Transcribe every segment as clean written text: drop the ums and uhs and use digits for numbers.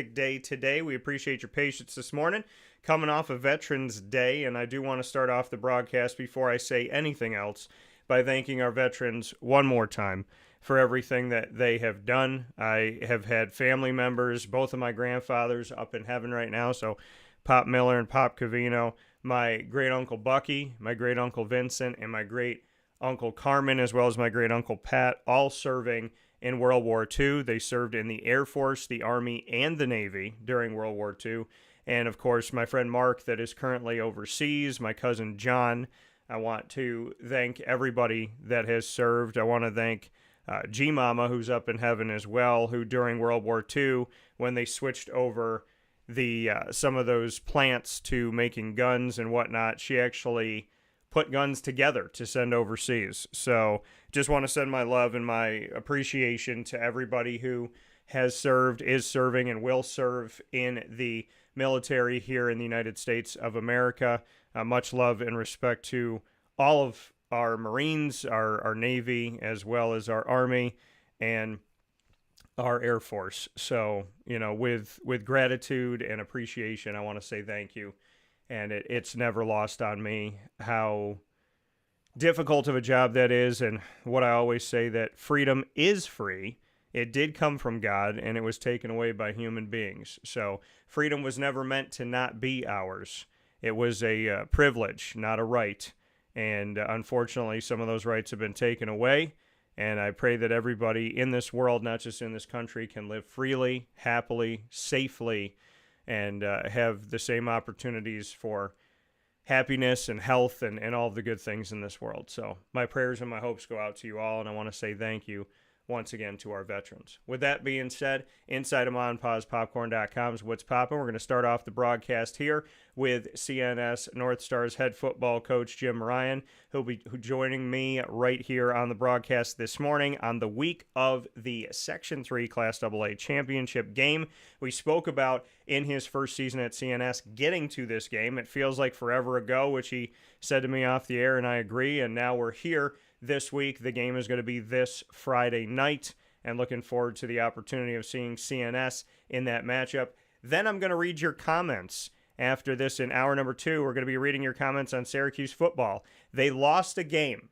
day today. We appreciate your patience this morning. Coming off of Veterans Day, and I do want to start off the broadcast before I say anything else by thanking our veterans one more time for everything that they have done. I have had family members, both of my grandfathers up in heaven right now, so Pop Miller and Pop Covino, my great-uncle Bucky, my great-uncle Vincent, and my great-uncle Carmen, as well as my great-uncle Pat, all serving in World War II. They served in the Air Force, the Army, and the Navy during World War II. And, of course, my friend Mark that is currently overseas, my cousin John. I want to thank everybody that has served. I want to thank G-Mama, who's up in heaven as well, who during World War II, when they switched over the some of those plants to making guns and whatnot, she actually put guns together to send overseas. So just want to send my love and my appreciation to everybody who has served, is serving, and will serve in the military here in the United States of America. Much love and respect to all of our Marines, our Navy, as well as our Army and our Air Force. So, with gratitude and appreciation, I want to say thank you. And it's never lost on me how difficult of a job that is, and what I always say, that freedom is free. It did come from God, and it was taken away by human beings. So freedom was never meant to not be ours. It was a privilege, not a right. And unfortunately, some of those rights have been taken away. And I pray that everybody in this world, not just in this country, can live freely, happily, safely, and have the same opportunities for happiness and health and all of the good things in this world. So my prayers and my hopes go out to you all, and I want to say thank you once again to our veterans. With that being said, inside of MonPawsPopcorn.com is what's popping. We're going to start off the broadcast here with CNS Northstars head football coach Jim Ryan, who'll be joining me right here on the broadcast this morning on the week of the Section 3 Class AA championship game. We spoke about in his first season at CNS getting to this game. It feels like forever ago, which he said to me off the air, and I agree, and now we're here this week. The game is going to be this Friday night, and looking forward to the opportunity of seeing CNS in that matchup. Then I'm going to read your comments. After this, in hour number 2, we're going to be reading your comments on Syracuse football. They lost a game.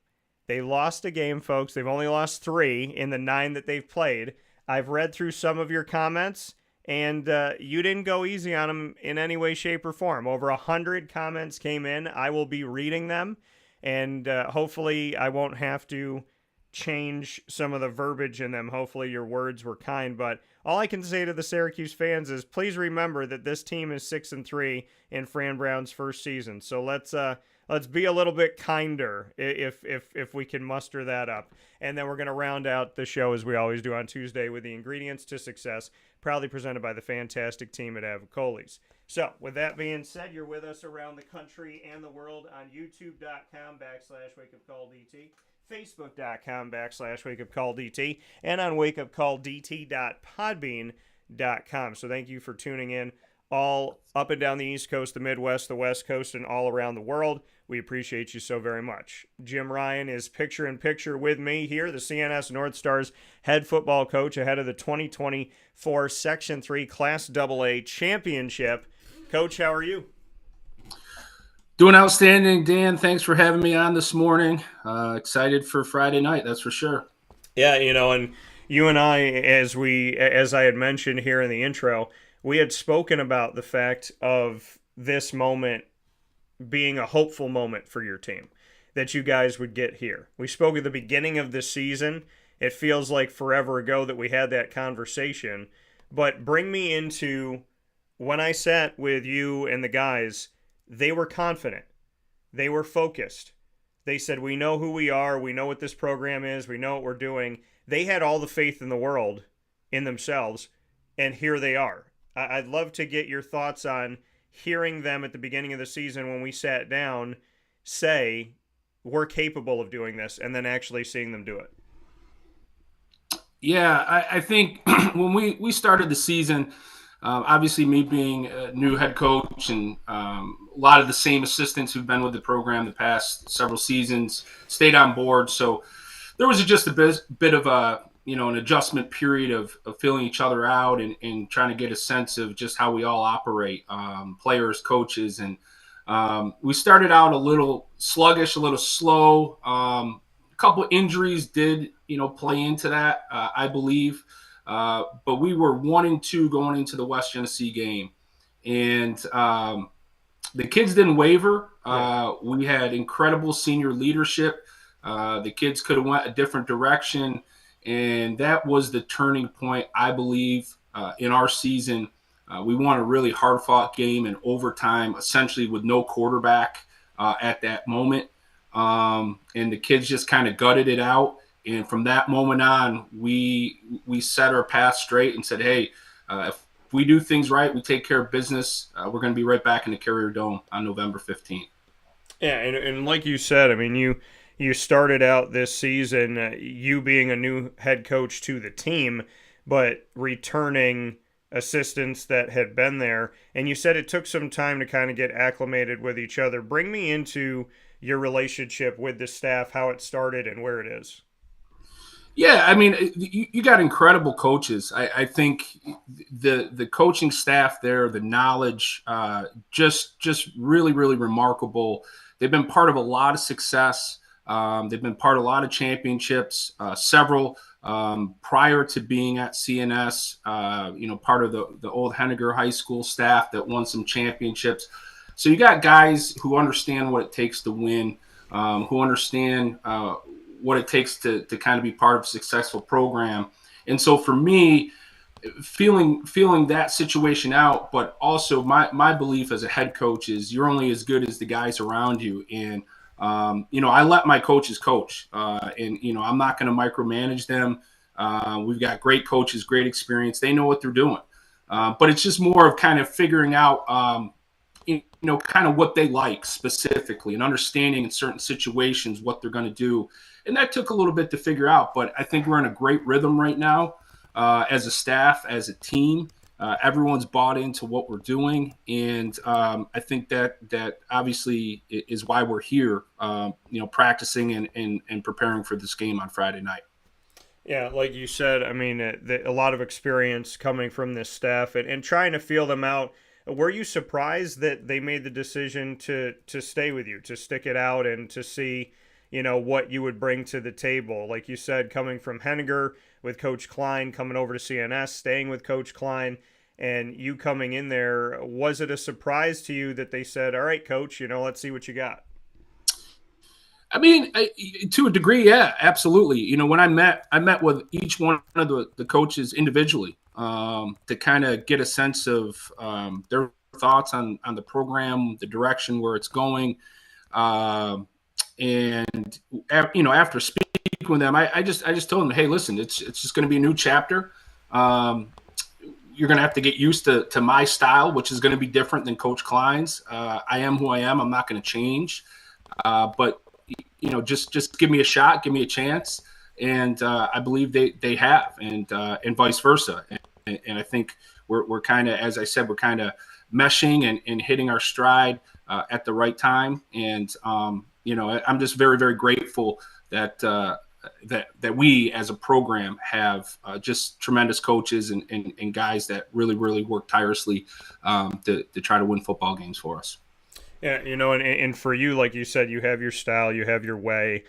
They lost a game, folks. They've only lost 3 in the 9 that they've played. I've read through some of your comments, and you didn't go easy on them in any way, shape, or form. Over 100 comments came in. I will be reading them. And hopefully I won't have to change some of the verbiage in them. Hopefully your words were kind. But all I can say to the Syracuse fans is please remember that this team is 6-3 in Fran Brown's first season. So let's be a little bit kinder if we can muster that up. And then we're going to round out the show as we always do on Tuesday with the ingredients to success, proudly presented by the fantastic team at Avicoli's. So, with that being said, you're with us around the country and the world on YouTube.com/WakeUpCallDT, Facebook.com/WakeUpCallDT, and on WakeUpCallDT.podbean.com. So, thank you for tuning in all up and down the East Coast, the Midwest, the West Coast, and all around the world. We appreciate you so very much. Jim Ryan is picture-in-picture with me here, the CNS Northstars head football coach ahead of the 2024 Section 3 Class AA Championship. Coach, how are you? Doing outstanding, Dan. Thanks for having me on this morning. Excited for Friday night, that's for sure. Yeah, and you and I, as I had mentioned here in the intro, we had spoken about the fact of this moment being a hopeful moment for your team, that you guys would get here. We spoke at the beginning of this season. It feels like forever ago that we had that conversation, but bring me into when I sat with you and the guys. They were confident. They were focused. They said, we know who we are. We know what this program is. We know what we're doing. They had all the faith in the world in themselves, and here they are. I'd love to get your thoughts on hearing them at the beginning of the season when we sat down say, we're capable of doing this, and then actually seeing them do it. Yeah, I think when we started the season, obviously me being a new head coach and a lot of the same assistants who've been with the program the past several seasons stayed on board. So there was just a bit of a an adjustment period of feeling each other out and trying to get a sense of just how we all operate, players, coaches. And we started out a little sluggish, a little slow. A couple injuries did, play into that, I believe. But we were 1-2 going into the West Genesee game. And the kids didn't waver. We had incredible senior leadership. The kids could have went a different direction. And that was the turning point, I believe, in our season. We won a really hard-fought game in overtime, essentially with no quarterback at that moment. And the kids just kind of gutted it out. And from that moment on, we set our path straight and said, hey, if we do things right, we take care of business, we're going to be right back in the Carrier Dome on November 15th. Yeah, and like you said, I mean, you started out this season, you being a new head coach to the team, but returning assistants that had been there. And you said it took some time to kind of get acclimated with each other. Bring me into your relationship with the staff, how it started and where it is. Yeah, I mean, you got incredible coaches. I think the coaching staff there, the knowledge, just really, really remarkable. They've been part of a lot of success. They've been part of a lot of championships, several prior to being at CNS, part of the old Henniger High School staff that won some championships. So you got guys who understand what it takes to win, who understand what it takes to kind of be part of a successful program. And so for me, feeling that situation out, but also my belief as a head coach is you're only as good as the guys around you. And, I let my coaches coach, and I'm not going to micromanage them. We've got great coaches, great experience. They know what they're doing. But it's just more of kind of figuring out, kind of what they like specifically and understanding in certain situations what they're going to do. And that took a little bit to figure out, but I think we're in a great rhythm right now as a staff, as a team. Everyone's bought into what we're doing. And I think that obviously is why we're here, practicing and preparing for this game on Friday night. Yeah, like you said, I mean, a lot of experience coming from this staff and trying to feel them out. Were you surprised that they made the decision to stay with you, to stick it out and to see, what you would bring to the table? Like you said, coming from Henniger with Coach Klein, coming over to CNS, staying with Coach Klein, and you coming in there, was it a surprise to you that they said, all right, Coach, let's see what you got? I mean, to a degree, yeah, absolutely. When I met with each one of the coaches individually to kind of get a sense of their thoughts on the program, the direction where it's going. And after speaking with them, I just told them, hey, listen, it's just going to be a new chapter. You're going to have to get used to my style, which is going to be different than Coach Klein's. I am who I am. I'm not going to change. But just give me a shot, give me a chance, and I believe they have, and vice versa. And I think we're kind of, as I said, we're kind of meshing and hitting our stride at the right time. And I'm just very, very grateful that we as a program have just tremendous coaches and guys that really, really work tirelessly to try to win football games for us. Yeah, and for you, like you said, you have your style, you have your way.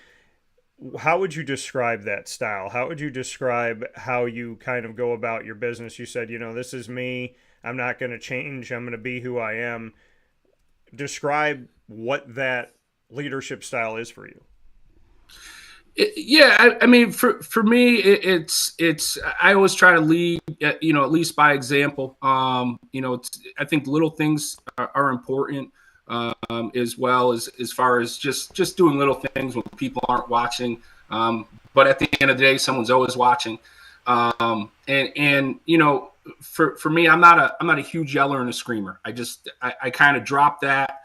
How would you describe that style? How would you describe how you kind of go about your business? You said, this is me. I'm not going to change. I'm going to be who I am. Describe what that leadership style is for you. I mean, for me, it's I always try to lead, at least by example. I think little things are important. As well as far as just doing little things when people aren't watching. But at the end of the day, someone's always watching. For me, I'm not a huge yeller and a screamer. I kind of dropped that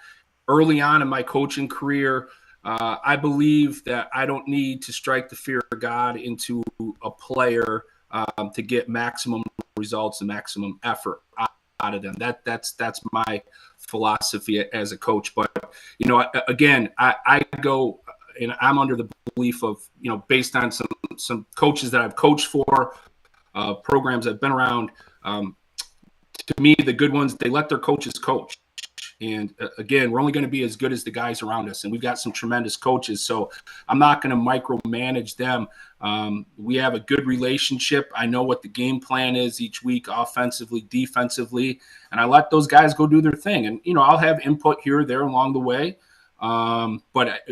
early on in my coaching career. I believe that I don't need to strike the fear of God into a player to get maximum results and maximum effort out of them. That's my philosophy as a coach. But again, I go and I'm under the belief of, based on some coaches that I've coached for, programs I've been around, to me, the good ones, they let their coaches coach. And again, we're only going to be as good as the guys around us. And we've got some tremendous coaches. So I'm not going to micromanage them. We have a good relationship. I know what the game plan is each week, offensively, defensively. And I let those guys go do their thing. And, I'll have input here or there along the way. But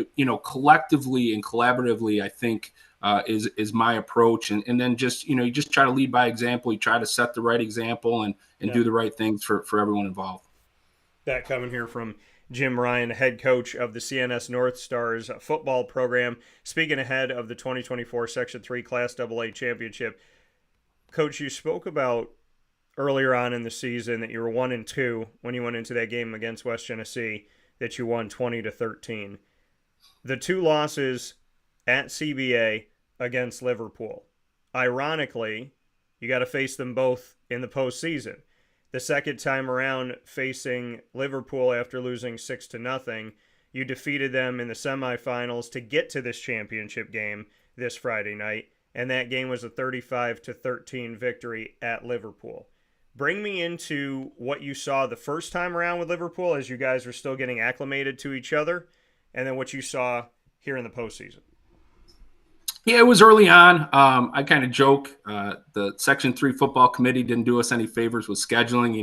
collectively and collaboratively, I think is my approach. And then just, you just try to lead by example. You try to set the right example and do the right things for everyone involved. That coming here from Jim Ryan, head coach of the CNS Northstars football program. Speaking ahead of the 2024 Section 3 Class AA Championship, Coach, you spoke about earlier on in the season that you were 1-2 when you went into that game against West Genesee, that you won 20-13. The two losses at CBA against Liverpool. Ironically, you got to face them both in the postseason. The second time around, facing Liverpool after losing 6-0, you defeated them in the semifinals to get to this championship game this Friday night, and that game was a 35-13 victory at Liverpool. Bring me into what you saw the first time around with Liverpool as you guys were still getting acclimated to each other, and then what you saw here in the postseason. Yeah, it was early on. I kind of joke. The Section 3 football committee didn't do us any favors with scheduling.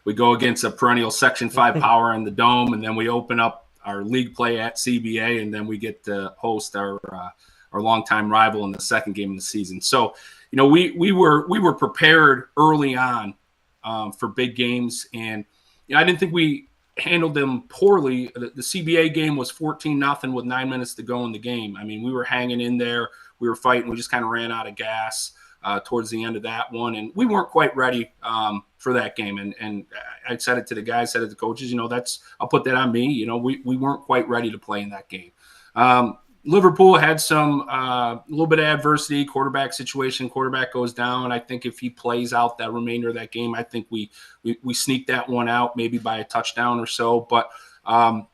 We go against a perennial Section 5 power in the Dome, and then we open up our league play at CBA, and then we get to host our longtime rival in the second game of the season. So, we were prepared early on for big games, and I didn't think we handled them poorly. The CBA game was 14-0 with 9 minutes to go in the game. I mean, we were hanging in there. We were fighting. We just kind of ran out of gas towards the end of that one, and we weren't quite ready for that game. And I said it to the guys, said it to the coaches. I'll put that on me. We weren't quite ready to play in that game. Liverpool had some a little bit of adversity, quarterback situation. Quarterback goes down. I think if he plays out that remainder of that game, I think we sneaked that one out maybe by a touchdown or so. But don't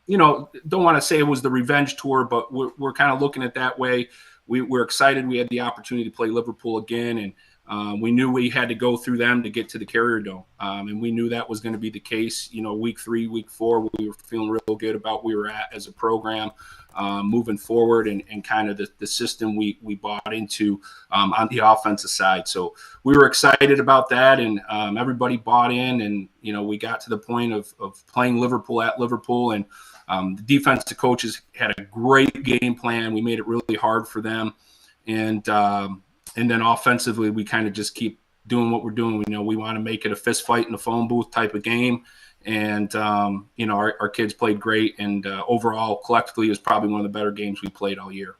want to say it was the revenge tour, but we're kind of looking at that way. We're excited. We had the opportunity to play Liverpool again, and we knew we had to go through them to get to the Carrier Dome, and we knew that was going to be the case. Week 3, week 4, we were feeling real good about where we were at as a program. Moving forward and kind of the system we bought into on the offensive side. So we were excited about that, and everybody bought in, and, we got to the point of playing Liverpool at Liverpool, and the defensive coaches had a great game plan. We made it really hard for them. And then offensively, we kind of just keep doing what we're doing. We want to make it a fist fight in the phone booth type of game. And, our kids played great. And overall, collectively, it was probably one of the better games we played all year.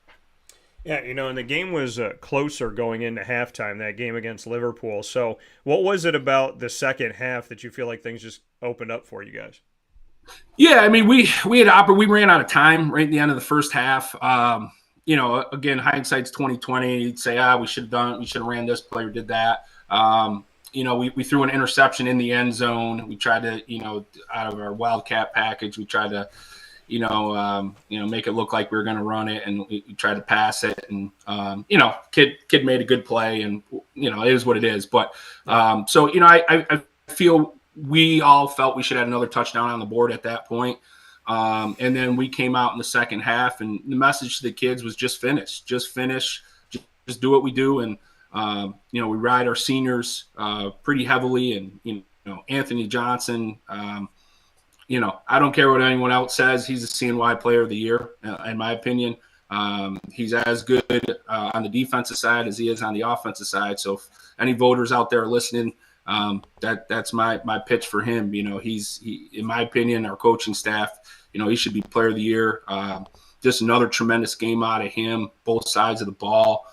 Yeah, and the game was closer going into halftime, that game against Liverpool. So what was it about the second half that you feel like things just opened up for you guys? Yeah, I mean, we ran out of time right at the end of the first half. Again, hindsight's 2020. You'd say, we should have ran this play or did that. We threw an interception in the end zone. We tried to, out of our Wildcat package, we tried to, make it look like we were going to run it, and we tried to pass it. And, kid made a good play, and, it is what it is. But I feel we all felt we should have another touchdown on the board at that point. And then we came out in the second half, and the message to the kids was just finish, just do what we do. And, we ride our seniors pretty heavily, and, Anthony Johnson, I don't care what anyone else says. He's a CNY player of the year, in my opinion. He's as good on the defensive side as he is on the offensive side. So if any voters out there are listening, that's my pitch for him. He, in my opinion, our coaching staff, he should be player of the year. Just another tremendous game out of him, both sides of the ball.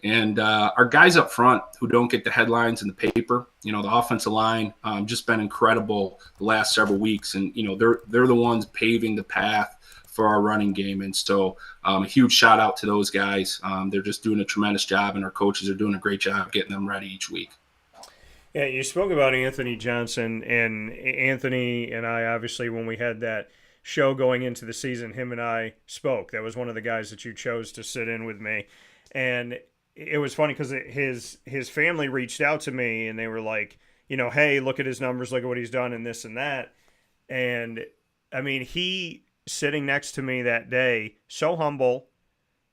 And our guys up front who don't get the headlines in the paper, the offensive line, just been incredible the last several weeks. And, they're the ones paving the path for our running game. And so a huge shout out to those guys. They're just doing a tremendous job, and our coaches are doing a great job getting them ready each week. Yeah, you spoke about Anthony Johnson, and Anthony and I, obviously, when we had that show going into the season, him and I spoke. That was one of the guys that you chose to sit in with me. And it was funny because his family reached out to me and they were like, hey, look at his numbers, look at what he's done and this and that. And I mean, he sitting next to me that day, so humble,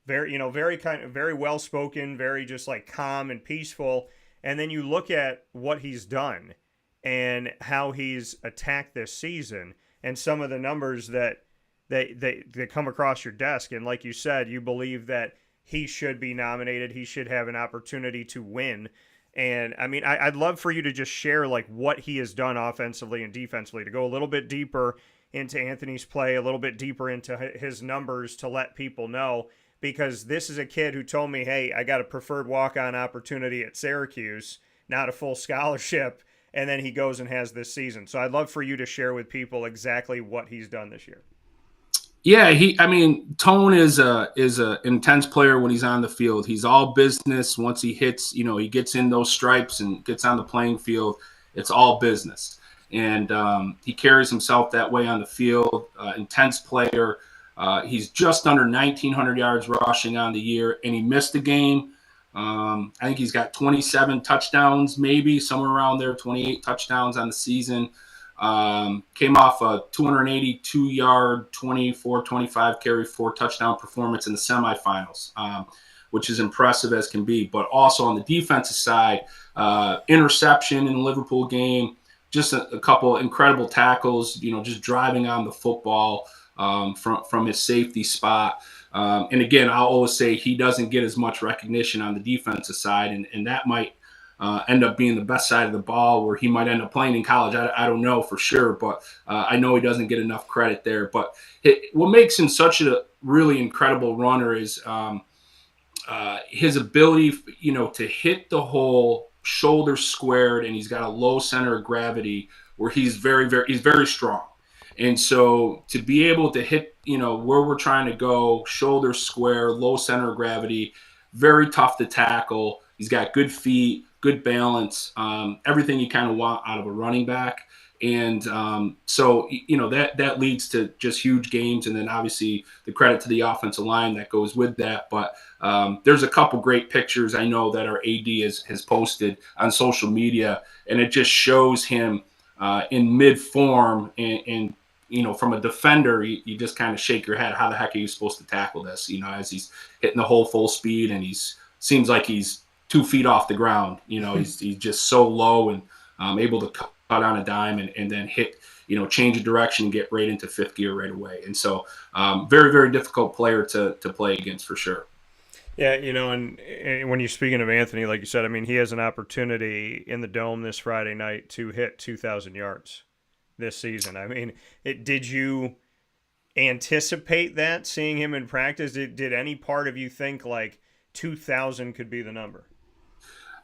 very kind of very well spoken, very just like calm and peaceful. And then you look at what he's done and how he's attacked this season and some of the numbers that they come across your desk. And like you said, you believe that he should be nominated. He should have an opportunity to win. And I mean, I'd love for you to just share like what he has done offensively and defensively, to go a little bit deeper into Anthony's play, a little bit deeper into his numbers to let people know, because this is a kid who told me, hey, I got a preferred walk-on opportunity at Syracuse, not a full scholarship. And then he goes and has this season. So I'd love for you to share with people exactly what he's done this year. Yeah, Tone is a intense player when he's on the field. He's all business. Once he hits, he gets in those stripes and gets on the playing field, it's all business. And he carries himself that way on the field. Intense player. He's just under 1,900 yards rushing on the year, and he missed a game. I think he's got 27 touchdowns, maybe somewhere around there, 28 touchdowns on the season. Came off a 282-yard, 24-25 carry, 4-touchdown performance in the semifinals, which is impressive as can be. But also on the defensive side, interception in the Liverpool game, just a couple incredible tackles, just driving on the football from his safety spot. And again, I'll always say he doesn't get as much recognition on the defensive side, and that might end up being the best side of the ball, where he might end up playing in college. I don't know for sure, but I know he doesn't get enough credit there. But what makes him such a really incredible runner is his ability, to hit the hole, shoulder squared, and he's got a low center of gravity where he's very strong. And so to be able to hit, where we're trying to go, shoulder square, low center of gravity, very tough to tackle. He's got good feet, good balance, everything you kind of want out of a running back. And so that leads to just huge games. And then obviously the credit to the offensive line that goes with that. But there's a couple great pictures I know that our AD has posted on social media, and it just shows him in mid-form. And from a defender, you just kind of shake your head. How the heck are you supposed to tackle this? As he's hitting the hole full speed, and seems like he's 2 feet off the ground. He's just so low and able to cut on a dime and then hit, change of direction and get right into fifth gear right away. And so very, very difficult player to play against for sure. Yeah, and when you're speaking of Anthony, like you said, I mean, he has an opportunity in the Dome this Friday night to hit 2,000 yards this season. I mean, did you anticipate that, seeing him in practice? Did any part of you think like 2,000 could be the number?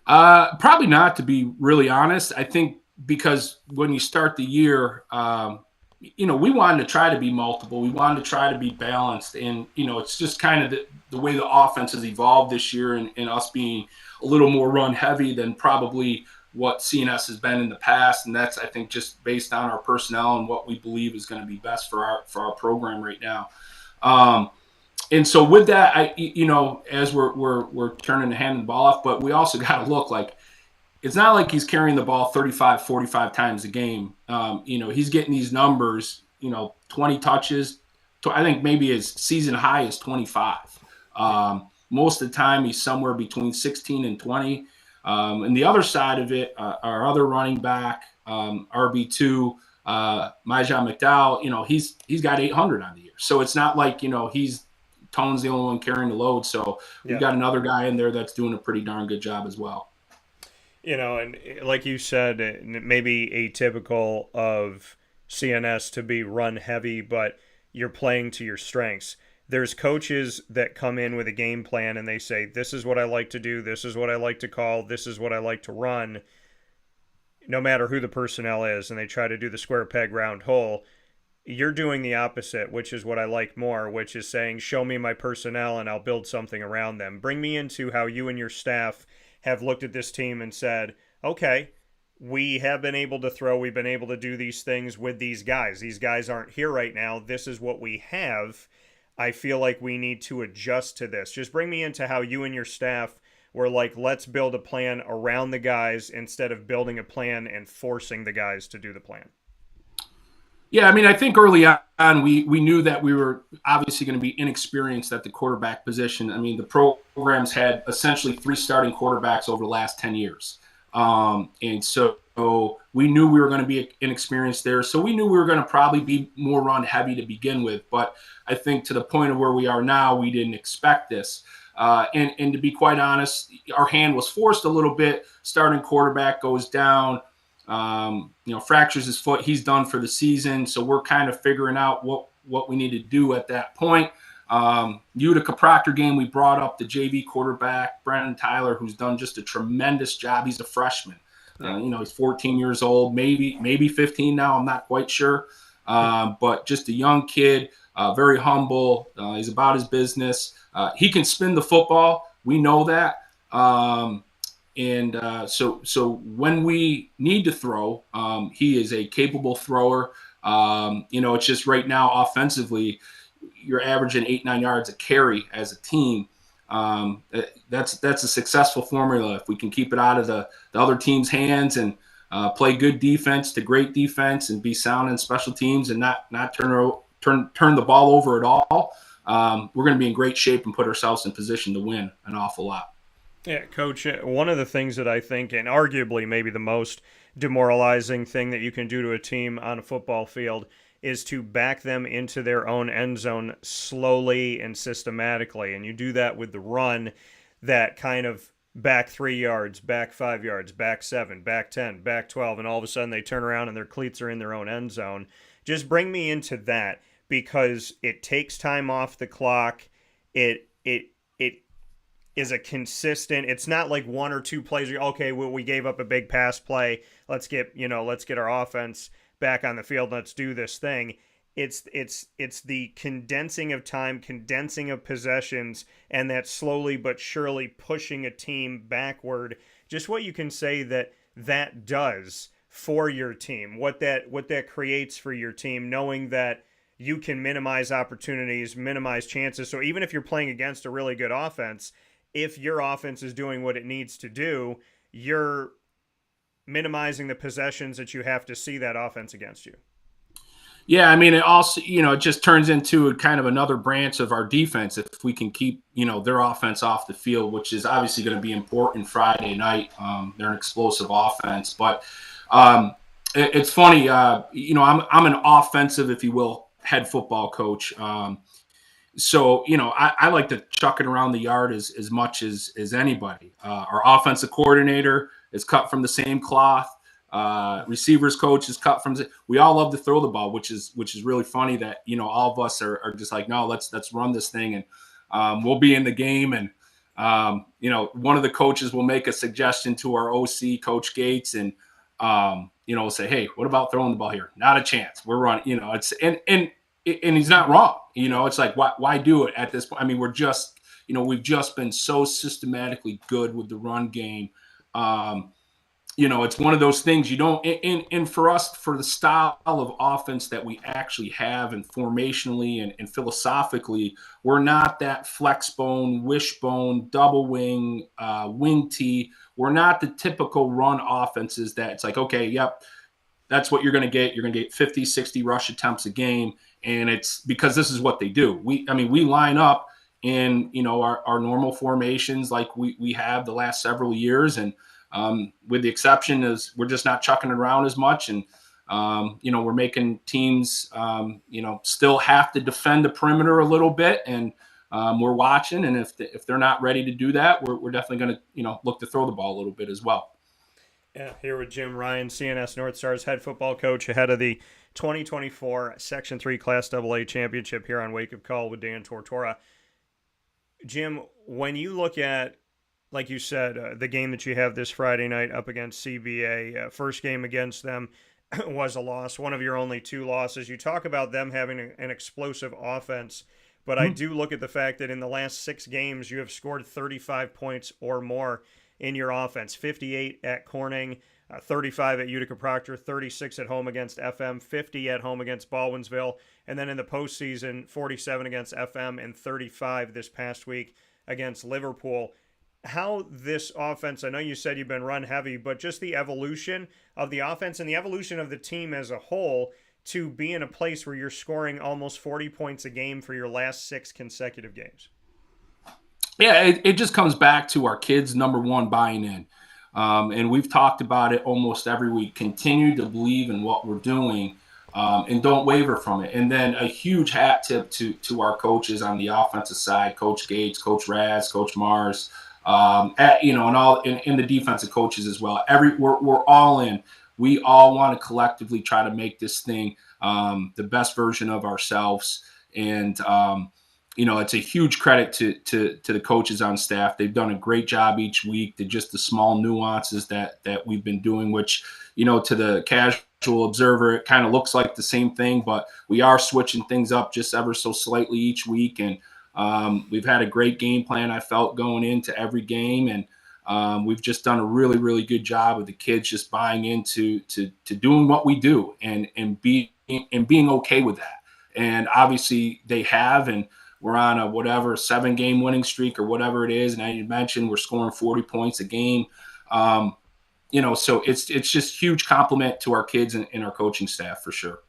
Probably not, to be really honest. I think because when you start the year, we wanted to try to be multiple. We wanted to try to be balanced. And, it's just kind of the way the offense has evolved this year, and us being a little more run heavy than probably what CNS has been in the past. And that's, I think, just based on our personnel and what we believe is going to be best for our program right now. And so with that, as we're turning the hand and the ball off, but we also got to look like it's not like he's carrying the ball 35, 45 times a game. He's getting these numbers, 20 touches. I think maybe his season high is 25. Most of the time he's somewhere between 16 and 20. And the other side of it, our other running back, RB2, Maja McDowell, he's got 800 on the year. So it's not like, Tone's the only one carrying the load. So we've got another guy in there that's doing a pretty darn good job as well. And like you said, maybe atypical of CNS to be run heavy, but you're playing to your strengths. There's coaches that come in with a game plan and they say, this is what I like to do, this is what I like to call, this is what I like to run, no matter who the personnel is, and they try to do the square peg round hole. You're doing the opposite, which is what I like more, which is saying, show me my personnel and I'll build something around them. Bring me into how you and your staff have looked at this team and said, okay, we have been able to throw, we've been able to do these things with these guys. These guys aren't here right now. This is what we have. I feel like we need to adjust to this. Just bring me into how you and your staff were like, let's build a plan around the guys instead of building a plan and forcing the guys to do the plan. Yeah, I mean, I think early on we knew that we were obviously going to be inexperienced at the quarterback position. I mean, the programs had essentially 3 starting quarterbacks over the last 10 years. And so we knew we were going to be inexperienced there. So we knew we were going to probably be more run heavy to begin with. But I think to the point of where we are now, we didn't expect this. And to be quite honest, our hand was forced a little bit. Starting quarterback goes down, fractures his foot. He's done for the season. So we're kind of figuring out what we need to do at that point. Utica Proctor game, we brought up the JV quarterback, Brandon Tyler, who's done just a tremendous job. He's a freshman. He's 14 years old, maybe 15 now. I'm not quite sure. But just a young kid, very humble. He's about his business. He can spin the football. We know that. So when we need to throw, he is a capable thrower. It's just right now offensively, you're averaging 8-9 yards a carry as a team. That's a successful formula. If we can keep it out of the other team's hands and play good defense to great defense and be sound in special teams and not turn the ball over at all, we're going to be in great shape and put ourselves in position to win an awful lot. Yeah, Coach, one of the things that I think, and arguably maybe the most demoralizing thing that you can do to a team on a football field, is to back them into their own end zone slowly and systematically. And you do that with the run, that kind of back 3 yards, back 5 yards, back 7, back 10, back 12, and all of a sudden they turn around and their cleats are in their own end zone. Just bring me into that, because it takes time off the clock. It is a consistent, it's not like 1 or 2 plays where, okay, well, we gave up a big pass play, let's get our offense back on the field, let's do this thing. It's the condensing of time, condensing of possessions, and that slowly but surely pushing a team backward. Just what you can say that does for your team, what that creates for your team, knowing that you can minimize opportunities, minimize chances. So even if you're playing against a really good offense, if your offense is doing what it needs to do, you're minimizing the possessions that you have to see that offense against you. Yeah, I mean, it also, it just turns into a kind of another branch of our defense if we can keep, their offense off the field, which is obviously going to be important Friday night. They're an explosive offense. But it's funny, I'm an offensive, if you will, head football coach. So, I like to chuck it around the yard as much as anybody. Our offensive coordinator is cut from the same cloth. Receivers coach is cut from. We all love to throw the ball, which is really funny that all of us are just like, no, let's run this thing, and we'll be in the game. And one of the coaches will make a suggestion to our OC, Coach Gates, and say, hey, what about throwing the ball here? Not a chance. We're running. It's and he's not wrong. It's like, why do it at this point? I mean, we're just, we've just been so systematically good with the run game. It's one of those things you don't, and for us, for the style of offense that we actually have, and formationally and philosophically, we're not that flex bone, wishbone, double wing, wing tee. We're not the typical run offenses that it's like, okay, yep, that's what you're going to get. You're going to get 50, 60 rush attempts a game. And it's because this is what they do. We line up in, our normal formations like we have the last several years. And with the exception is we're just not chucking it around as much. And, we're making teams, still have to defend the perimeter a little bit. And we're watching. And if they're not ready to do that, we're definitely going to, look to throw the ball a little bit as well. Yeah, here with Jim Ryan, CNS Northstars head football coach, ahead of the 2024 Section 3 Class AA Championship here on Wake of Call with Dan Tortora. Jim, when you look at, like you said, the game that you have this Friday night up against CBA, first game against them was a loss, one of your only 2 losses. You talk about them having an explosive offense, but I do look at the fact that in the last 6 games you have scored 35 points or more in your offense, 58 at Corning, 35 at Utica Proctor, 36 at home against FM, 50 at home against Baldwinsville, and then in the postseason, 47 against FM and 35 this past week against Liverpool. How this offense, I know you said you've been run heavy, but just the evolution of the offense and the evolution of the team as a whole to be in a place where you're scoring almost 40 points a game for your last 6 consecutive games. Yeah, it just comes back to our kids, number one, buying in. And we've talked about it almost every week. Continue to believe in what we're doing and don't waver from it. And then a huge hat tip to our coaches on the offensive side, Coach Gates, Coach Raz, Coach Mars, and the defensive coaches as well. We're all in. We all want to collectively try to make this thing the best version of ourselves. And it's a huge credit to the coaches on staff. They've done a great job each week. They're just the small nuances that we've been doing, which, to the casual observer, it kind of looks like the same thing, but we are switching things up just ever so slightly each week. And we've had a great game plan, I felt, going into every game. And we've just done a really, really good job with the kids just buying into doing what we do and being okay with that. And obviously they have, and we're on a 7-game winning streak or whatever it is. And as you mentioned, we're scoring 40 points a game. So it's just huge compliment to our kids and our coaching staff for sure.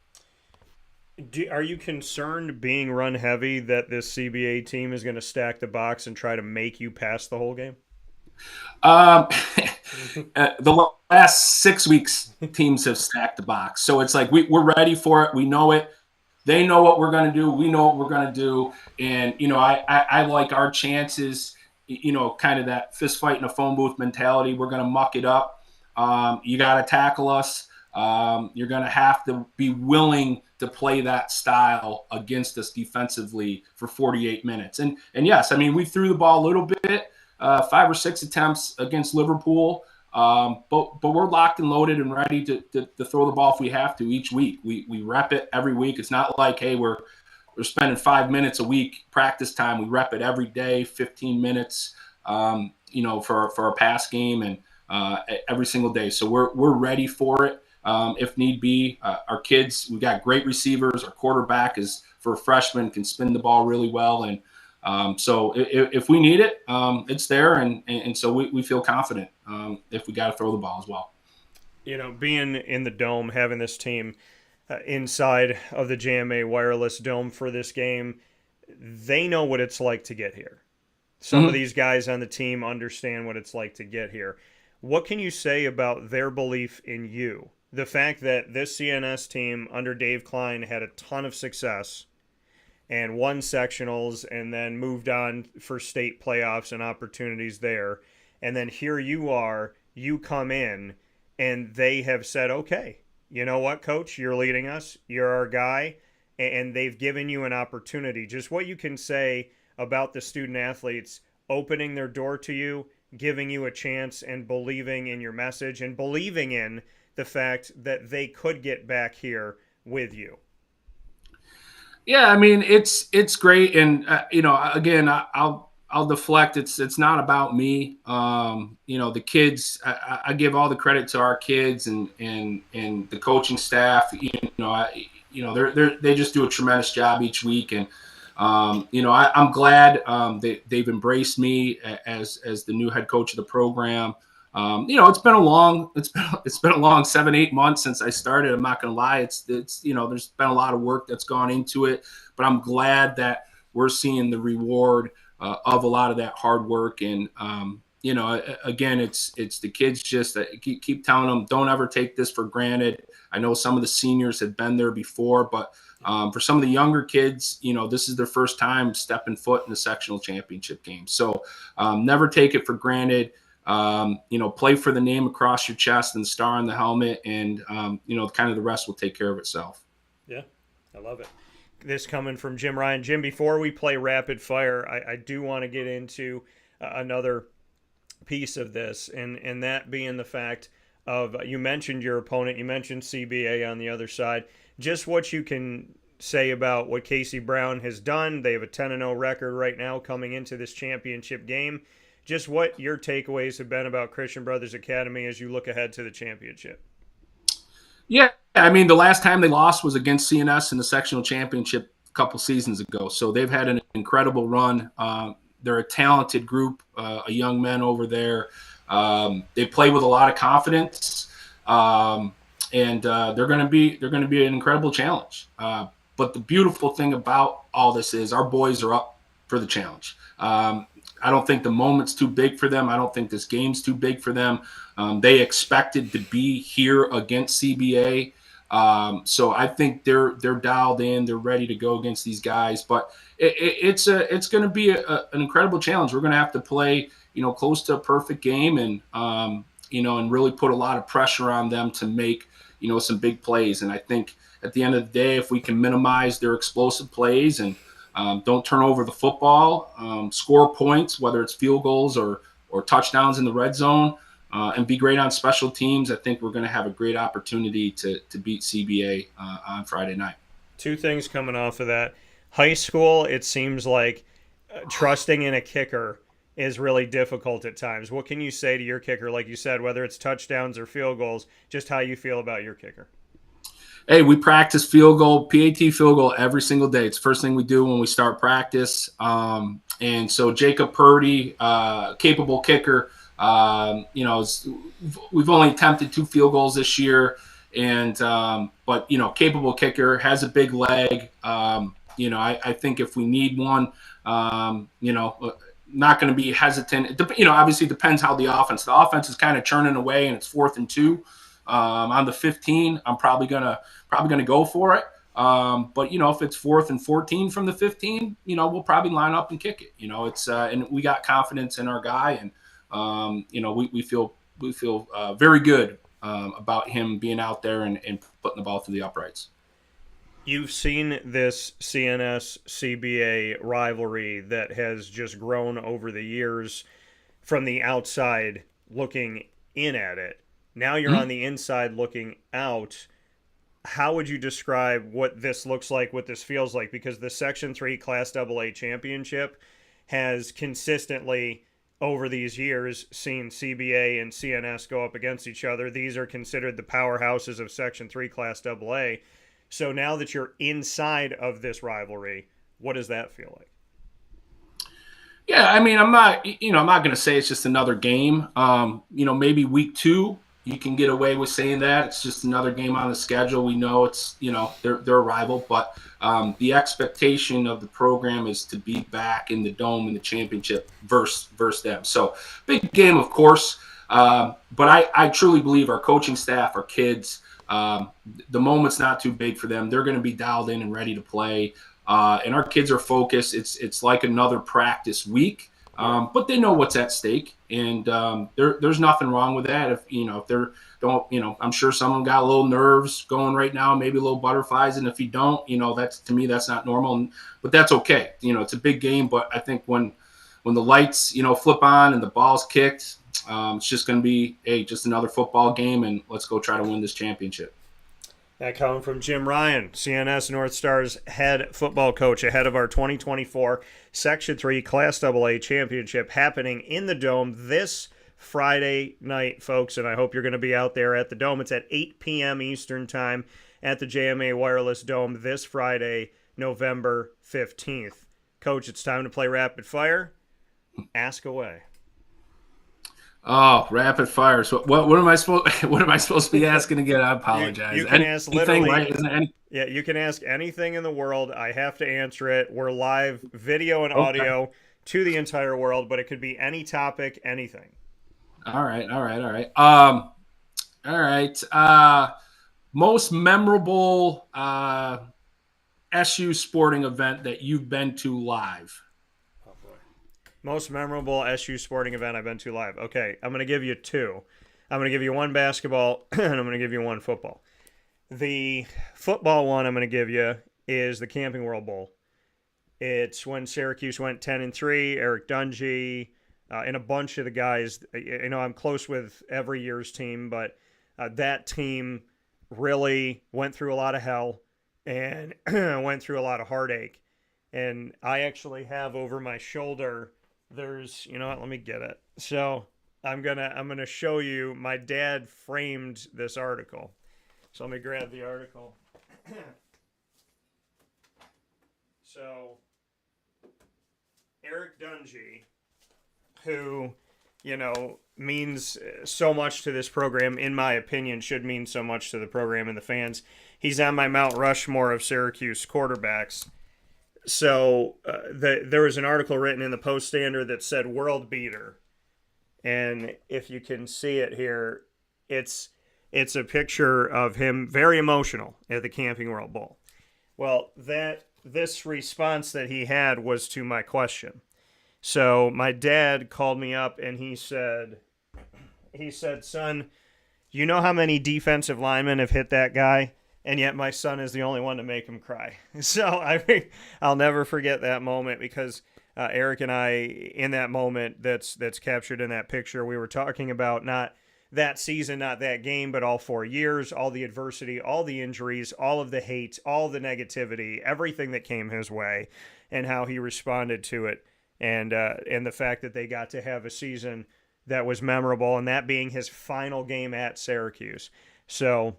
Are you concerned, being run heavy, that this CBA team is going to stack the box and try to make you pass the whole game? The last 6 weeks, teams have stacked the box. So it's like we're ready for it. We know it. They know what we're going to do. We know what we're going to do. And, I like our chances, kind of that fist fight in a phone booth mentality. We're going to muck it up. You got to tackle us. You're going to have to be willing to play that style against us defensively for 48 minutes. And yes, we threw the ball a little bit, 5 or 6 attempts against Liverpool. But we're locked and loaded and ready to throw the ball if we have to each week. We rep it every week. It's not like, hey, we're spending 5 minutes a week practice time. We rep it every day, 15 minutes, for a pass game and every single day. So we're ready for it. If need be, our kids, we got great receivers. Our quarterback is, for a freshman, can spin the ball really well. And so if we need it, it's there. And so we feel confident if we got to throw the ball as well. Being in the dome, having this team inside of the JMA wireless dome for this game, they know what it's like to get here. Some of these guys on the team understand what it's like to get here. What can you say about their belief in you? The fact that this CNS team under Dave Klein had a ton of success and won sectionals and then moved on for state playoffs and opportunities there. And then here you are, you come in, and they have said, okay, you know what, Coach, you're leading us, you're our guy, and they've given you an opportunity. Just what you can say about the student athletes opening their door to you, giving you a chance, and believing in your message, and believing in the fact that they could get back here with you. Yeah, it's great, and again, I'll deflect. It's not about me. The kids. I give all the credit to our kids and the coaching staff. They just do a tremendous job each week, and I'm glad they've embraced me as the new head coach of the program. It's been a long 7-8 months since I started. I'm not going to lie. It's there's been a lot of work that's gone into it, but I'm glad that we're seeing the reward of a lot of that hard work. And, again, it's the kids just keep telling them, don't ever take this for granted. I know some of the seniors have been there before, but for some of the younger kids, this is their first time stepping foot in the sectional championship game. So never take it for granted. Play for the name across your chest and the star on the helmet, and kind of the rest will take care of itself. Yeah, I love it. This coming from Jim Ryan. Jim, before we play rapid fire, I do want to get into another piece of this, and that being the fact of, you mentioned your opponent, you mentioned CBA on the other side. Just what you can say about what Casey Brown has done. They have a 10-0 record right now coming into this championship game. just what your takeaways have been about Christian Brothers Academy as you look ahead to the championship. Yeah, I mean, the last time they lost was against CNS in the sectional championship a couple seasons ago. So they've had an incredible run. They're a talented group, a young men over there. They play with a lot of confidence, and they're going to be an incredible challenge. But the beautiful thing about all this is our boys are up for the challenge. I don't think the moment's too big for them. I don't think this game's too big for them. They expected to be here against CBA. So I think they're dialed in. They're ready to go against these guys. But it's going to be an incredible challenge. We're going to have to play, close to a perfect game, and and really put a lot of pressure on them to make some big plays. And I think at the end of the day, if we can minimize their explosive plays and don't turn over the football, score points, whether it's field goals or touchdowns in the red zone, and be great on special teams, I think we're going to have a great opportunity to beat CBA on Friday night. Two things coming off of that. High school, it seems like trusting in a kicker is really difficult at times. What can you say to your kicker, like you said, whether it's touchdowns or field goals, just how you feel about your kicker? Hey, we practice PAT field goal every single day. It's the first thing we do when we start practice. And so Jacob Purdy, capable kicker, we've only attempted 2 field goals this year, and but capable kicker, has a big leg. I think if we need one, not going to be hesitant. Obviously depends how the offense is kind of churning away, and it's 4th and 2. On the 15, I'm probably gonna go for it. But if it's 4th and 14 from the 15, we'll probably line up and kick it. It's and we got confidence in our guy, and we feel very good about him being out there and putting the ball through the uprights. You've seen this CNS CBA rivalry that has just grown over the years from the outside looking in at it. Now you're on the inside looking out. How would you describe what this looks like, what this feels like? Because the Section 3 Class AA championship has consistently, over these years, seen CBA and CNS go up against each other. These are considered the powerhouses of Section 3 Class AA. So now that you're inside of this rivalry, what does that feel like? Yeah, I mean, I'm not going to say it's just another game. Maybe week 2, you can get away with saying that it's just another game on the schedule. We know it's, they're a rival, but the expectation of the program is to be back in the dome in the championship versus them. So big game, of course. But I truly believe our coaching staff, our kids, the moment's not too big for them. They're going to be dialed in and ready to play. And our kids are focused. It's like another practice week. But they know what's at stake, and there's nothing wrong with that. If they're don't, I'm sure someone got a little nerves going right now, maybe a little butterflies, and if you don't, that's, to me, that's not normal. But that's okay. It's a big game, but I think when the lights, flip on and the ball's kicked, it's just going to be just another football game, and let's go try to win this championship. That coming from Jim Ryan, CNS Northstars head football coach, ahead of our 2024 Section 3 Class AA Championship happening in the Dome this Friday night, folks, and I hope you're going to be out there at the Dome. It's at 8 p.m. Eastern Time at the JMA Wireless Dome this Friday, November 15th. Coach, it's time to play Rapid Fire. Ask away. Oh, rapid fire! So what am I supposed to be asking again? I apologize. You can ask literally. Right? Isn't any... Yeah, you can ask anything in the world. I have to answer it. We're live, video and audio to the entire world, but it could be any topic, anything. All right. All right. Most memorable SU sporting event that you've been to live. Most memorable SU sporting event I've been to live. Okay, I'm going to give you 2. I'm going to give you 1 basketball, and I'm going to give you 1 football. The football one I'm going to give you is the Camping World Bowl. It's when Syracuse went 10-3, Eric Dungy, and a bunch of the guys. I'm close with every year's team, but that team really went through a lot of hell and went through a lot of heartache. And I actually have over my shoulder there's, you know what, let me get it. So I'm gonna show you, my dad framed this article. So let me grab the article. So Eric Dungy, who, you know, means so much to this program, in my opinion, should mean so much to the program and the fans. He's on my Mount Rushmore of Syracuse quarterbacks. So there was an article written in the Post Standard that said "world beater," and if you can see it here, it's a picture of him very emotional at the Camping World Bowl. Well, this response that he had was to my question. So my dad called me up and he said, "Son, you know how many defensive linemen have hit that guy? And yet my son is the only one to make him cry." So I'll never forget that moment, because Eric and I, in that moment that's captured in that picture, we were talking about not that season, not that game, but all 4 years, all the adversity, all the injuries, all of the hate, all the negativity, everything that came his way, and how he responded to it, and the fact that they got to have a season that was memorable, and that being his final game at Syracuse. So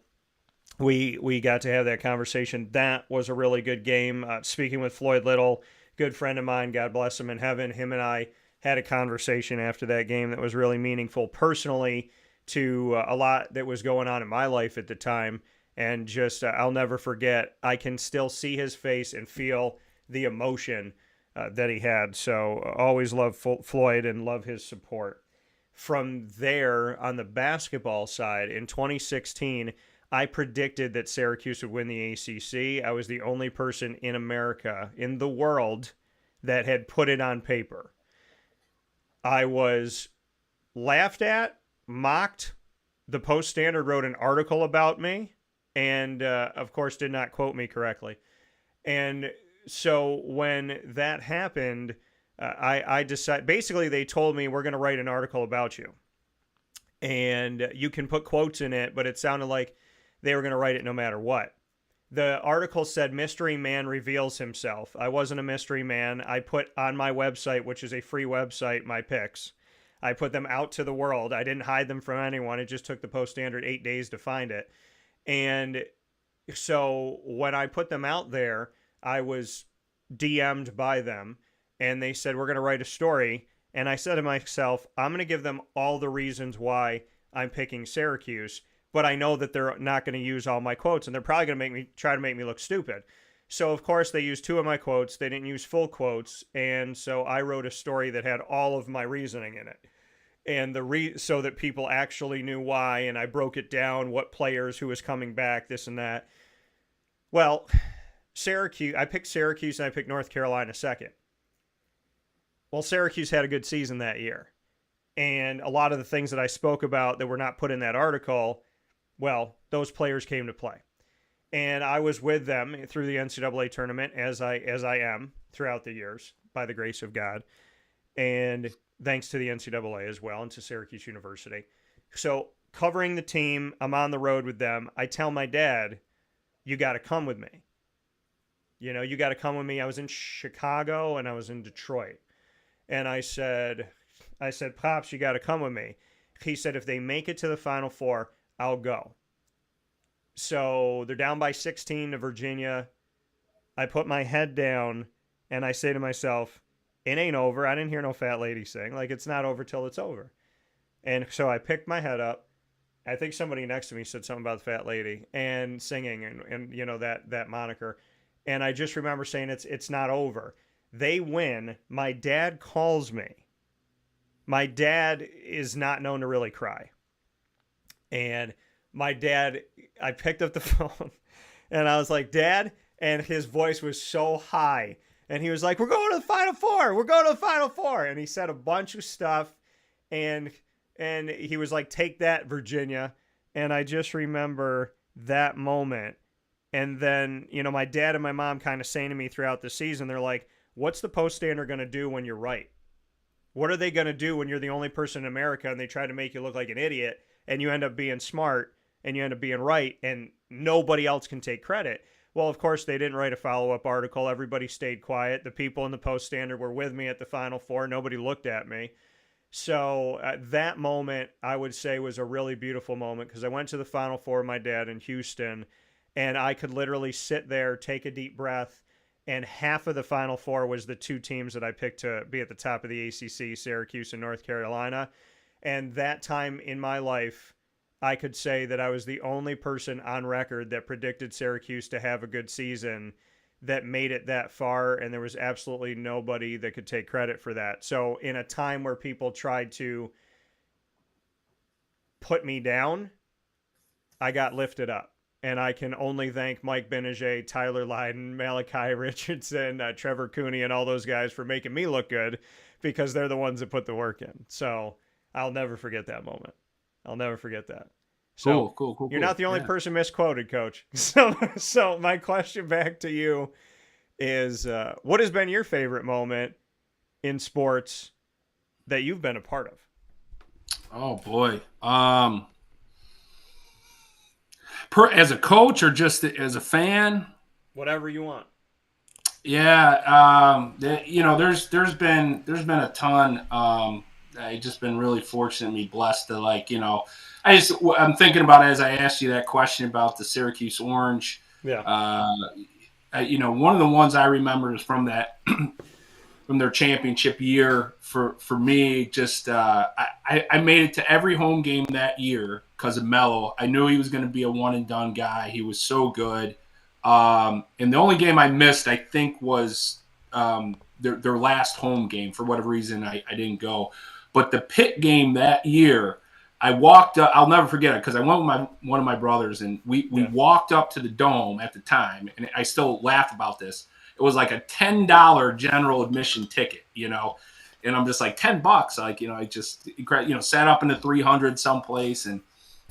we got to have that conversation. That was a really good game. Speaking with Floyd Little, good friend of mine, God bless him in heaven, him and I had a conversation after that game that was really meaningful personally to a lot that was going on in my life at the time. And just, I'll never forget, I can still see his face and feel the emotion that he had. So always love Floyd and love his support. From there, on the basketball side, in 2016, I predicted that Syracuse would win the ACC. I was the only person in America, in the world, that had put it on paper. I was laughed at, mocked. The Post Standard wrote an article about me, and of course did not quote me correctly. And so when that happened, I decided, basically they told me, we're going to write an article about you. And you can put quotes in it, but it sounded like they were going to write it no matter what. The article said, "Mystery Man reveals himself." I wasn't a mystery man. I put on my website, which is a free website, my picks. I put them out to the world. I didn't hide them from anyone. It just took the Post Standard 8 days to find it. And so when I put them out there, I was DM'd by them, and they said, "We're going to write a story." And I said to myself, I'm going to give them all the reasons why I'm picking Syracuse, but I know that they're not going to use all my quotes, and they're probably going to try to make me look stupid. So, of course, they used 2 of my quotes. They didn't use full quotes, and so I wrote a story that had all of my reasoning in it, and so that people actually knew why, and I broke it down, what players, who was coming back, this and that. Well, Syracuse, I picked Syracuse, and I picked North Carolina second. Well, Syracuse had a good season that year, and a lot of the things that I spoke about that were not put in that article, well, those players came to play. And I was with them through the NCAA tournament, as I am throughout the years, by the grace of God, and thanks to the NCAA as well, and to Syracuse University. So covering the team, I'm on the road with them. I tell my dad, "You got to come with me. You got to come with me." I was in Chicago and I was in Detroit. And I said, "Pops, you got to come with me." He said, "If they make it to the Final Four, I'll go." So they're down by 16 to Virginia. I put my head down and I say to myself, it ain't over. I didn't hear no fat lady sing. Like, it's not over till it's over. And so I picked my head up. I think somebody next to me said something about the fat lady and singing and that moniker. And I just remember saying, it's not over. They win. My dad calls me. My dad is not known to really cry. And my dad, I picked up the phone and I was like, "Dad," and his voice was so high. And he was like, "We're going to the Final Four. We're going to the Final Four." And he said a bunch of stuff. And he was like, "Take that, Virginia." And I just remember that moment. And then, my dad and my mom kind of saying to me throughout the season, they're like, "What's the Post Standard going to do when you're right? What are they going to do when you're the only person in America and they try to make you look like an idiot and you end up being smart and you end up being right and nobody else can take credit?" Well, of course, they didn't write a follow-up article. Everybody stayed quiet. The people in the Post Standard were with me at the Final Four. Nobody looked at me. So that moment, I would say, was a really beautiful moment because I went to the Final Four with my dad in Houston, and I could literally sit there, take a deep breath, and half of the Final Four was the two teams that I picked to be at the top of the ACC, Syracuse and North Carolina. And that time in my life, I could say that I was the only person on record that predicted Syracuse to have a good season that made it that far, and there was absolutely nobody that could take credit for that. So in a time where people tried to put me down, I got lifted up. And I can only thank Mike Benajay, Tyler Lydon, Malachi Richardson, Trevor Cooney, and all those guys for making me look good because they're the ones that put the work in. So I'll never forget that moment. I'll never forget that. So Cool. You're not the only person misquoted, Coach. So my question back to you is, what has been your favorite moment in sports that you've been a part of? Oh boy. As a coach or just as a fan? Whatever you want. Yeah. There's been a ton. I just been really fortunate and be blessed to I'm thinking about it as I asked you that question about the Syracuse Orange. Yeah. One of the ones I remember is from that from their championship year for me. Just I made it to every home game that year because of Melo. I knew he was going to be a one and done guy. He was so good. And the only game I missed, I think, was their last home game. For whatever reason, I didn't go. But the Pitt game that year, I walked up. I'll never forget it because I went with one of my brothers, and we walked up to the Dome at the time, and I still laugh about this. It was like a $10 general admission ticket, and I'm just like $10, I just sat up in the 300 someplace, and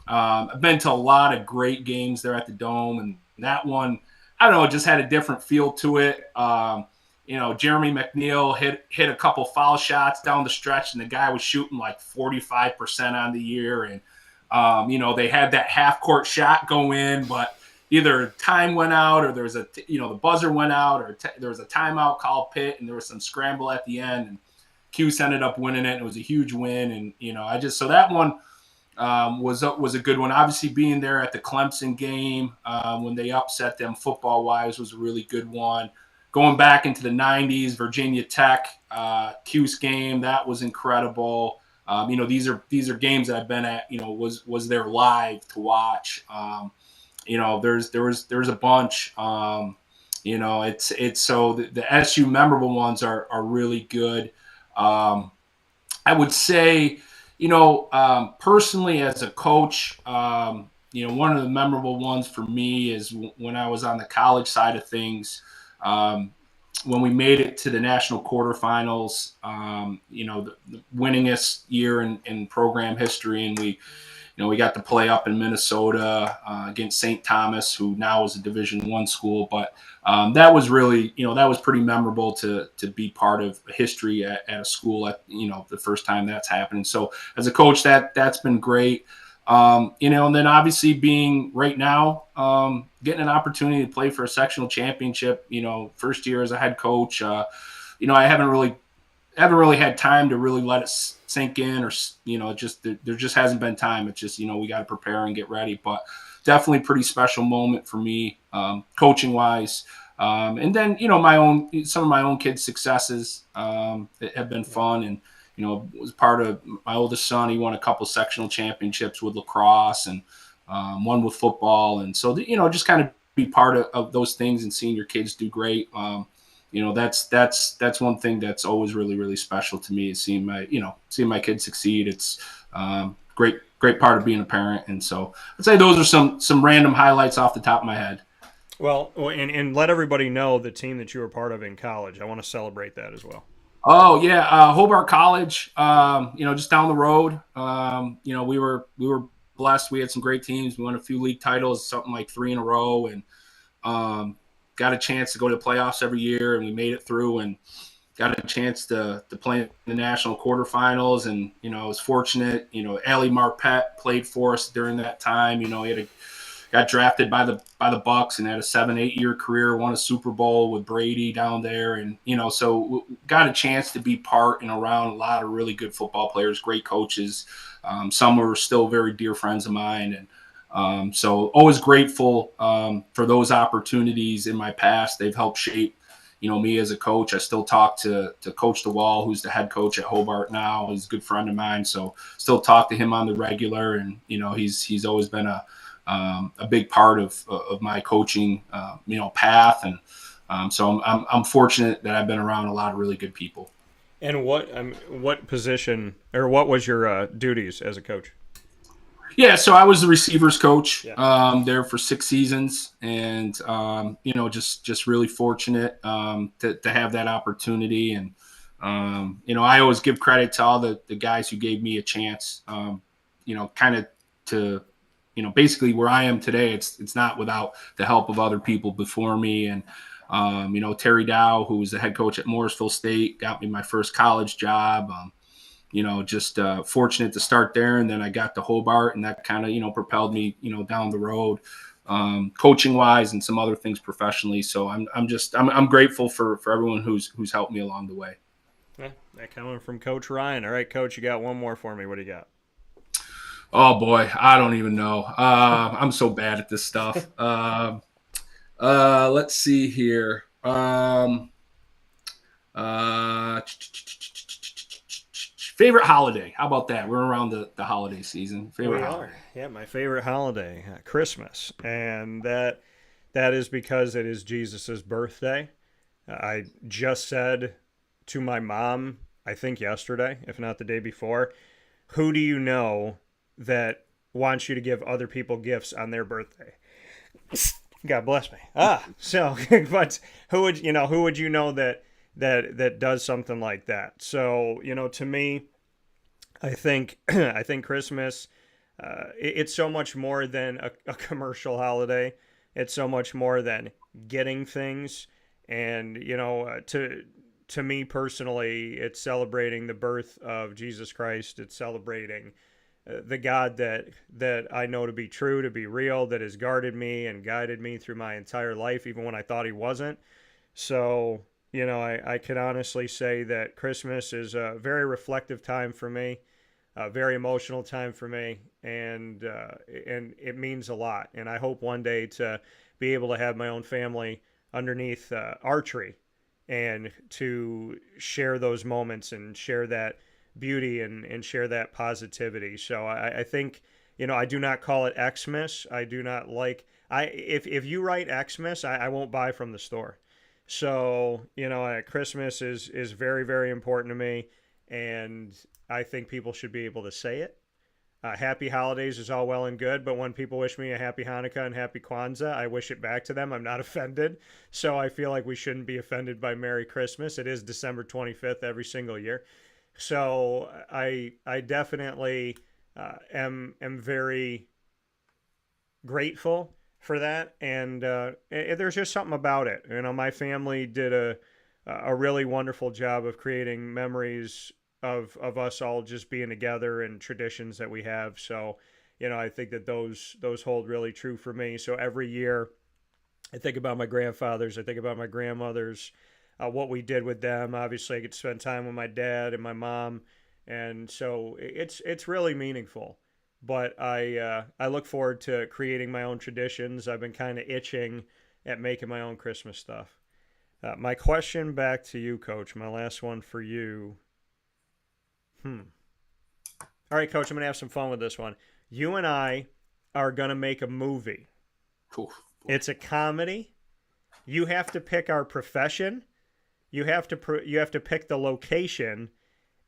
I've been to a lot of great games there at the Dome, and that one, I don't know, it just had a different feel to it. Jeremy McNeil hit a couple foul shots down the stretch, and the guy was shooting like 45% on the year. And, they had that half-court shot go in, but either time went out or there was the buzzer went out or there was a timeout called Pitt, and there was some scramble at the end. And Cuse ended up winning it, and it was a huge win. And, so that one was a good one. Obviously, being there at the Clemson game when they upset them football-wise was a really good one. Going back into the 90s, Virginia Tech, Cuse game, that was incredible. These are games that I've been at, was there live to watch. There was a bunch. It's so the SU memorable ones are really good. I would say, personally as a coach, one of the memorable ones for me is when I was on the college side of things. When we made it to the national quarterfinals, the winningest year in program history, and we got to play up in Minnesota against St. Thomas, who now is a Division I school. But that was really, that was pretty memorable to be part of history at a school at, the first time that's happening. So as a coach, that's been great. And then obviously being right now, getting an opportunity to play for a sectional championship, first year as a head coach, I haven't really had time to really let it sink in or, there just hasn't been time. It's just, we got to prepare and get ready, but definitely pretty special moment for me, coaching wise. And then, some of my own kids' successes, that have been fun, and, was part of my oldest son. He won a couple sectional championships with lacrosse and one with football. And so, just kind of be part of those things and seeing your kids do great. That's one thing that's always really, really special to me, is seeing my kids succeed. It's great part of being a parent. And so I'd say those are some random highlights off the top of my head. Well, and let everybody know the team that you were part of in college. I want to celebrate that as well. Oh yeah, Hobart College. Just down the road. We were blessed. We had some great teams. We won a few league titles, something like 3 in a row, and got a chance to go to the playoffs every year. And we made it through, and got a chance to play in the national quarterfinals. And I was fortunate. Ali Marpet played for us during that time. He got drafted by the Bucks and had a 7-8 year career, won a Super Bowl with Brady down there, and so got a chance to be part and around a lot of really good football players, great coaches. Some were still very dear friends of mine, and so always grateful for those opportunities in my past. They've helped shape me as a coach. I still talk to Coach DeWall, who's the head coach at Hobart now. He's a good friend of mine, so still talk to him on the regular. And he's always been a big part of my coaching path. And so I'm fortunate that I've been around a lot of really good people. And what position or what was your duties as a coach? Yeah, so I was the receivers coach there for 6 seasons, and just really fortunate to have that opportunity. And I always give credit to all the guys who gave me a chance. Kind of to basically where I am today. It's not without the help of other people before me. And Terry Dow, who was the head coach at Morrisville State, got me my first college job. Just fortunate to start there, and then I got to Hobart, and that kind of propelled me down the road, coaching wise, and some other things professionally. So I'm grateful for everyone who's helped me along the way. Yeah, that coming from Coach Ryan. All right, Coach, you got one more for me. What do you got? Oh boy, I don't even know. I'm so bad at this stuff. Let's see here. Favorite holiday? How about that? We're around the holiday season. Favorite holiday? Yeah, my favorite holiday, Christmas, and that is because it is Jesus's birthday. I just said to my mom, I think yesterday, if not the day before, who do you know that wants you to give other people gifts on their birthday? God bless me. So, but who would you know that does something like that? So, to me, I think Christmas, it's so much more than a commercial holiday. It's so much more than getting things. And, to me personally, it's celebrating the birth of Jesus Christ. It's celebrating the God that I know to be true, to be real, that has guarded me and guided me through my entire life, even when I thought he wasn't. So, I can honestly say that Christmas is a very reflective time for me, a very emotional time for me, and it means a lot. And I hope one day to be able to have my own family underneath our tree and to share those moments and share that beauty and share that positivity. So I think, I do not call it Xmas. I do not like, if you write Xmas, I won't buy from the store. So, Christmas is very, very important to me, and I think people should be able to say it. Happy holidays is all well and good, but when people wish me a happy Hanukkah and happy Kwanzaa, I wish it back to them. I'm not offended. So I feel like we shouldn't be offended by Merry Christmas. It is December 25th every single year. So I definitely am very grateful for that, and there's just something about it. My family did a really wonderful job of creating memories of us all just being together and traditions that we have. So, I think that those hold really true for me. So every year, I think about my grandfathers, I think about my grandmothers, what we did with them. Obviously, I get to spend time with my dad and my mom, and so it's really meaningful. But I look forward to creating my own traditions. I've been kind of itching at making my own Christmas stuff. My question back to you, Coach, my last one for you. All right, Coach, I'm going to have some fun with this one. You and I are going to make a movie. Cool. It's a comedy. You have to pick our profession. You have to pick the location,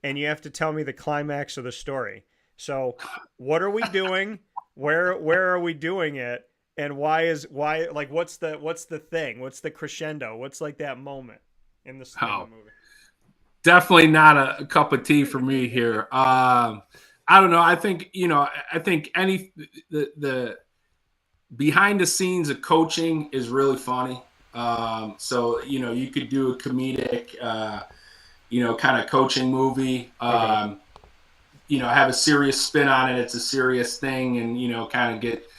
and you have to tell me the climax of the story. So, what are we doing? Where are we doing it? And why like what's the thing? What's the crescendo? What's like that moment in the movie? Definitely not a cup of tea for me here. I don't know. I think the behind the scenes of coaching is really funny. So you could do a comedic, kind of coaching movie. Have a serious spin on it. It's a serious thing, and kind of get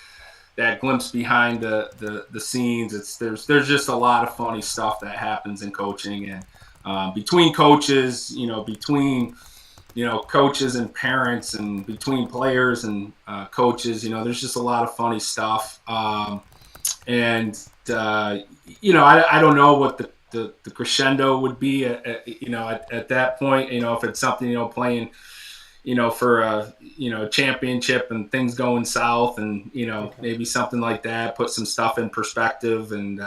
that glimpse behind the scenes. There's just a lot of funny stuff that happens in coaching, and between coaches, between coaches and parents, and between players and coaches, there's just a lot of funny stuff. And I don't know what the crescendo would be at that point. If it's something playing for a championship and things going south, and maybe something like that, put some stuff in perspective, and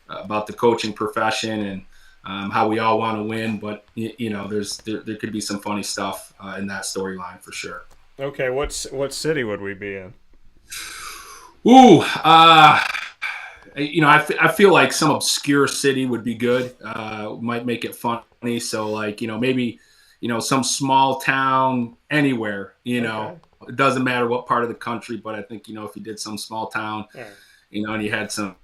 about the coaching profession, and how we all want to win. But there could be some funny stuff in that storyline for sure. Okay, what city would we be in? Ooh, I feel like some obscure city would be good. Might make it funny. So like, maybe, some small town anywhere, Okay. It doesn't matter what part of the country, but I think, if you did some small town, Right. And you had some,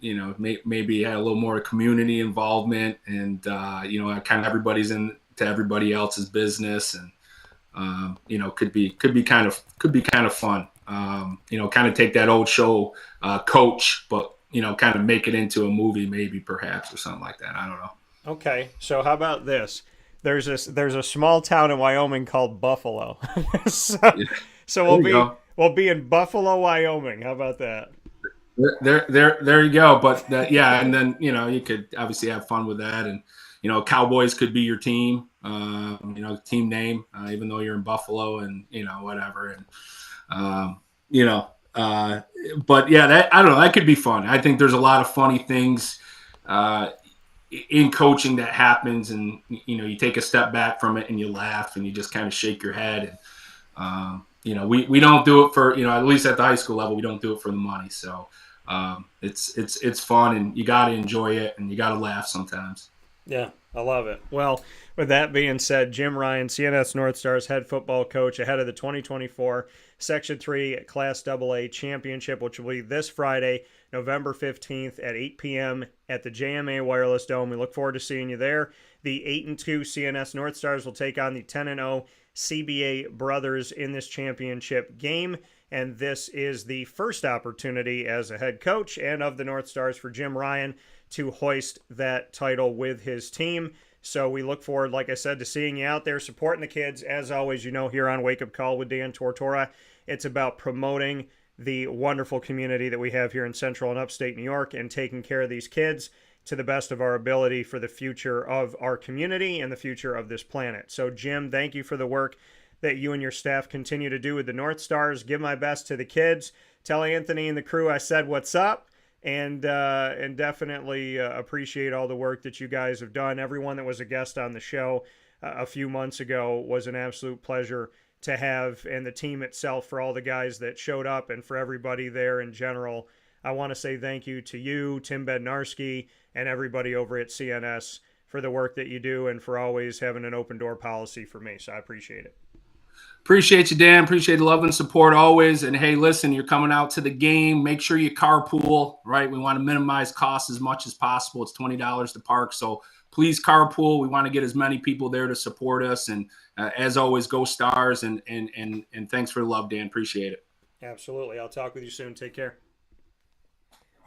maybe you had a little more community involvement, and, kind of everybody's into everybody else's business, and, could be kind of fun. Kind of take that old show, Coach, but kind of make it into a movie, maybe, perhaps, or something like that. I don't know. Okay, so how about this? There's a small town in Wyoming called Buffalo. so Yeah. so There we'll be in Buffalo, Wyoming. How about that? there you go. But yeah, and then you could obviously have fun with that, and Cowboys could be your team, team name, even though you're in Buffalo, and whatever, and but yeah, that I don't know, that could be fun. I think there's a lot of funny things in coaching that happens, and you take a step back from it and you laugh and you just kind of shake your head, and we don't do it for at least at the high school level, we don't do it for the money. So it's fun, and you got to enjoy it, and you got to laugh sometimes. Yeah, I love it. Well, with that being said, Jim Ryan, CNS Northstars head football coach, ahead of the 2024 Section 3 Class AA Championship, which will be this Friday, November 15th at 8 p.m. at the JMA Wireless Dome. We look forward to seeing you there. The 8-2 CNS Northstars will take on the 10-0 CBA Brothers in this championship game, and this is the first opportunity as a head coach and of the Northstars for Jim Ryan to hoist that title with his team. So we look forward, like I said, to seeing you out there supporting the kids. As always, here on Wake Up Call with Dan Tortora, it's about promoting the wonderful community that we have here in Central and Upstate New York, and taking care of these kids to the best of our ability for the future of our community and the future of this planet. So, Jim, thank you for the work that you and your staff continue to do with the Northstars. Give my best to the kids. Tell Anthony and the crew I said what's up. And definitely appreciate all the work that you guys have done. Everyone that was a guest on the show a few months ago was an absolute pleasure to have, and the team itself, for all the guys that showed up, and for everybody there in general. I want to say thank you to you, Tim Bednarski, and everybody over at CNS for the work that you do, and for always having an open door policy for me. So I appreciate it. Appreciate you, Dan. Appreciate the love and support always. And hey, listen, you're coming out to the game. Make sure you carpool, right? We want to minimize costs as much as possible. It's $20 to park. So please carpool. We want to get as many people there to support us. And as always, go Stars. And thanks for the love, Dan. Appreciate it. Absolutely. I'll talk with you soon. Take care.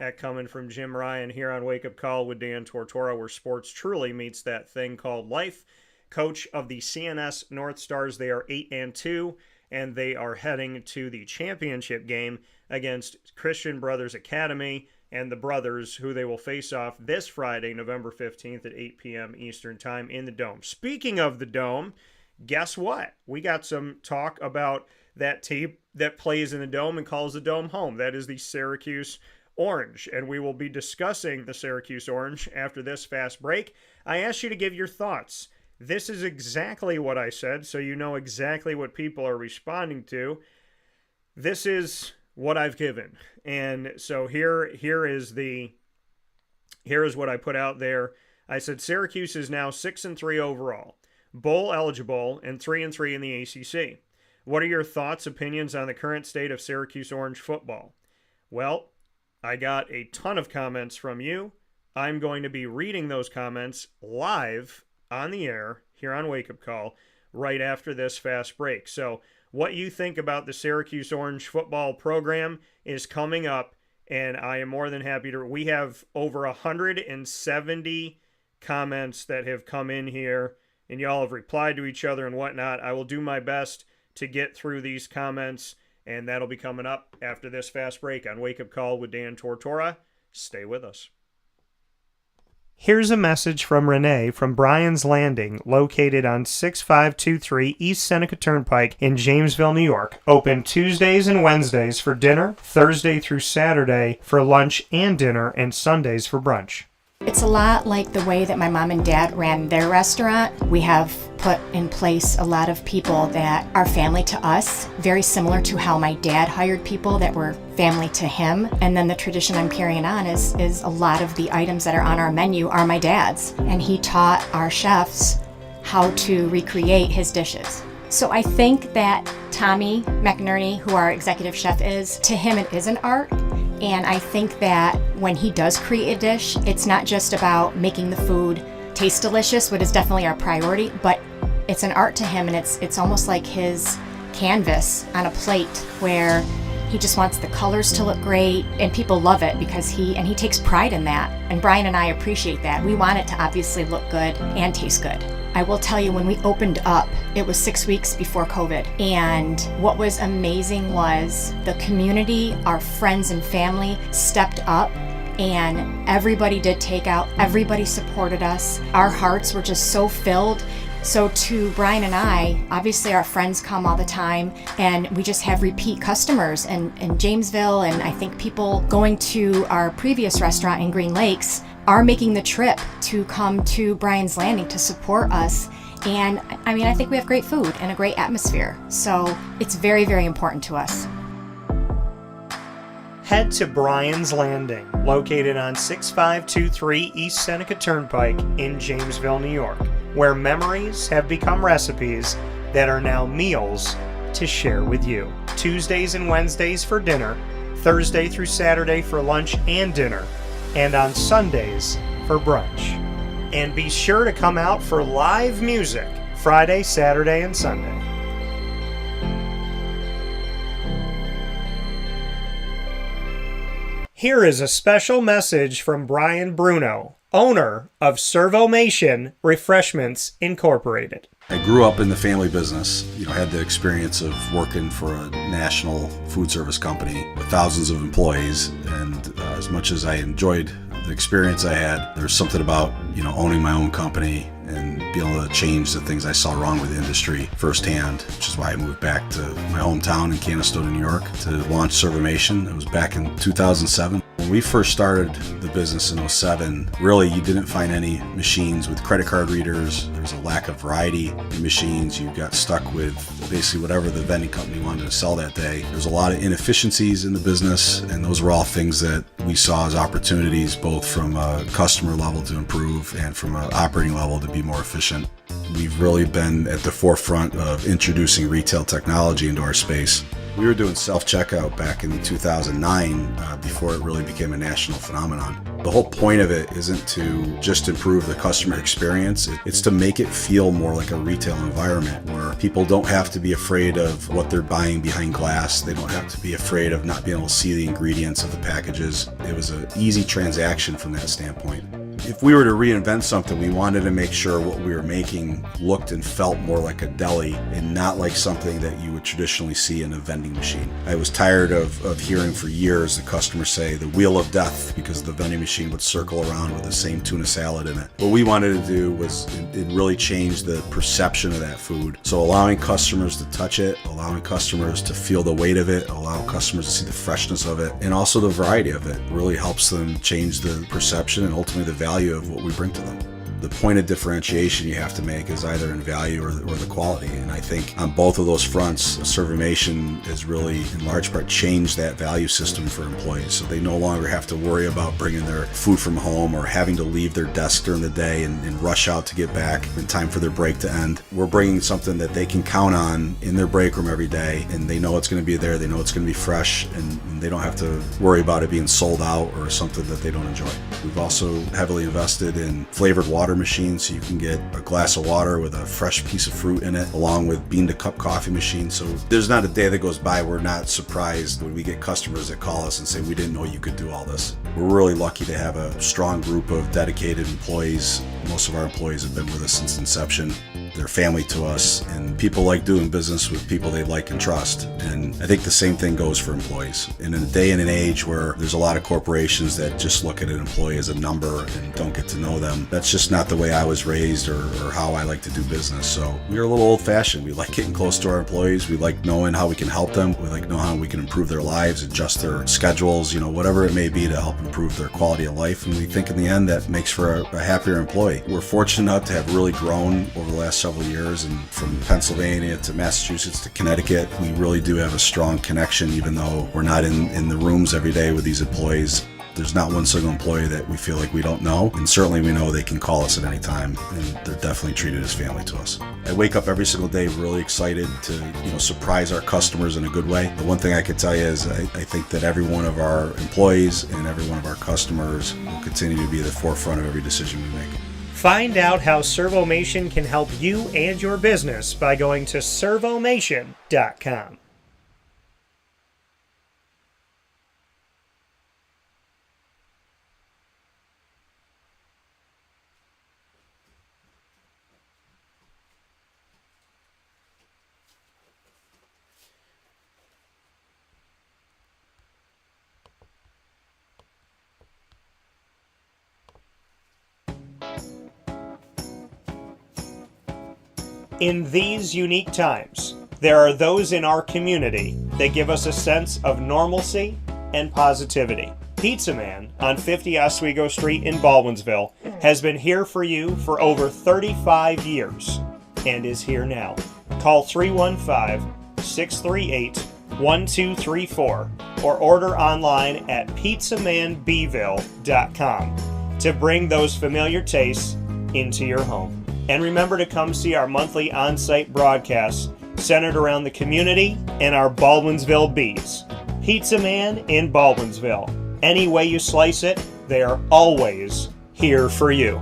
That coming from Jim Ryan here on Wake Up Call with Dan Tortora, where sports truly meets that thing called life. Coach of the CNS Northstars. They are 8-2, and they are heading to the championship game against Christian Brothers Academy and the Brothers, who they will face off this Friday, November 15th at 8 p.m. Eastern Time in the Dome. Speaking of the Dome, guess what? We got some talk about that team that plays in the Dome and calls the Dome home. That is the Syracuse Orange, and we will be discussing the Syracuse Orange after this fast break. I asked you to give your thoughts. This is exactly what I said, so you know exactly what people are responding to. This is what I've given. And so here is what I put out there. I said Syracuse is now 6-3 overall, bowl eligible, and 3-3 in the ACC. What are your thoughts, opinions on the current state of Syracuse Orange football? Well, I got a ton of comments from you. I'm going to be reading those comments live on the air here on Wake Up Call right after this fast break. So what you think about the Syracuse Orange football program is coming up, and I am more than happy to. We have over 170 comments that have come in here, and y'all have replied to each other and whatnot. I will do my best to get through these comments, and that'll be coming up after this fast break on Wake Up Call with Dan Tortora. Stay with us. Here's a message from Renee from Bryan's Landing, located on 6523 East Seneca Turnpike in Jamesville, New York. Open Tuesdays and Wednesdays for dinner, Thursday through Saturday for lunch and dinner, and Sundays for brunch. It's a lot like the way that my mom and dad ran their restaurant. We have put in place a lot of people that are family to us, very similar to how my dad hired people that were family to him. And then the tradition I'm carrying on is a lot of the items that are on our menu are my dad's. And he taught our chefs how to recreate his dishes. So I think that Tommy McNerney, who our executive chef is, to him it is an art. And I think that when he does create a dish, it's not just about making the food taste delicious, which is definitely our priority, but it's an art to him, and it's almost like his canvas on a plate where he just wants the colors to look great, and people love it because he takes pride in that. And Bryan and I appreciate that. We want it to obviously look good and taste good. I will tell you, when we opened up, it was 6 weeks before COVID. And what was amazing was the community, our friends and family stepped up, and everybody did takeout. Everybody supported us. Our hearts were just so filled. So to Bryan and I, obviously our friends come all the time, and we just have repeat customers in Jamesville, and I think people going to our previous restaurant in Green Lakes are making the trip to come to Bryan's Landing to support us. And I mean, I think we have great food and a great atmosphere. So it's very, very important to us. Head to Bryan's Landing, located on 6523 East Seneca Turnpike in Jamesville, New York, where memories have become recipes that are now meals to share with you. Tuesdays and Wednesdays for dinner, Thursday through Saturday for lunch and dinner, and on Sundays for brunch. And be sure to come out for live music Friday, Saturday, and Sunday. Here is a special message from Brian Bruno, owner of Servomation Refreshments Incorporated. I grew up in the family business, had the experience of working for a national food service company with thousands of employees, and as much as I enjoyed the experience I had, there's something about, owning my own company and being able to change the things I saw wrong with the industry firsthand, which is why I moved back to my hometown in Canastota, New York to launch Servomation. It was back in 2007. When we first started the business in 2007, really you didn't find any machines with credit card readers. There was a lack of variety in machines. You got stuck with basically whatever the vending company wanted to sell that day. There's a lot of inefficiencies in the business, and those were all things that we saw as opportunities, both from a customer level to improve and from an operating level to be more efficient. We've really been at the forefront of introducing retail technology into our space. We were doing self-checkout back in 2009 before it really became a national phenomenon. The whole point of it isn't to just improve the customer experience. It's to make it feel more like a retail environment where people don't have to be afraid of what they're buying behind glass. They don't have to be afraid of not being able to see the ingredients of the packages. It was an easy transaction from that standpoint. If we were to reinvent something, we wanted to make sure what we were making looked and felt more like a deli and not like something that you would traditionally see in a vending machine. I was tired of hearing for years the customers say the wheel of death because the vending machine would circle around with the same tuna salad in it. What we wanted to do was it really change the perception of that food. So allowing customers to touch it, allowing customers to feel the weight of it, allowing customers to see the freshness of it, and also the variety of it really helps them change the perception and ultimately the value of what we bring to them. The point of differentiation you have to make is either in value or the quality. And I think on both of those fronts, Servomation has really, in large part, changed that value system for employees. So they no longer have to worry about bringing their food from home or having to leave their desk during the day and rush out to get back in time for their break to end. We're bringing something that they can count on in their break room every day, and they know it's going to be there, they know it's going to be fresh, and they don't have to worry about it being sold out or something that they don't enjoy. We've also heavily invested in flavored water water machine, so you can get a glass of water with a fresh piece of fruit in it, along with bean-to-cup coffee machine. So there's not a day that goes by we're not surprised when we get customers that call us and say, we didn't know you could do all this. We're really lucky to have a strong group of dedicated employees. Most of our employees have been with us since inception. They're family to us, and people like doing business with people they like and trust. And I think the same thing goes for employees. In a day and an age where there's a lot of corporations that just look at an employee as a number and don't get to know them, that's just not the way I was raised or how I like to do business. So we're a little old-fashioned. We like getting close to our employees. We like knowing how we can help them. We like knowing how we can improve their lives, adjust their schedules, whatever it may be to help improve their quality of life. And we think in the end that makes for a happier employee. We're fortunate enough to have really grown over the last several years, and from Pennsylvania to Massachusetts to Connecticut, we really do have a strong connection, even though we're not in the rooms every day with these employees. There's not one single employee that we feel like we don't know, and certainly we know they can call us at any time, and they're definitely treated as family to us. I wake up every single day really excited to surprise our customers in a good way. The one thing I could tell you is I think that every one of our employees and every one of our customers will continue to be at the forefront of every decision we make. Find out how Servomation can help you and your business by going to servomation.com. In these unique times, there are those in our community that give us a sense of normalcy and positivity. Pizza Man on 50 Oswego Street in Baldwinsville has been here for you for over 35 years and is here now. Call 315-638-1234 or order online at pizzamanbville.com to bring those familiar tastes into your home. And remember to come see our monthly on-site broadcasts centered around the community and our Baldwinsville Bees. Pizza Man in Baldwinsville. Any way you slice it, they are always here for you.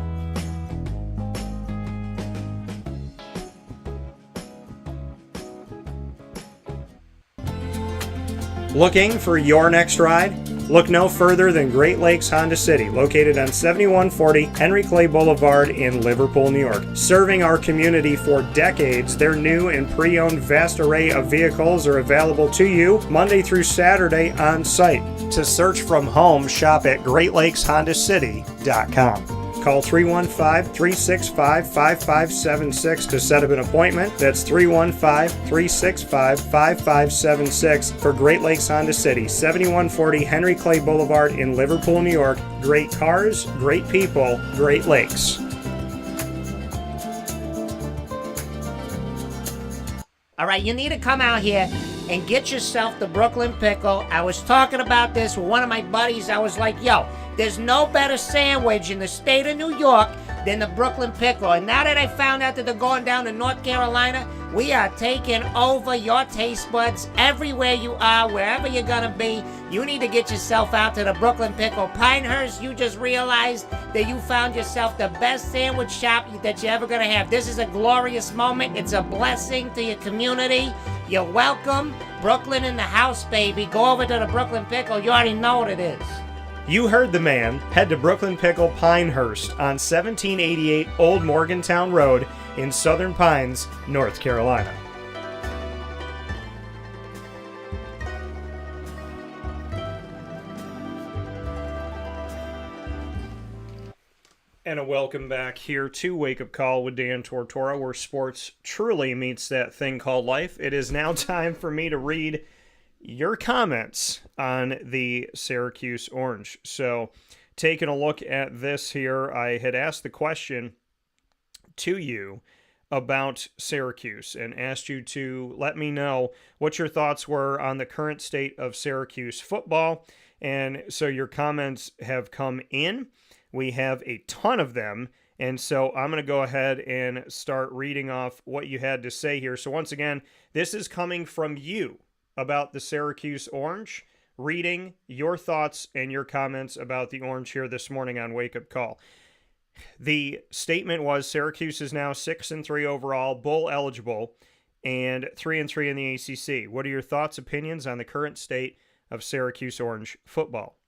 Looking for your next ride? Look no further than Great Lakes Honda City, located on 7140 Henry Clay Boulevard in Liverpool, New York. Serving our community for decades, their new and pre-owned vast array of vehicles are available to you Monday through Saturday on site. To search from home, shop at GreatLakesHondaCity.com. Call 315-365-5576 to set up an appointment. That's 315-365-5576 for Great Lakes Honda City, 7140 Henry Clay Boulevard in Liverpool, New York. Great cars, great people, Great Lakes. All right, you need to come out here and get yourself the Brooklyn Pickle. I was talking about this with one of my buddies. I was like, yo, there's no better sandwich in the state of New York than the Brooklyn Pickle. And now that I found out that they're going down to North Carolina, we are taking over your taste buds everywhere you are, wherever you're going to be. You need to get yourself out to the Brooklyn Pickle. Pinehurst, you just realized that you found yourself the best sandwich shop that you're ever going to have. This is a glorious moment. It's a blessing to your community. You're welcome. Brooklyn in the house, baby. Go over to the Brooklyn Pickle. You already know what it is. You heard the man. Head to Brooklyn Pickle Pinehurst on 1788 Old Morgantown Road in Southern Pines, North Carolina. And a welcome back here to Wake Up Call with Dan Tortora, where sports truly meets that thing called life. It is now time for me to read your comments on the Syracuse Orange. So, taking a look at this here, I had asked the question to you about Syracuse and asked you to let me know what your thoughts were on the current state of Syracuse football. And so your comments have come in. We have a ton of them. And so I'm going to go ahead and start reading off what you had to say here. So once again, this is coming from you about the Syracuse Orange, reading your thoughts and your comments about the Orange here this morning on Wake Up Call. The statement was Syracuse is now 6-3 overall, bowl eligible, and 3-3 in the ACC. What are your thoughts, opinions on the current state of Syracuse Orange football?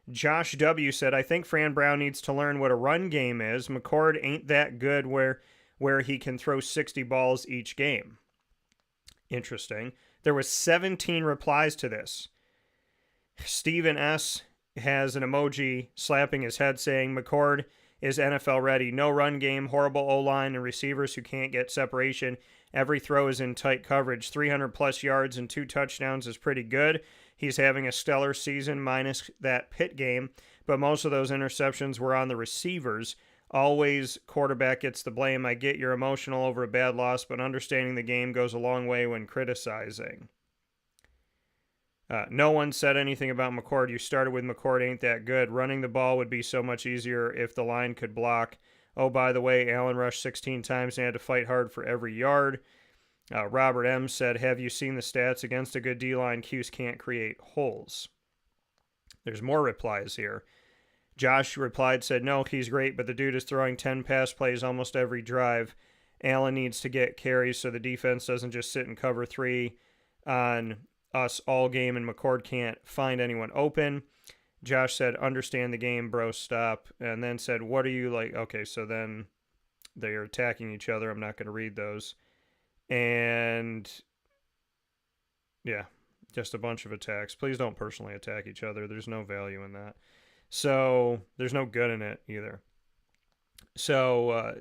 Josh W. said, I think Fran Brown needs to learn what a run game is. McCord ain't that good where he can throw 60 balls each game. Interesting. There was 17 replies to this. Stephen S. has an emoji slapping his head saying, McCord is NFL ready. No run game, horrible O-line, and receivers who can't get separation. Every throw is in tight coverage. 300-plus yards and 2 touchdowns is pretty good. He's having a stellar season minus that Pitt game, but most of those interceptions were on the receivers. Always quarterback gets the blame. I get you're emotional over a bad loss, but understanding the game goes a long way when criticizing. No one said anything about McCord. You started with McCord ain't that good. Running the ball would be so much easier if the line could block. Oh, by the way, Allen rushed 16 times and had to fight hard for every yard. Robert M. said, have you seen the stats? Against a good D-line, Cuse can't create holes. There's more replies here. Josh replied, said, no, he's great, but the dude is throwing 10 pass plays almost every drive. Allen needs to get carries so the defense doesn't just sit and cover 3 on us all game, and McCord can't find anyone open. Josh said, understand the game, bro, stop. And then said, what are you like? Okay, so then they are attacking each other. I'm not going to read those. And yeah, just a bunch of attacks. Please don't personally attack each other. There's no value in that. So there's no good in it either. So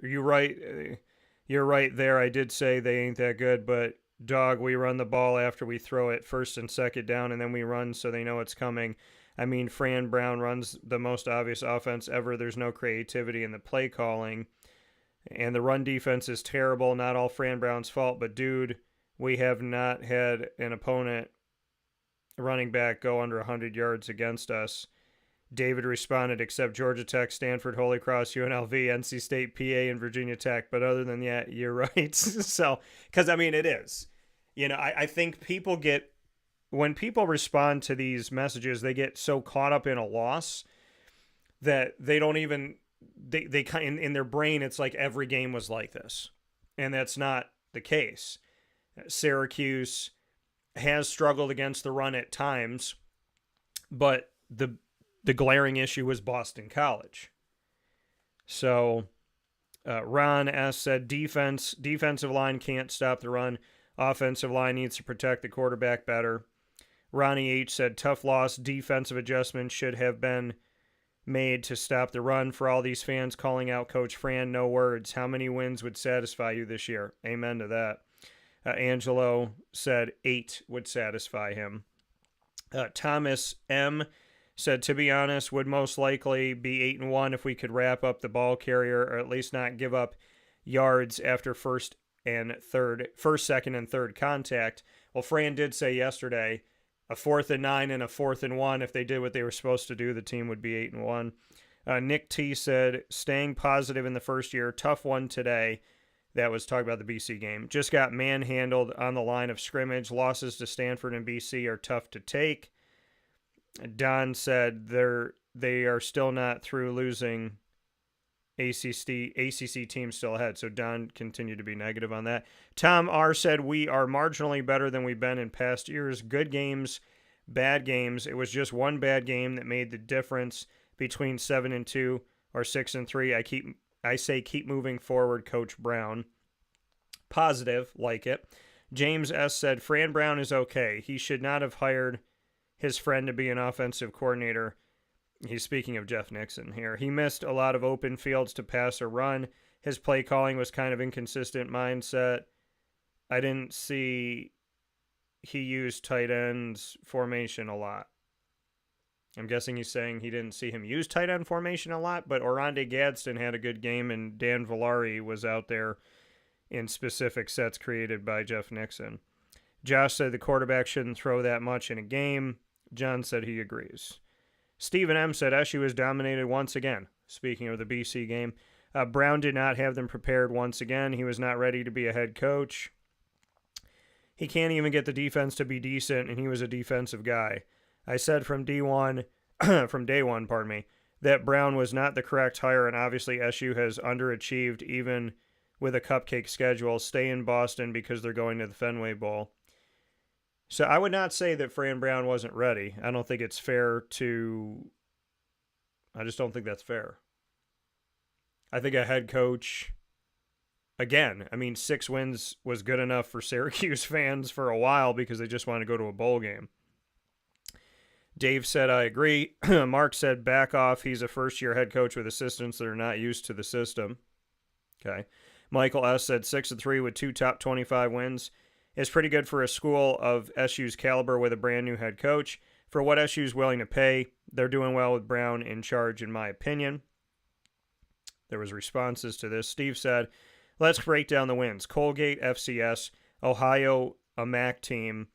you're right. You're right there. I did say they ain't that good, but dog, we run the ball after we throw it first and second down, and then we run so they know it's coming. I mean, Fran Brown runs the most obvious offense ever. There's no creativity in the play calling. And the run defense is terrible. Not all Fran Brown's fault, but dude, we have not had an opponent running back go under 100 yards against us. David responded, except Georgia Tech, Stanford, Holy Cross, UNLV, NC State, PA, and Virginia Tech. But other than that, you're right. So, because, I mean, it is. You know, I think people get, when people respond to these messages, they get so caught up in a loss that they don't even, they kind in their brain, it's like every game was like this. And that's not the case. Syracuse has struggled against the run at times, but the glaring issue was Boston College. So Ron S. said defensive line can't stop the run. Offensive line needs to protect the quarterback better. Ronnie H. said tough loss. Defensive adjustments should have been made to stop the run. For all these fans calling out Coach Fran, no words. How many wins would satisfy you this year? Amen to that. Angelo said 8 would satisfy him. Thomas M. said, to be honest, would most likely be 8-1 if we could wrap up the ball carrier, or at least not give up yards after first, second, and third contact. Well, Fran did say yesterday, a 4th and 9 and a 4th and 1. If they did what they were supposed to do, the team would be 8-1. Nick T said, staying positive in the first year, tough one today. That was talking about the BC game. Just got manhandled on the line of scrimmage. Losses to Stanford and BC are tough to take. Don said they are still not through, losing. ACC team still ahead. So Don continued to be negative on that. Tom R. said, we are marginally better than we've been in past years. Good games, bad games. It was just one bad game that made the difference between 7-2 or 6-3. I say keep moving forward, Coach Brown. Positive, like it. James S. said, Fran Brown is okay. He should not have hired his friend to be an offensive coordinator. He's speaking of Jeff Nixon here. He missed a lot of open fields to pass or run. His play calling was kind of inconsistent mindset. I didn't see he used tight ends formation a lot. I'm guessing he's saying he didn't see him use tight end formation a lot, but Oronde Gadsden had a good game, and Dan Villari was out there in specific sets created by Jeff Nixon. Josh said the quarterback shouldn't throw that much in a game. John said he agrees. Stephen M. said SU was dominated once again. Speaking of the BC game, Brown did not have them prepared once again. He was not ready to be a head coach. He can't even get the defense to be decent, and he was a defensive guy. I said from day one, that Brown was not the correct hire, and obviously SU has underachieved even with a cupcake schedule. Stay in Boston because they're going to the Fenway Bowl. So I would not say that Fran Brown wasn't ready. I don't think it's fair to... I just don't think that's fair. I think a head coach... Again, I mean, 6 wins was good enough for Syracuse fans for a while because they just want to go to a bowl game. Dave said, I agree. Mark said, back off. He's a first-year head coach with assistants that are not used to the system. Okay. Michael S. said 6-3 with 2 top 25 wins is pretty good for a school of SU's caliber with a brand new head coach. For what SU's willing to pay, they're doing well with Brown in charge, in my opinion. There was responses to this. Steve said, let's break down the wins. Colgate, FCS, Ohio, a MAC team,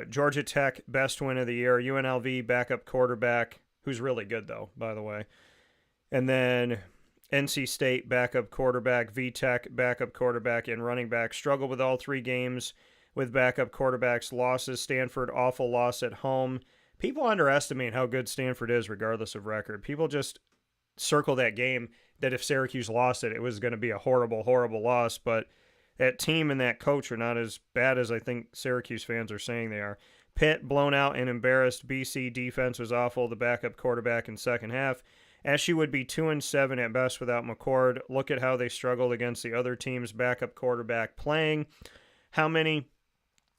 Georgia Tech, best win of the year, UNLV, backup quarterback, who's really good, though, by the way. And then NC State, backup quarterback, VTech, backup quarterback, and running back. Struggled with all 3 games with backup quarterbacks. Losses, Stanford, awful loss at home. People underestimate how good Stanford is regardless of record. People just circle that game that if Syracuse lost it, it was going to be a horrible, horrible loss. But that team and that coach are not as bad as I think Syracuse fans are saying they are. Pitt, blown out and embarrassed. BC defense was awful. The backup quarterback in second half. SU would be 2-7 at best without McCord. Look at how they struggled against the other team's backup quarterback playing. How many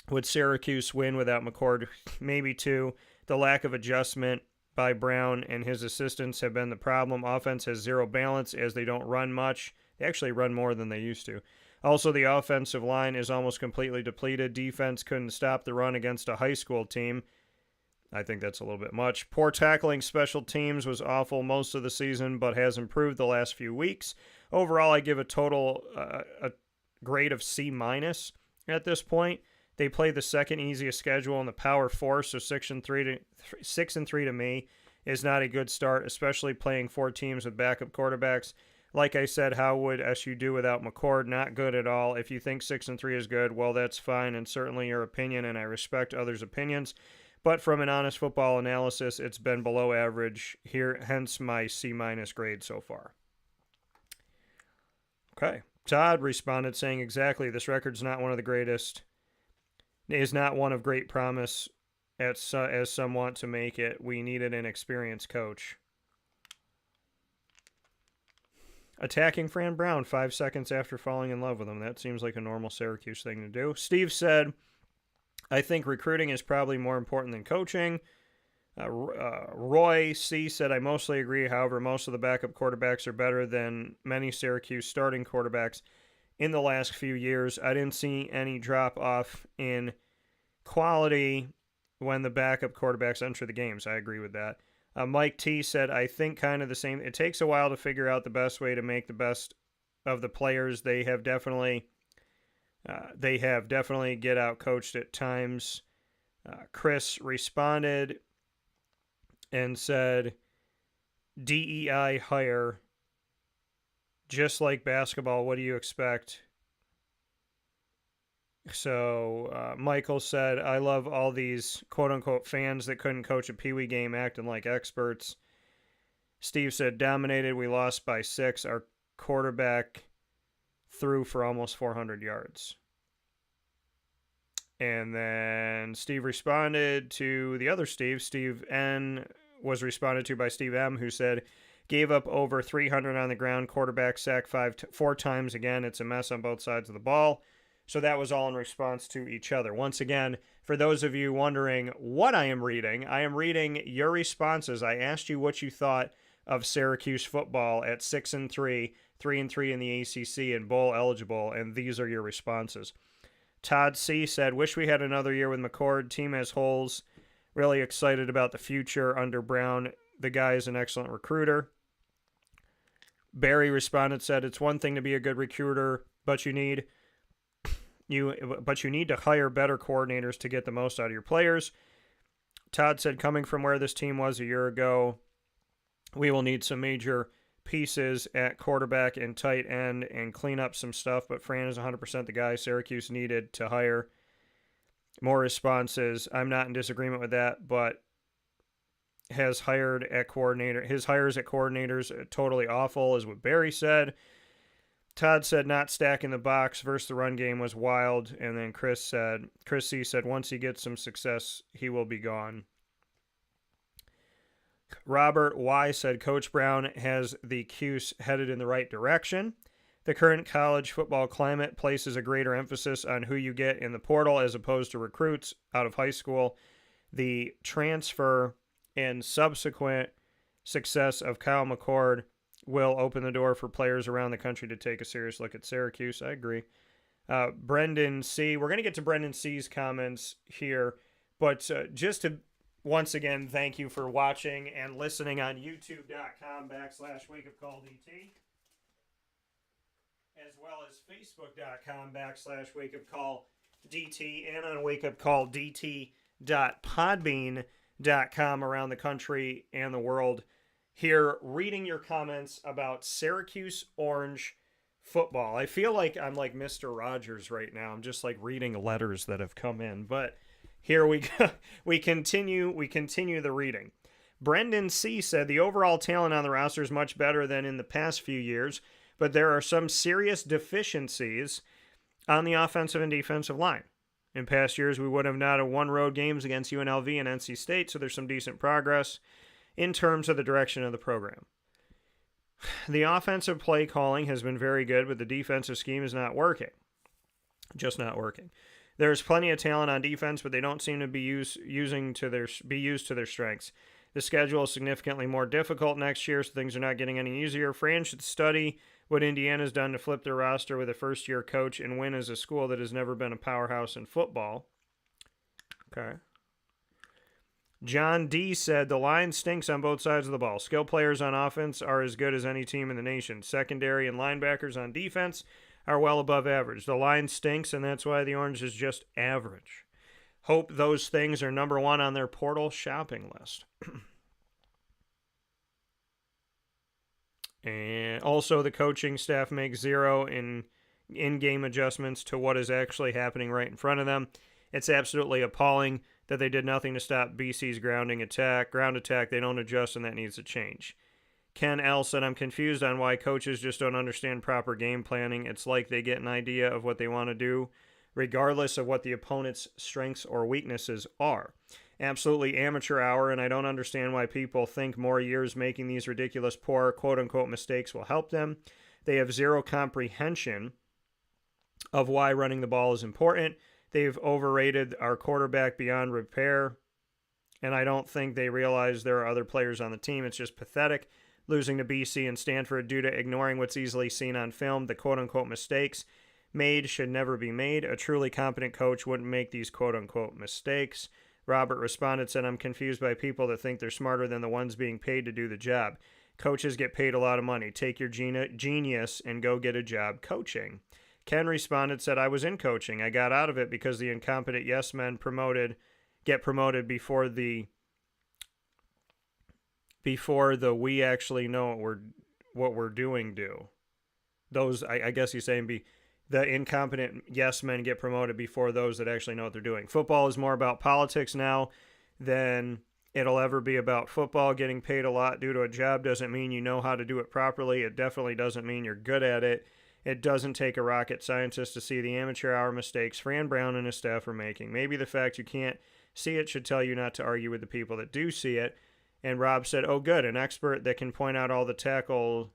would Syracuse win without McCord? Maybe 2. The lack of adjustment by Brown and his assistants have been the problem. Offense has 0 balance as they don't run much. They actually run more than they used to. Also, the offensive line is almost completely depleted. Defense couldn't stop the run against a high school team. I think that's a little bit much. Poor tackling special teams was awful most of the season, but has improved the last few weeks. Overall, I give a total a grade of C- at this point. They play the second easiest schedule in the Power 4, so 6-3 to me is not a good start, especially playing 4 teams with backup quarterbacks. Like I said, how would SU do without McCord? Not good at all. If you think 6-3 is good, well, that's fine, and certainly your opinion, and I respect others' opinions. But from an honest football analysis, it's been below average here, hence my C- grade so far. Okay. Todd responded saying exactly, this record's not one of the greatest. Is not one of great promise as some want to make it. We needed an experienced coach. Attacking Fran Brown 5 seconds after falling in love with him. That seems like a normal Syracuse thing to do. Steve said, I think recruiting is probably more important than coaching. Roy C. said, I mostly agree. However, most of the backup quarterbacks are better than many Syracuse starting quarterbacks in the last few years. I didn't see any drop off in quality when the backup quarterbacks enter the games. I agree with that. Mike T. said, I think kind of the same. It takes a while to figure out the best way to make the best of the players. They have definitely get out coached at times. Chris responded and said, DEI hire, just like basketball, what do you expect? So Michael said, I love all these quote-unquote fans that couldn't coach a peewee game acting like experts. Steve said, dominated. We lost by 6. Our quarterback threw for almost 400 yards. And then Steve responded to the other Steve. Steve N. was responded to by Steve M., who said, gave up over 300 on the ground, quarterback sacked 4 times again. It's a mess on both sides of the ball. So that was all in response to each other. Once again, for those of you wondering what I am reading your responses. I asked you what you thought of Syracuse football at 6-3, 3-3 in the ACC, and bowl eligible, and these are your responses. Todd C. said, wish we had another year with McCord. Team has holes. Really excited about the future under Brown. The guy is an excellent recruiter. Barry responded, said, it's one thing to be a good recruiter, but you need to hire better coordinators to get the most out of your players. Todd said, coming from where this team was a year ago, we will need some major pieces at quarterback and tight end and clean up some stuff, but Fran is 100% the guy Syracuse needed to hire. More responses. I'm not in disagreement with that, but has hired at coordinator. His hires at coordinators are totally awful, is what Barry said. Todd said not stacking the box versus the run game was wild. And then Chris C said once he gets some success, he will be gone. Robert Y said Coach Brown has the Cuse headed in the right direction. The current college football climate places a greater emphasis on who you get in the portal as opposed to recruits out of high school. The transfer and subsequent success of Kyle McCord will open the door for players around the country to take a serious look at Syracuse. I agree. Brendan C. We're going to get to Brendan C.'s comments here, but just to once again thank you for watching and listening on youtube.com/wakeupcalldt, as well as facebook.com/wakeupcalldt, and on wakeupcalldt.podbean.com around the country and the world. Here, reading your comments about Syracuse Orange Football. I feel like I'm like Mr. Rogers right now. I'm just like reading letters that have come in. But here we go. We continue the reading. Brendan C. said the overall talent on the roster is much better than in the past few years, but there are some serious deficiencies on the offensive and defensive line. In past years, we would have not have won road games against UNLV and NC State, so there's some decent progress in terms of the direction of the program. The offensive play calling has been very good, but the defensive scheme is not working. Just not working. There's plenty of talent on defense, but they don't seem to be used to their strengths. The schedule is significantly more difficult next year, so things are not getting any easier. Fran should study what Indiana's done to flip their roster with a first-year coach and win as a school that has never been a powerhouse in football. Okay. John D. said the line stinks on both sides of the ball. Skilled players on offense are as good as any team in the nation. Secondary and linebackers on defense are well above average. The line stinks, and that's why the Orange is just average. Hope those things are number one on their portal shopping list. And also, the coaching staff makes zero in-game adjustments to what is actually happening right in front of them. It's absolutely appalling that they did nothing to stop BC's ground attack. They don't adjust, and that needs to change. Ken L. said, I'm confused on why coaches just don't understand proper game planning. It's like they get an idea of what they want to do, regardless of what the opponent's strengths or weaknesses are. Absolutely amateur hour, and I don't understand why people think more years making these ridiculous poor quote-unquote mistakes will help them. They have zero comprehension of why running the ball is important. They've overrated our quarterback beyond repair, and I don't think they realize there are other players on the team. It's just pathetic. Losing to BC and Stanford due to ignoring what's easily seen on film, the quote-unquote mistakes made should never be made. A truly competent coach wouldn't make these quote-unquote mistakes. Robert responded, said, I'm confused by people that think they're smarter than the ones being paid to do the job. Coaches get paid a lot of money. Take your genius and go get a job coaching. Ken responded, said, I was in coaching. I got out of it because the incompetent yes men get promoted before the we actually know what we're doing do. Those, I guess he's saying, the incompetent yes men get promoted before those that actually know what they're doing. Football is more about politics now than it'll ever be about football. Getting paid a lot due to a job doesn't mean you know how to do it properly. It definitely doesn't mean you're good at it. It doesn't take a rocket scientist to see the amateur hour mistakes Fran Brown and his staff are making. Maybe the fact you can't see it should tell you not to argue with the people that do see it. And Rob said, oh, good, an expert that can point out all the tackles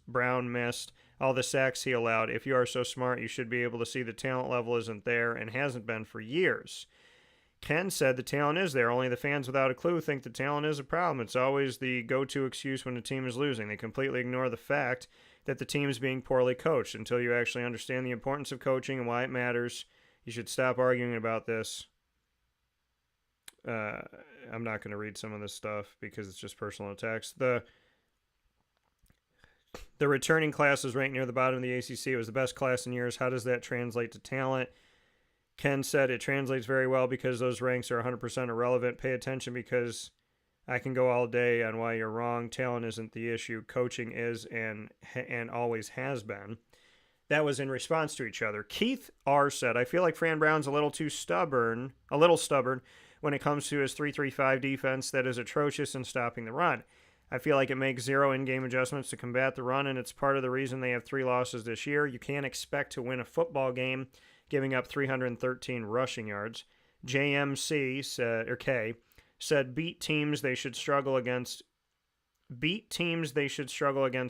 Brown missed, all the sacks he allowed. If you are so smart, you should be able to see the talent level isn't there and hasn't been for years. Ken said the talent is there, only the fans without a clue think the talent is a problem. It's always the go-to excuse when the team is losing. They completely ignore the fact that the team is being poorly coached. Until you actually understand the importance of coaching and why it matters, you should stop arguing about this. I'm not going to read some of this stuff because it's just personal attacks. The returning class is ranked near the bottom of the ACC. It was the best class in years. How does that translate to talent? Ken said it translates very well because those ranks are 100% irrelevant. Pay attention because I can go all day on why you're wrong. Talent isn't the issue. Coaching is and always has been. That was in response to each other. Keith R. said, I feel like Fran Brown's a little stubborn when it comes to his 3-3-5 defense that is atrocious in stopping the run. I feel like it makes zero in-game adjustments to combat the run, and it's part of the reason they have 3 losses this year. You can't expect to win a football game giving up 313 rushing yards. JMC said, or K said, beat teams they should struggle against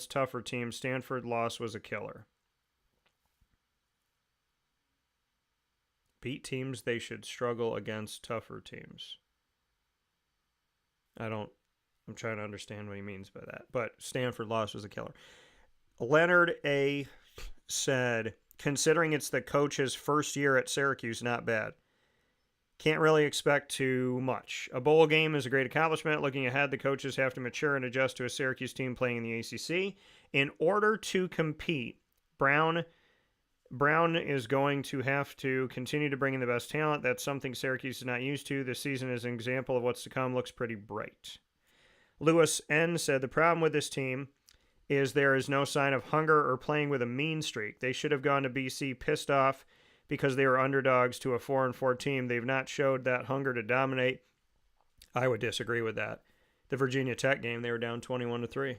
tougher teams. Stanford loss was a killer. Beat teams they should struggle against tougher teams. I'm trying to understand what he means by that. But Stanford loss was a killer. Leonard A. said, considering it's the coach's first year at Syracuse, not bad. Can't really expect too much. A bowl game is a great accomplishment. Looking ahead, the coaches have to mature and adjust to a Syracuse team playing in the ACC. In order to compete, Brown is going to have to continue to bring in the best talent. That's something Syracuse is not used to. This season is an example of what's to come. Looks pretty bright. Lewis N. said, the problem with this team is there is no sign of hunger or playing with a mean streak. They should have gone to BC pissed off because they were underdogs to a 4-4 team. They've not showed that hunger to dominate. I would disagree with that. The Virginia Tech game, they were down 21-3.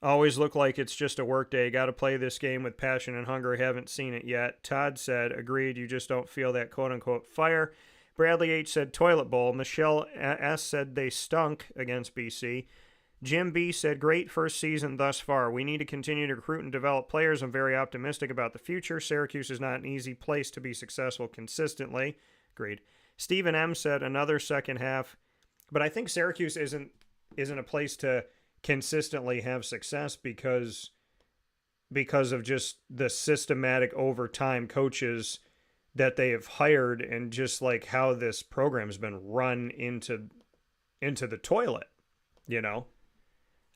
Always look like it's just a work day. Got to play this game with passion and hunger. Haven't seen it yet. Todd said, agreed, you just don't feel that quote-unquote fire. Bradley H. said, toilet bowl. Michelle S. said they stunk against BC. Jim B. said, great first season thus far. We need to continue to recruit and develop players. I'm very optimistic about the future. Syracuse is not an easy place to be successful consistently. Agreed. Stephen M. said, another second half. But I think Syracuse isn't a place to consistently have success because of just the systematic overtime coaches that they have hired and just like how this program's been run into the toilet, you know?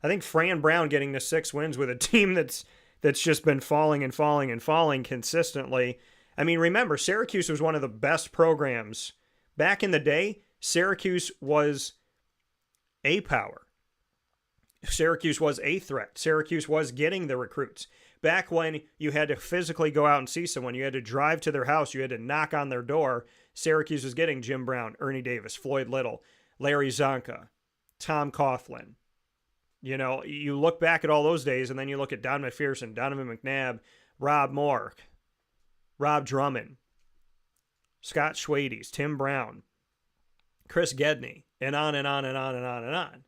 I think Fran Brown getting to 6 wins with a team that's just been falling consistently. I mean, remember, Syracuse was one of the best programs. Back in the day, Syracuse was a power. Syracuse was a threat. Syracuse was getting the recruits. Back when you had to physically go out and see someone, you had to drive to their house, you had to knock on their door, Syracuse was getting Jim Brown, Ernie Davis, Floyd Little, Larry Zonka, Tom Coughlin. You know, you look back at all those days, and then you look at Don McPherson, Donovan McNabb, Rob Moore, Rob Drummond, Scott Schwades, Tim Brown, Chris Gedney, and on and on and on and on and on.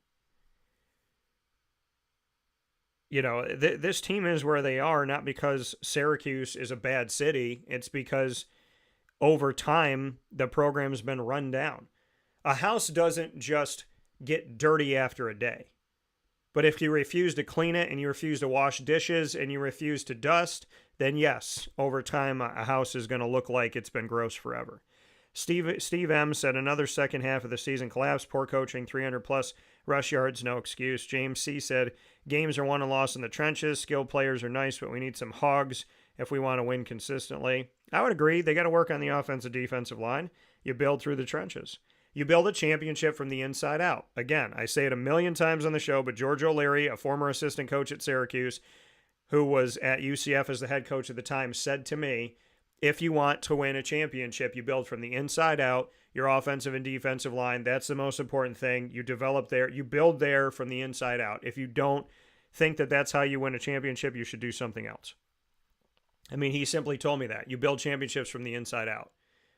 You know, this team is where they are, not because Syracuse is a bad city. It's because over time, the program's been run down. A house doesn't just get dirty after a day. But if you refuse to clean it and you refuse to wash dishes and you refuse to dust, then yes, over time, a house is going to look like it's been gross forever. Steve M. said another second half of the season collapse, poor coaching, 300-plus rush yards, no excuse. James C. said, games are won and lost in the trenches. Skilled players are nice, but we need some hogs if we want to win consistently. I would agree. They got to work on the offensive defensive line. You build through the trenches. You build a championship from the inside out. Again, I say it a million times on the show, but George O'Leary, a former assistant coach at Syracuse, who was at UCF as the head coach at the time, said to me, if you want to win a championship, you build from the inside out, your offensive and defensive line. That's the most important thing. You develop there. You build there from the inside out. If you don't think that that's how you win a championship, you should do something else. I mean, he simply told me that. You build championships from the inside out,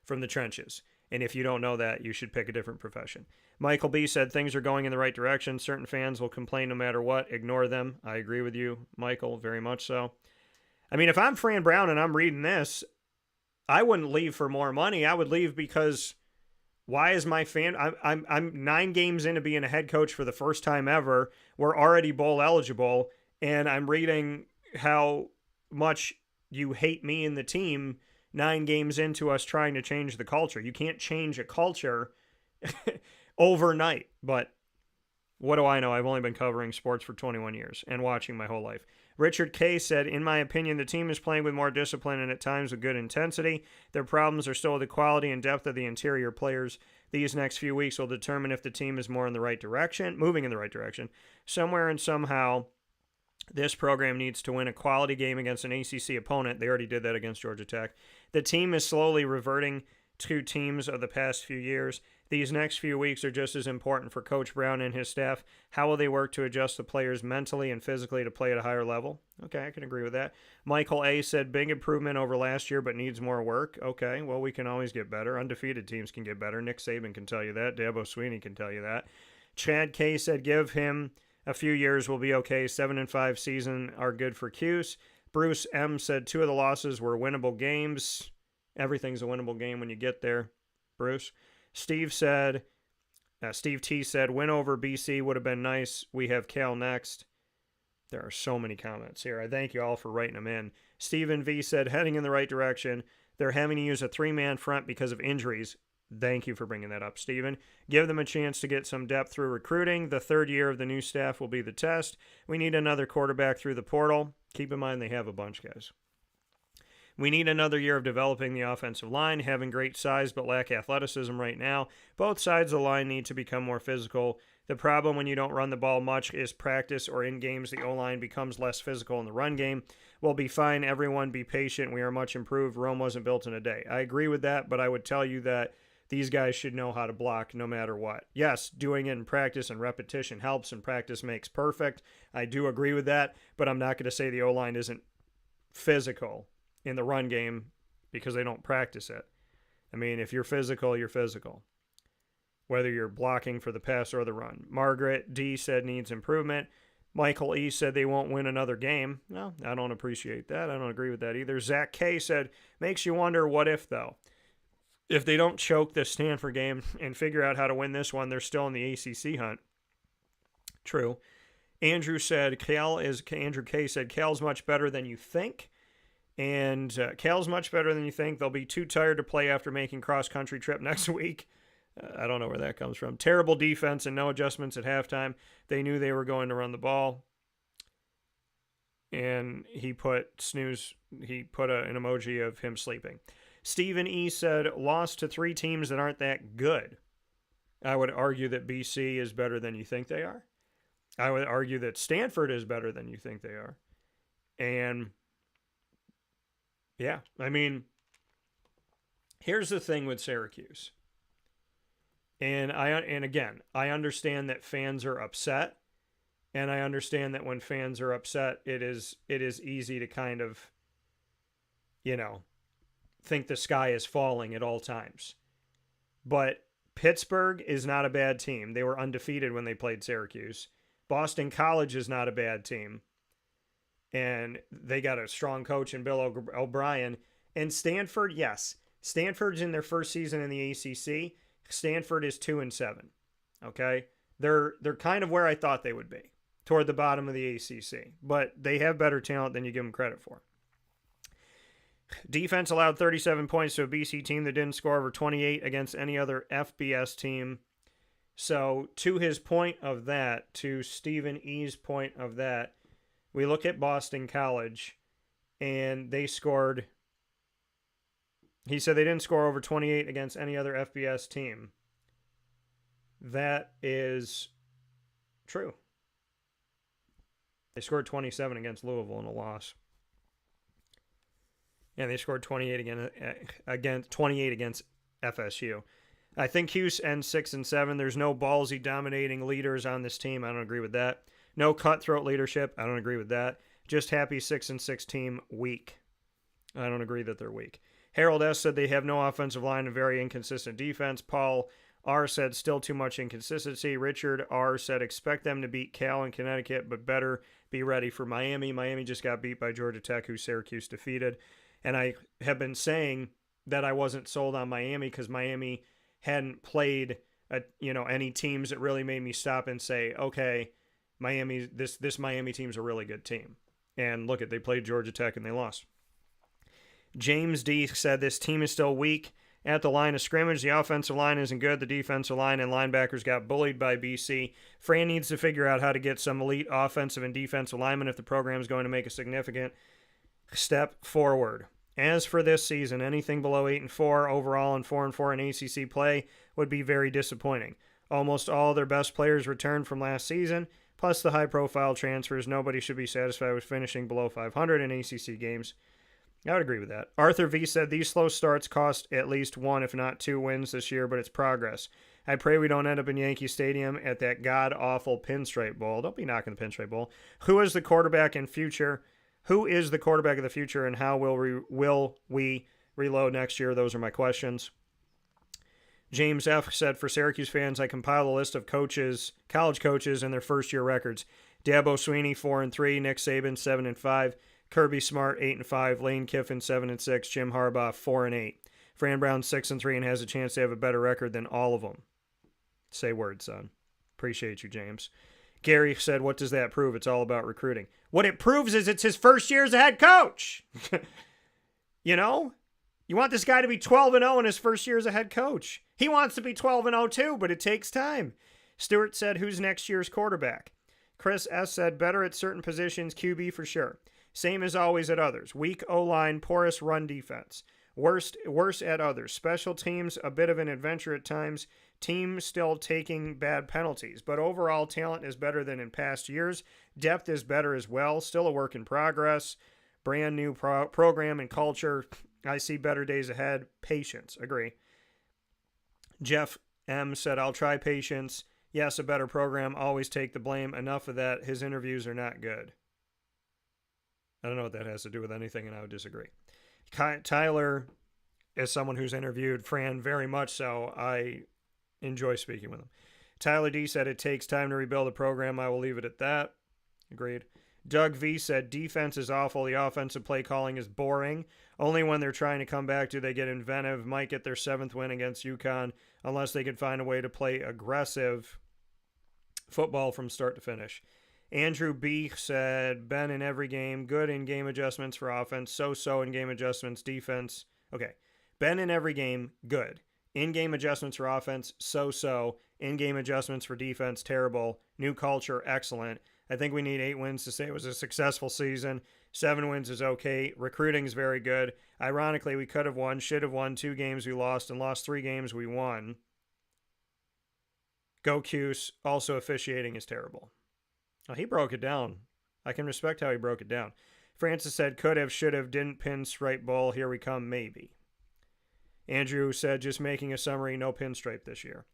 from the trenches. And if you don't know that, you should pick a different profession. Michael B. said things are going in the right direction. Certain fans will complain no matter what. Ignore them. I agree with you, Michael, very much so. I mean, if I'm Fran Brown and I'm reading this, I wouldn't leave for more money. I would leave because why is my fan... I'm 9 games into being a head coach for the first time ever. We're already bowl eligible, and I'm reading how much you hate me and the team 9 games into us trying to change the culture. You can't change a culture overnight, but what do I know? I've only been covering sports for 21 years and watching my whole life. Richard K. said, in my opinion, the team is playing with more discipline and at times with good intensity. Their problems are still the quality and depth of the interior players. These next few weeks will determine if the team is more in the right direction, moving in the right direction. Somewhere and somehow, this program needs to win a quality game against an ACC opponent. They already did that against Georgia Tech. The team is slowly reverting to teams of the past few years. These next few weeks are just as important for Coach Brown and his staff. How will they work to adjust the players mentally and physically to play at a higher level? Okay, I can agree with that. Michael A. said, big improvement over last year, but needs more work. Okay, well, we can always get better. Undefeated teams can get better. Nick Saban can tell you that. Dabo Swinney can tell you that. Chad K. said, give him a few years, will be okay. 7-5 season are good for Cuse. Bruce M. said, 2 of the losses were winnable games. Everything's a winnable game when you get there, Bruce. Steve T said, win over BC would have been nice. We have Cal next. There are so many comments here. I thank you all for writing them in. Stephen V said, heading in the right direction. They're having to use a 3-man front because of injuries. Thank you for bringing that up, Stephen. Give them a chance to get some depth through recruiting. The third year of the new staff will be the test. We need another quarterback through the portal. Keep in mind they have a bunch, guys. We need another year of developing the offensive line, having great size but lack athleticism right now. Both sides of the line need to become more physical. The problem when you don't run the ball much is practice or in games the O-line becomes less physical in the run game. We'll be fine. Everyone be patient. We are much improved. Rome wasn't built in a day. I agree with that, but I would tell you that these guys should know how to block no matter what. Yes, doing it in practice and repetition helps, and practice makes perfect. I do agree with that, but I'm not going to say the O-line isn't physical in the run game because they don't practice it. I mean, if you're physical, you're physical, whether you're blocking for the pass or the run. Margaret D said needs improvement. Michael E said they won't win another game. No, I don't appreciate that. I don't agree with that either. Zach K said, makes you wonder what if, though. If they don't choke this Stanford game and figure out how to win this one, they're still in the ACC hunt. True. Andrew K said, Cal's much better than you think. And Cal's much better than you think. They'll be too tired to play after making cross-country trip next week. I don't know where that comes from. Terrible defense and no adjustments at halftime. They knew they were going to run the ball. And he put snooze. He put an emoji of him sleeping. Stephen E. said, lost to 3 teams that aren't that good. I would argue that BC is better than you think they are. I would argue that Stanford is better than you think they are. And yeah, I mean, here's the thing with Syracuse. And again, I understand that fans are upset, and I understand that when fans are upset, it is easy to kind of, think the sky is falling at all times. But Pittsburgh is not a bad team. They were undefeated when they played Syracuse. Boston College is not a bad team. And they got a strong coach in Bill O'Brien. And Stanford, yes. Stanford's in their first season in the ACC. Stanford is 2-7. Okay? They're kind of where I thought they would be, toward the bottom of the ACC. But they have better talent than you give them credit for. Defense allowed 37 points to a BC team that didn't score over 28 against any other FBS team. So to his point of that, to Stephen E.'s point of that, we look at Boston College, and they scored. He said they didn't score over 28 against any other FBS team. That is true. They scored 27 against Louisville in a loss. And they scored 28 against FSU. I think Cuse ends 6-7. There's no ballsy dominating leaders on this team. I don't agree with that. No cutthroat leadership. I don't agree with that. Just happy 6-6 team weak. I don't agree that they're weak. Harold S. said they have no offensive line and very inconsistent defense. Paul R. said still too much inconsistency. Richard R. said expect them to beat Cal in Connecticut, but better be ready for Miami. Miami just got beat by Georgia Tech, who Syracuse defeated. And I have been saying that I wasn't sold on Miami because Miami hadn't played any teams that really made me stop and say, okay, this Miami team's a really good team. And look they played Georgia Tech and they lost. James D. said this team is still weak at the line of scrimmage. The offensive line isn't good. The defensive line and linebackers got bullied by BC. Fran needs to figure out how to get some elite offensive and defensive linemen if the program is going to make a significant step forward. As for this season, anything below 8-4 overall and 4-4 in ACC play would be very disappointing. Almost all their best players returned from last season, plus the high-profile transfers. Nobody should be satisfied with finishing below 500 in ACC games. I would agree with that. Arthur V. said these slow starts cost at least 1, if not 2 wins this year, but it's progress. I pray we don't end up in Yankee Stadium at that god-awful Pinstripe Bowl. Don't be knocking the Pinstripe Bowl. Who is the quarterback in future? Who is the quarterback of the future, and how will we reload next year? Those are my questions. James F. said, for Syracuse fans, I compiled a list of coaches, college coaches, and their first-year records. Dabo Swinney, 4-3. Nick Saban, 7-5. Kirby Smart, 8-5. Lane Kiffin, 7-6. Jim Harbaugh, 4-8. Fran Brown, 6-3, and has a chance to have a better record than all of them. Say word, son. Appreciate you, James. Gary said, what does that prove? It's all about recruiting. What it proves is it's his first year as a head coach. You know? You want this guy to be 12-0 in his first year as a head coach. He wants to be 12-0 too, but it takes time. Stewart said, who's next year's quarterback? Chris S. said, better at certain positions, QB for sure. Same as always at others. Weak O-line, porous run defense. Worse at others. Special teams, a bit of an adventure at times. Team still taking bad penalties. But overall, talent is better than in past years. Depth is better as well. Still a work in progress. Brand new program and culture. I see better days ahead. Patience. Agree. Jeff M. said, I'll try patience. Yes, a better program. Always take the blame. Enough of that. His interviews are not good. I don't know what that has to do with anything, and I would disagree. Tyler is someone who's interviewed Fran very much so. I enjoy speaking with him. Tyler D. said it takes time to rebuild a program. I will leave it at that. Agreed. Doug V. said defense is awful. The offensive play calling is boring. Only when they're trying to come back do they get inventive. Might get their 7th win against UConn unless they can find a way to play aggressive football from start to finish. Andrew B. said, Ben in every game, good in game adjustments for offense, so-so in game adjustments, defense. Okay, Ben in every game, good. In-game adjustments for offense, so-so. In-game adjustments for defense, terrible. New culture, excellent. I think we need 8 wins to say it was a successful season. 7 wins is okay. Recruiting is very good. Ironically, we could have won, should have won 2 games we lost, and lost 3 games we won. Go Cuse. Also, officiating is terrible. Oh, he broke it down. I can respect how he broke it down. Francis said, could have, should have, didn't pinstripe bowl. Here we come, maybe. Andrew said, just making a summary, no pinstripe this year.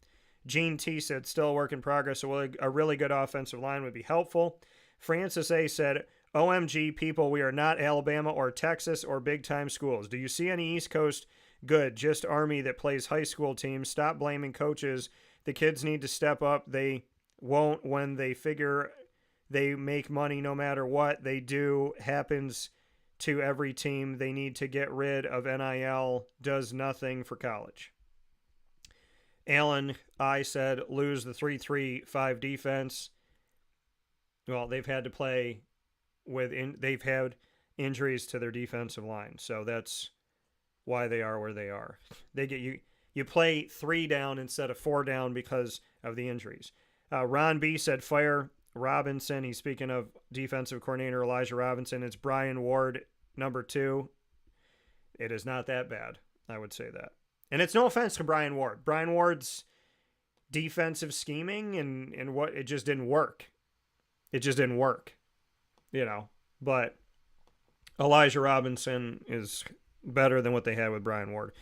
Gene T said, still a work in progress. A really good offensive line would be helpful. Francis A said, OMG, people, we are not Alabama or Texas or big-time schools. Do you see any East Coast good? Just Army that plays high school teams. Stop blaming coaches. The kids need to step up. They won't when they figure they make money no matter what they do. Happens to every team. They need to get rid of NIL. Does nothing for college. Alan, I said, lose the 3-3-5 defense. Well, they've had to play with they've had injuries to their defensive line, so that's why they are where they are. They get you play 3 down instead of 4 down because of the injuries. Ron B said, fire Robinson. He's speaking of defensive coordinator Elijah Robinson. It's Brian Ward, number 2. It is not that bad. I would say that. And it's no offense to Brian Ward. Brian Ward's defensive scheming and what, it just didn't work. It just didn't work, you know. But Elijah Robinson is better than what they had with Brian Ward.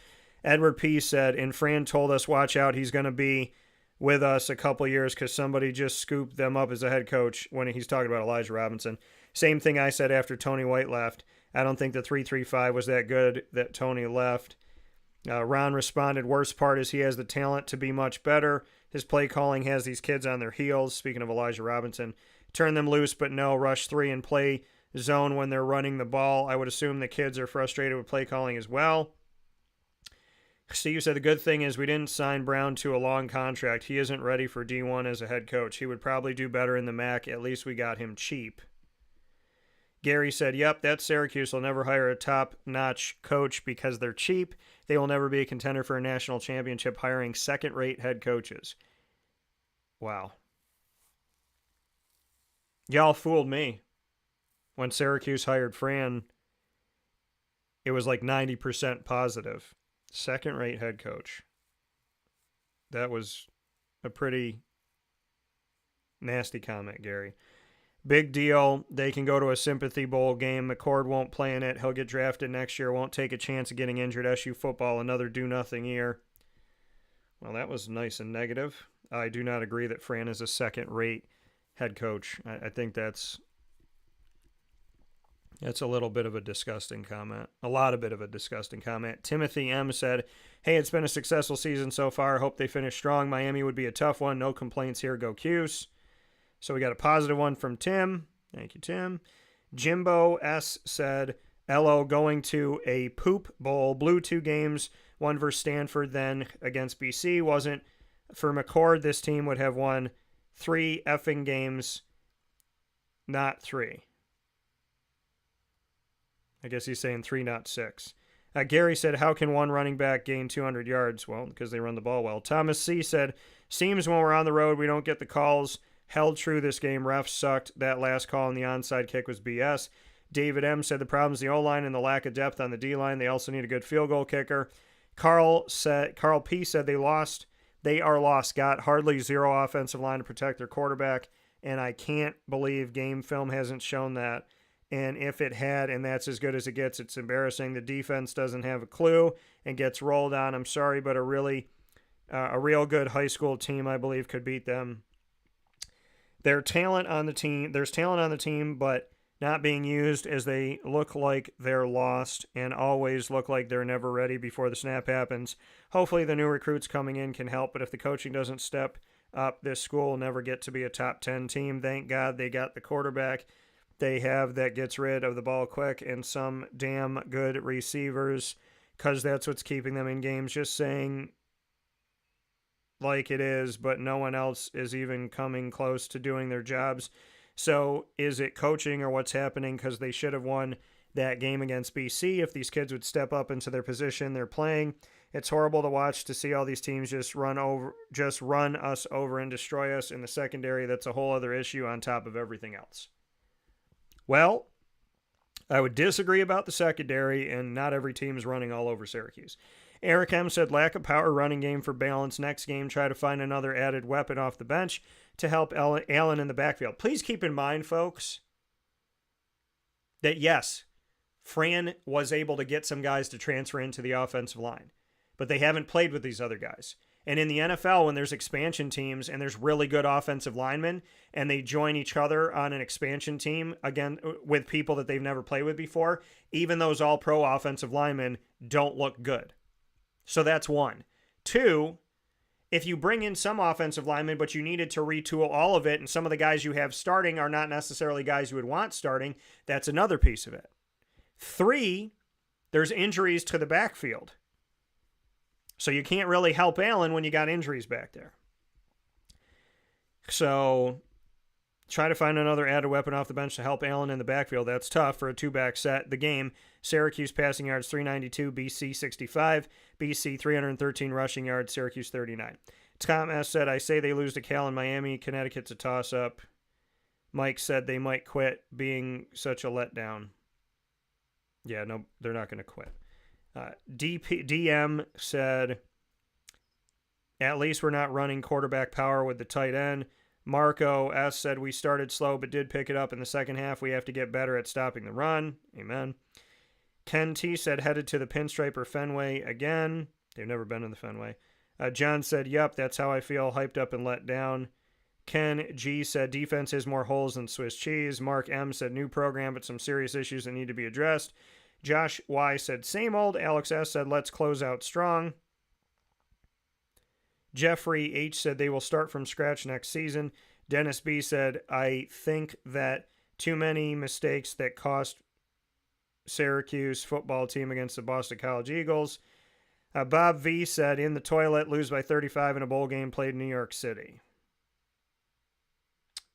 Edward P. said, and Fran told us, watch out, he's going to be with us a couple years because somebody just scooped them up as a head coach when he's talking about Elijah Robinson. Same thing I said after Tony White left. I don't think the 3-3-5 was that good that Tony left. Ron responded, worst part is he has the talent to be much better. His play calling has these kids on their heels. Speaking of Elijah Robinson, turn them loose, but no, rush 3 and play zone when they're running the ball. I would assume the kids are frustrated with play calling as well. Steve said the good thing is we didn't sign Brown to a long contract. He isn't ready for D1 as a head coach. He would probably do better in the MAC. At least we got him cheap. Gary said, yep, that's Syracuse. Will never hire a top-notch coach because they're cheap. They will never be a contender for a national championship hiring second-rate head coaches. Wow. Y'all fooled me. When Syracuse hired Fran, it was like 90% positive. Second-rate head coach. That was a pretty nasty comment, Gary. Big deal. They can go to a sympathy bowl game. McCord won't play in it. He'll get drafted next year. Won't take a chance of getting injured. SU football, another do-nothing year. Well, that was nice and negative. I do not agree that Fran is a second-rate head coach. I think that's a little bit of a disgusting comment. A lot of bit of a disgusting comment. Timothy M. said, hey, it's been a successful season so far. Hope they finish strong. Miami would be a tough one. No complaints here. Go Cuse. So we got a positive one from Tim. Thank you, Tim. Jimbo S. said, LO going to a poop bowl. Blew 2 games. One versus Stanford, then against BC. Wasn't for McCord, this team would have won 3 effing games, not 3. I guess he's saying 3, not 6. Gary said, how can one running back gain 200 yards? Well, because they run the ball well. Thomas C. said, seems when we're on the road, we don't get the calls. Held true this game. Refs sucked. That last call on the onside kick was BS. David M. said the problem's the O-line and the lack of depth on the D-line. They also need a good field goal kicker. Carl P. said they are lost. Got hardly 0 offensive line to protect their quarterback, and I can't believe game film hasn't shown that. And if it had, and that's as good as it gets, it's embarrassing. The defense doesn't have a clue and gets rolled on. I'm sorry, but a real good high school team, I believe, could beat them. There's talent on the team, but not being used, as they look like they're lost and always look like they're never ready before the snap happens. Hopefully the new recruits coming in can help, but if the coaching doesn't step up, this school will never get to be a top 10 team. Thank God they got the quarterback they have that gets rid of the ball quick and some damn good receivers, because that's what's keeping them in games. Just saying like it is, but no one else is even coming close to doing their jobs. So is it coaching or what's happening? Because they should have won that game against BC if these kids would step up into their position they're playing. It's horrible to watch, to see all these teams just run us over and destroy us in the secondary. That's a whole other issue on top of everything else. Well, I would disagree about the secondary, and not every team is running all over Syracuse. Eric M. said, lack of power running game for balance. Next game, try to find another added weapon off the bench to help Allen in the backfield. Please keep in mind, folks, that yes, Fran was able to get some guys to transfer into the offensive line, but they haven't played with these other guys. And in the NFL, when there's expansion teams and there's really good offensive linemen and they join each other on an expansion team, again, with people that they've never played with before, even those all-pro offensive linemen don't look good. So that's one. 2, if you bring in some offensive linemen, but you needed to retool all of it, and some of the guys you have starting are not necessarily guys you would want starting, that's another piece of it. 3, there's injuries to the backfield. So you can't really help Allen when you got injuries back there. So try to find another added weapon off the bench to help Allen in the backfield. That's tough for a 2-back set. The game, Syracuse passing yards 392, BC 65, BC 313 rushing yards, Syracuse 39. Tom S. said, I say they lose to Cal in Miami. Connecticut's a toss-up. Mike said they might quit, being such a letdown. Yeah, no, they're not going to quit. DM said, at least we're not running quarterback power with the tight end. Marco S. said, we started slow but did pick it up in the second half. We have to get better at stopping the run. Amen. Ken T. said, headed to the Pinstripe or Fenway again. They've never been in the Fenway. John said, yep, that's how I feel, hyped up and let down. Ken G. said, defense has more holes than Swiss cheese. Mark M. said, new program, but some serious issues that need to be addressed. Josh Y. said, same old. Alex S. said, let's close out strong. Jeffrey H. said, they will start from scratch next season. Dennis B. said, I think that too many mistakes that cost Syracuse football team against the Boston College Eagles. Bob V. said, in the toilet, lose by 35 in a bowl game played in New York City.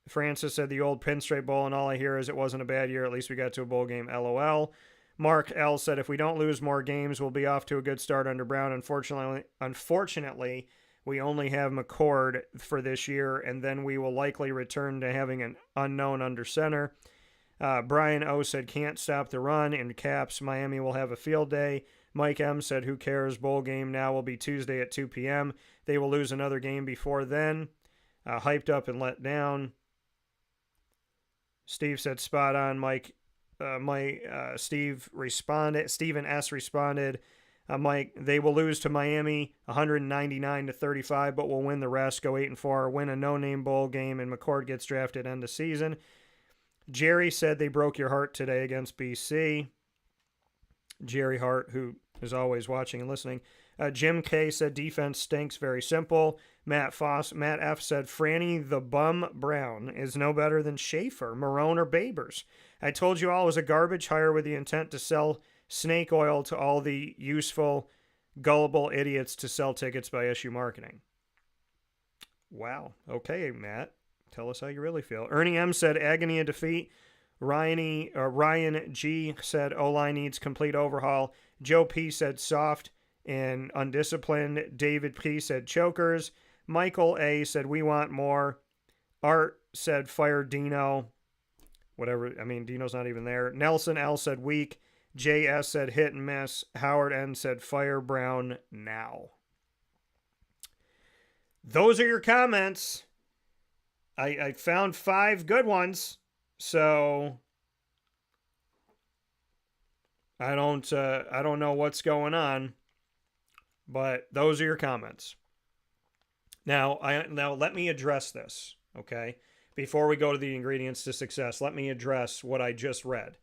Francis said, the old Pinstripe Bowl, and all I hear is it wasn't a bad year. At least we got to a bowl game. LOL. Mark L. said, if we don't lose more games, we'll be off to a good start under Brown. Unfortunately, we only have McCord for this year, and then we will likely return to having an unknown under center. Brian O. said, can't stop the run. In caps, Miami will have a field day. Mike M. said, who cares? Bowl game now will be Tuesday at 2 p.m. They will lose another game before then. Hyped up and let down. Steve said, spot on. Steve responded. Stephen S. responded, Mike, they will lose to Miami 199-35, but will win the rest, go 8-4, win a no-name bowl game, and McCord gets drafted end of season. Jerry said they broke your heart today against BC. Jerry Hart, who is always watching and listening. Jim K said defense stinks, very simple. Matt F said Franny the Bum Brown is no better than Schaefer, Marone, or Babers. I told you all it was a garbage hire with the intent to sell snake oil to all the useful, gullible idiots to sell tickets by issue marketing. Wow. Okay, Matt. Tell us how you really feel. Ernie M said agony of defeat. Ryan G said O-line needs complete overhaul. Joe P said soft and undisciplined. David P said chokers. Michael A said we want more. Art said fire Dino. Whatever. I mean, Dino's not even there. Nelson L said weak. JS said hit and miss. Howard N said fire Brown now. Those are your comments. I found 5 good ones, so I don't know what's going on, but those are your comments. Now let me address this, okay? Before we go to the ingredients to success, let me address what I just read,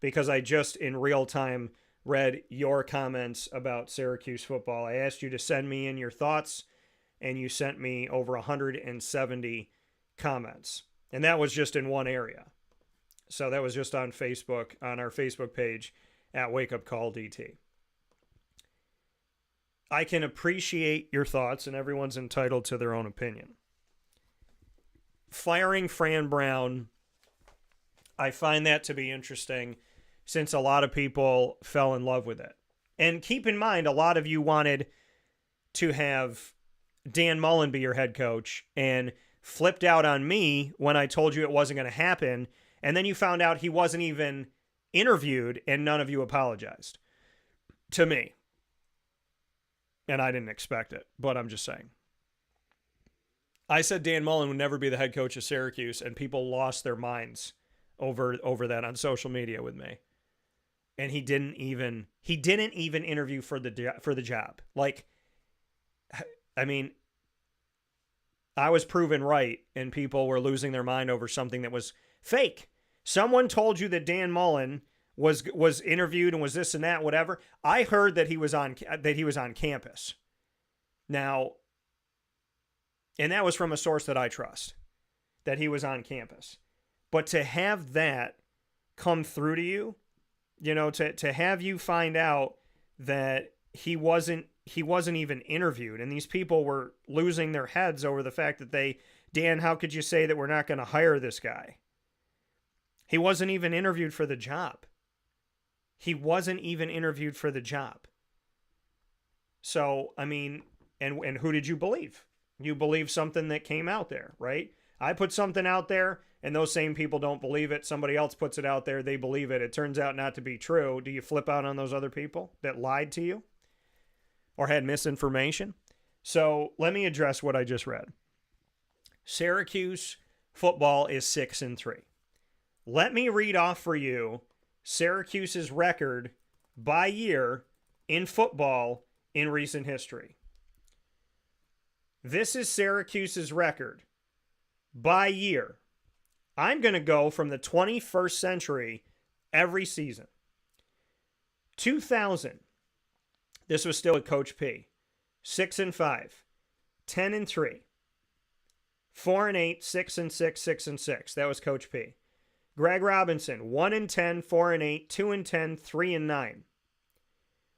because I just in real time read your comments about Syracuse football. I asked you to send me in your thoughts, and you sent me over 170 comments. And that was just in one area. So that was just on Facebook, on our Facebook page at Wake Up Call DT. I can appreciate your thoughts, and everyone's entitled to their own opinion. Firing Fran Brown, I find that to be interesting, since a lot of people fell in love with it. And keep in mind, a lot of you wanted to have Dan Mullen be your head coach and flipped out on me when I told you it wasn't going to happen. And then you found out he wasn't even interviewed, and none of you apologized to me. And I didn't expect it, but I'm just saying. I said Dan Mullen would never be the head coach of Syracuse, and people lost their minds over that on social media with me. And he didn't even interview for the job. Like, I mean, I was proven right, and people were losing their mind over something that was fake. Someone told you that Dan Mullen was interviewed and was this and that, whatever. I heard that he was on campus. Now, and that was from a source that I trust, that he was on campus. But to have that come through to you, you know, to have you find out that he wasn't even interviewed, and these people were losing their heads over the fact that Dan, how could you say that we're not going to hire this guy? He wasn't even interviewed for the job. So, I mean, and who did you believe? You believe something that came out there, right? I put something out there, and those same people don't believe it. Somebody else puts it out there, they believe it. It turns out not to be true. Do you flip out on those other people that lied to you or had misinformation? So let me address what I just read. Syracuse football is 6-3. Let me read off for you Syracuse's record by year in football in recent history. This is Syracuse's record by year. I'm going to go from the 21st century every season. 2000, this was still with Coach P. 6-5, 10-3, 4-8, 6-6, 6-6. That was Coach P. Greg Robinson, 1-10, 4-8, 2-10, 3-9.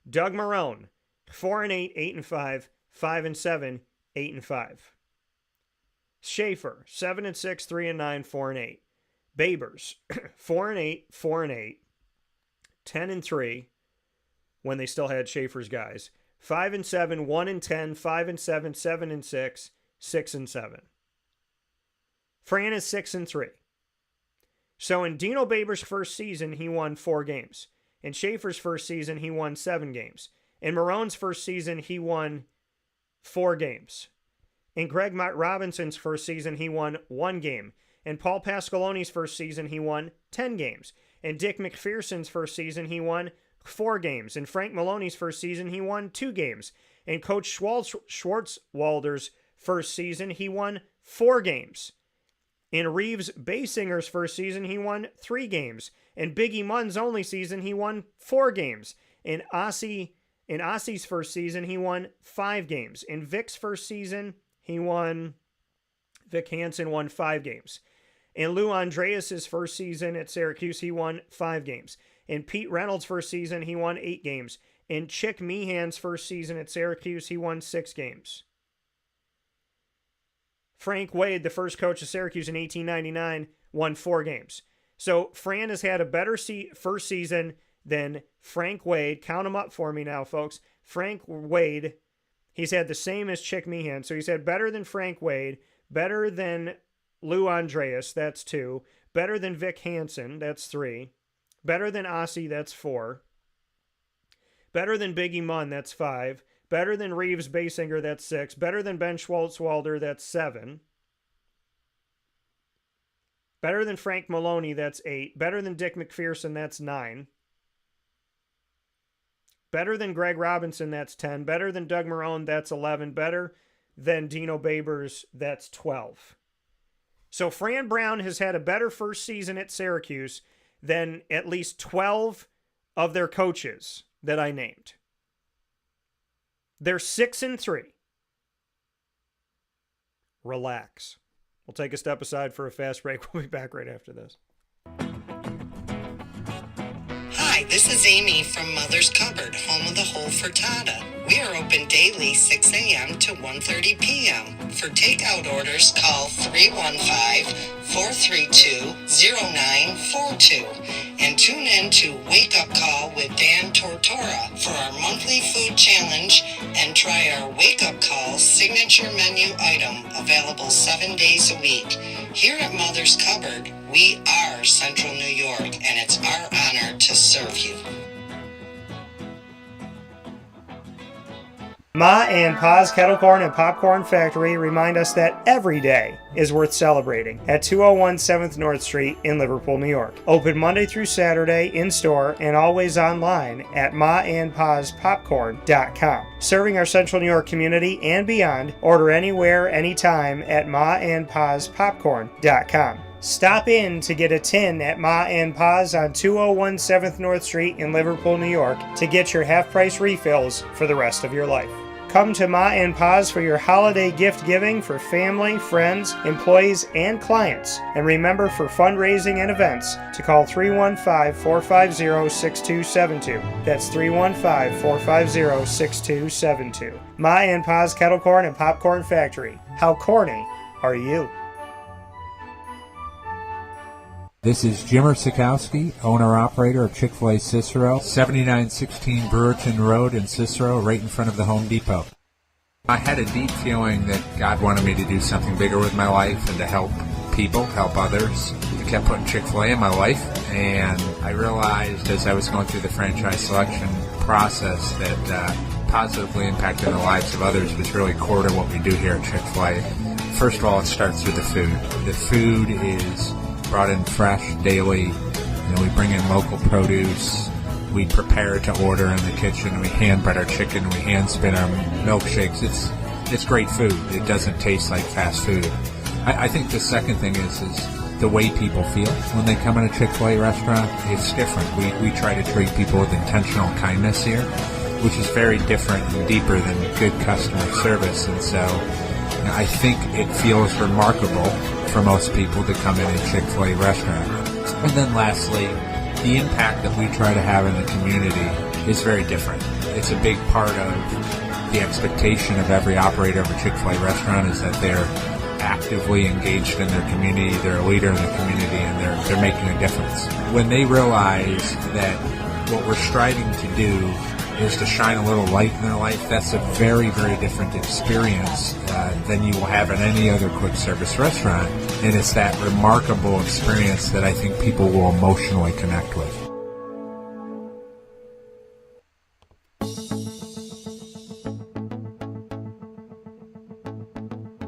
Doug Marone, 4-8, 8-5, 5-7, 8-5. Schaefer, 7-6, 3-9, 4-8. Babers, 4-8, 4-8, 10-3, when they still had Schaefer's guys. 5-7, 1-10, 5-7, 7-6, 6-7. Fran is 6-3. So in Dino Babers' first season, he won 4 games. In Schaefer's first season, he won 7 games. In Marone's first season, he won 4 games. In Greg Robinson's first season, he won 1 game. In Paul Pasqualoni's first season, he won 10 games. In Dick McPherson's first season, he won 4 games. In Frank Maloney's first season, he won 2 games. In Coach Schwartzwalder's first season, he won 4 games. In Reeves Basinger's first season, he won 3 games. In Biggie Munn's only season, he won 4 games. In Ossie's first season, he won 5 games. In Vic's first season, Vic Hansen won 5 games. In Lou Andreas' first season at Syracuse, he won 5 games. In Pete Reynolds' first season, he won 8 games. In Chick Meehan's first season at Syracuse, he won 6 games. Frank Wade, the first coach of Syracuse in 1899, won 4 games. So Fran has had a better first season than Frank Wade. Count them up for me now, folks. Frank Wade, he's had the same as Chick Meehan. So he's had better than Frank Wade, better than Lou Andreas, that's 2, better than Vic Hansen, that's 3, better than Ossie, that's 4, better than Biggie Munn, that's 5, better than Reeves Basinger, that's 6, better than Ben Schwartzwalder, that's 7, better than Frank Maloney, that's 8, better than Dick McPherson, that's 9, better than Greg Robinson, that's 10, better than Doug Marone, that's 11, better than Dino Babers, that's 12. So Fran Brown has had a better first season at Syracuse than at least 12 of their coaches that I named. They're 6-3. Relax. We'll take a step aside for a fast break. We'll be back right after this. Hi, this is Amy from Mother's Cupboard, home of the whole frittata. We are open daily 6 a.m. to 1:30 p.m. For takeout orders, call 315-432-0942 and tune in to Wake Up Call with Dan Tortora for our monthly food challenge and try our Wake Up Call signature menu item available 7 days a week. Here at Mother's Cupboard, we are Central New York, and it's our honor to serve you. Ma and Pa's Kettle Corn and Popcorn Factory remind us that every day is worth celebrating at 201 7th North Street in Liverpool, New York. Open Monday through Saturday in-store and always online at maandpaspopcorn.com. Serving our Central New York community and beyond, order anywhere, anytime at maandpaspopcorn.com. Stop in to get a tin at Ma and Pa's on 201 7th North Street in Liverpool, New York to get your half-price refills for the rest of your life. Come to Ma and Pa's for your holiday gift giving for family, friends, employees, and clients. And remember, for fundraising and events, to call 315-450-6272. That's 315-450-6272. Ma and Pa's Kettle Corn and Popcorn Factory. How corny are you? This is Jimmer Sikowski, owner-operator of Chick-fil-A Cicero, 7916 Brewerton Road in Cicero, right in front of the Home Depot. I had a deep feeling that God wanted me to do something bigger with my life and to help people, help others. He kept putting Chick-fil-A in my life, and I realized as I was going through the franchise selection process that positively impacting the lives of others was really core to what we do here at Chick-fil-A. First of all, it starts with the food. The food is brought in fresh daily. We bring in local produce. We prepare to order in the kitchen. We hand bread our chicken. We hand spin our milkshakes. It's great food. It doesn't taste like fast food. I think the second thing is the way people feel when they come in a Chick-fil-A restaurant. It's different. We try to treat people with intentional kindness here, which is very different and deeper than good customer service. And so I think it feels remarkable for most people to come in a Chick-fil-A restaurant. And then lastly, the impact that we try to have in the community is very different. It's a big part of the expectation of every operator of a Chick-fil-A restaurant is that they're actively engaged in their community, they're a leader in the community, and they're making a difference. When they realize that what we're striving to do is to shine a little light in their life, that's a very, very different experience than you will have in any other quick service restaurant. And it's that remarkable experience that I think people will emotionally connect with.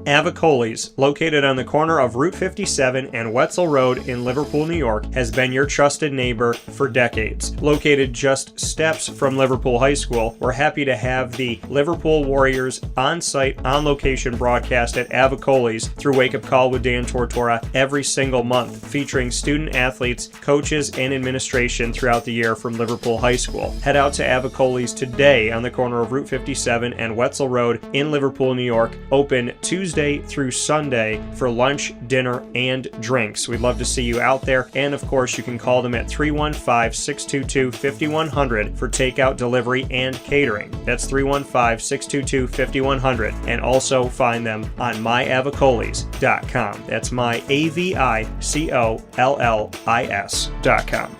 Avicoli's, located on the corner of Route 57 and Wetzel Road in Liverpool, New York, has been your trusted neighbor for decades. Located just steps from Liverpool High School, we're happy to have the Liverpool Warriors on-site, on-location broadcast at Avicoli's through Wake Up Call with Dan Tortora every single month, featuring student athletes, coaches, and administration throughout the year from Liverpool High School. Head out to Avicoli's today on the corner of Route 57 and Wetzel Road in Liverpool, New York, open Tuesday through Sunday for lunch, dinner, and drinks. We'd love to see you out there, and of course you can call them at 315-622-5100 for takeout, delivery, and catering. That's 315-622-5100, and also find them on myavicolis.com. That's myavicollis.com.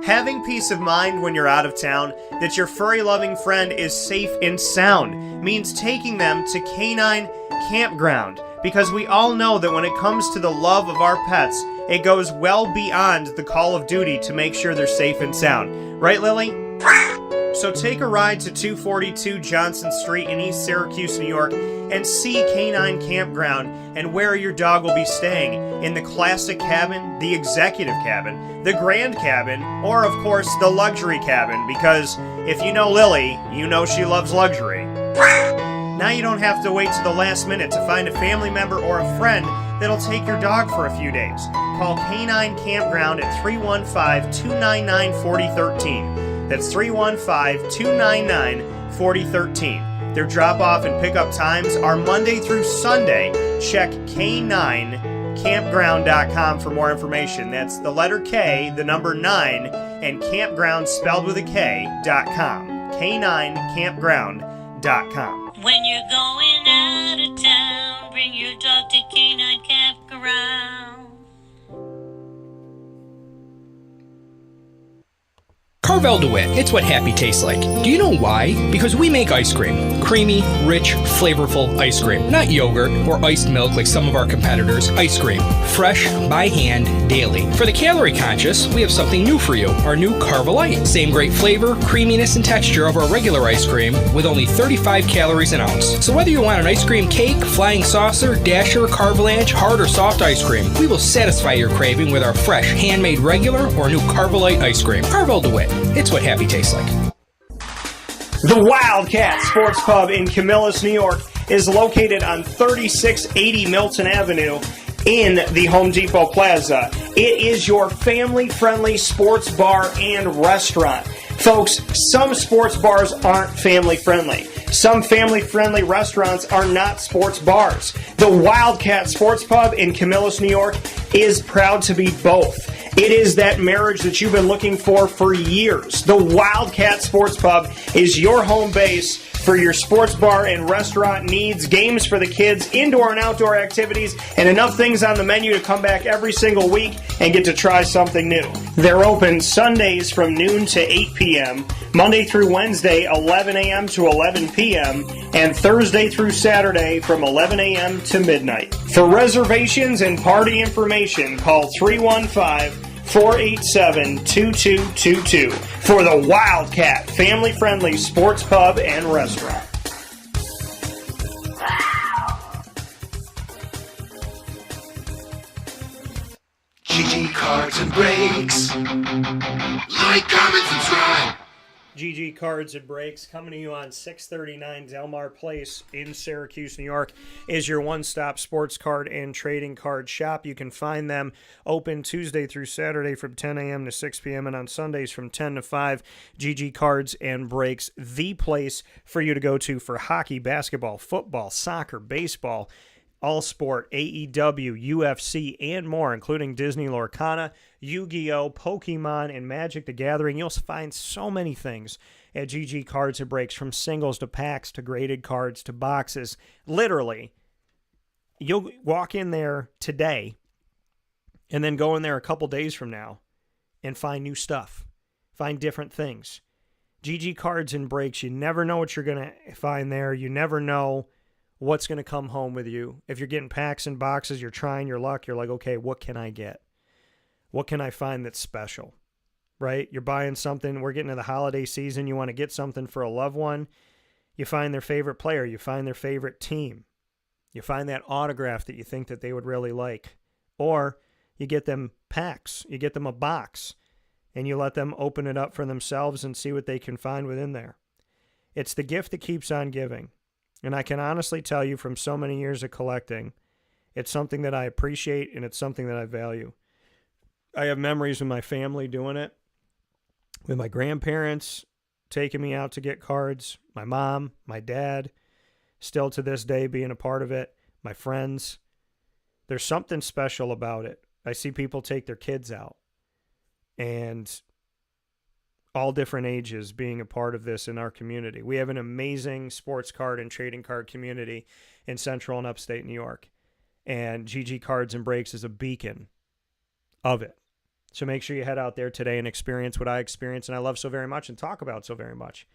Having peace of mind when you're out of town that your furry-loving friend is safe and sound means taking them to Canine Campground, because we all know that when it comes to the love of our pets, it goes well beyond the call of duty to make sure they're safe and sound. Right, Lily? So take a ride to 242 Johnson Street in East Syracuse, New York, and see Canine Campground and where your dog will be staying in the classic cabin, the executive cabin, the grand cabin, or of course the luxury cabin, because if you know Lily, you know she loves luxury. Now you don't have to wait to the last minute to find a family member or a friend that'll take your dog for a few days. Call Canine Campground at 315-299-4013. That's 315-299-4013. Their drop-off and pickup times are Monday through Sunday. Check K9campground.com for more information. That's the letter K, the number 9, and campground spelled with a K.com. K9campground.com. When you're going out of town, bring your dog to Canine Campground. Carvel DeWitt, it's what happy tastes like. Do you know why? Because we make ice cream. Creamy, rich, flavorful ice cream. Not yogurt or iced milk like some of our competitors. Ice cream. Fresh, by hand, daily. For the calorie conscious, we have something new for you. Our new Carvelite. Same great flavor, creaminess, and texture of our regular ice cream with only 35 calories an ounce. So whether you want an ice cream cake, flying saucer, dasher, carvalanche, hard or soft ice cream, we will satisfy your craving with our fresh, handmade regular or new Carvelite ice cream. Carvel DeWitt. It's what happy tastes like. The Wildcat Sports Pub in Camillus, New York is located on 3680 Milton Avenue in the Home Depot Plaza. It is your family-friendly sports bar and restaurant. Folks, some sports bars aren't family-friendly. Some family-friendly restaurants are not sports bars. The Wildcat Sports Pub in Camillus, New York is proud to be both. It is that marriage that you've been looking for years. The Wildcat Sports Pub is your home base for your sports bar and restaurant needs, games for the kids, indoor and outdoor activities, and enough things on the menu to come back every single week and get to try something new. They're open Sundays from noon to 8 p.m., Monday through Wednesday, 11 a.m. to 11 p.m., and Thursday through Saturday from 11 a.m. to midnight. For reservations and party information, call 315-487-2222 for the Wildcat family-friendly sports pub and restaurant. GG Cards and Breaks. Like, comment, subscribe. GG Cards and Breaks, coming to you on 639 Delmar Place in Syracuse, New York, is your one-stop sports card and trading card shop. You can find them open Tuesday through Saturday from 10 a.m. to 6 p.m. and on Sundays from 10 to 5. GG Cards and Breaks, the place for you to go to for hockey, basketball, football, soccer, baseball, all sport, AEW, UFC, and more, including Disney Lorcana, Yu-Gi-Oh!, Pokemon, and Magic the Gathering. You'll find so many things at GG Cards and Breaks, from singles to packs to graded cards to boxes. Literally, you'll walk in there today and then go in there a couple days from now and find new stuff, find different things. GG Cards and Breaks, you never know what you're going to find there. You never know what's going to come home with you. If you're getting packs and boxes, you're trying your luck, you're like, okay, what can I get? What can I find that's special? right? You're buying something. We're getting to the holiday season. You want to get something for a loved one. You find their favorite player. You find their favorite team. You find that autograph that you think that they would really like. Or you get them packs. You get them a box. And you let them open it up for themselves and see what they can find within there. It's the gift that keeps on giving. And I can honestly tell you from so many years of collecting, it's something that I appreciate and it's something that I value. I have memories with my family doing it, with my grandparents taking me out to get cards, my mom, my dad, still to this day being a part of it, my friends. There's something special about it. I see people take their kids out and all different ages being a part of this in our community. We have an amazing sports card and trading card community in central and upstate New York. And GG Cards and Breaks is a beacon of it. So make sure you head out there today and experience what I experience and I love so very much and talk about so very much.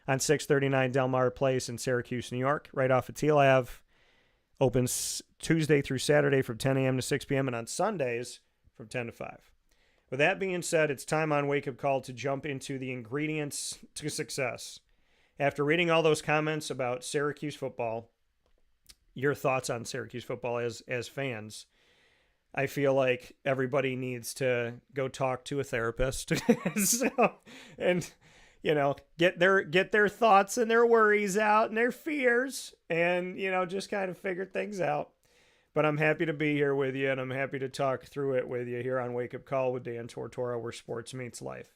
On 639 Delmar Place in Syracuse, New York, right off of Teal Ave. Opens Tuesday through Saturday from 10 a.m. to 6 p.m. and on Sundays from 10 to 5. With that being said, it's time on Wake Up Call to jump into the ingredients to success. After reading all those comments about Syracuse football, your thoughts on Syracuse football as fans, I feel like everybody needs to go talk to a therapist and get their thoughts and their worries out and their fears and just kind of figure things out. But I'm happy to be here with you, and I'm happy to talk through it with you here on Wake Up Call with Dan Tortora, where sports meets life.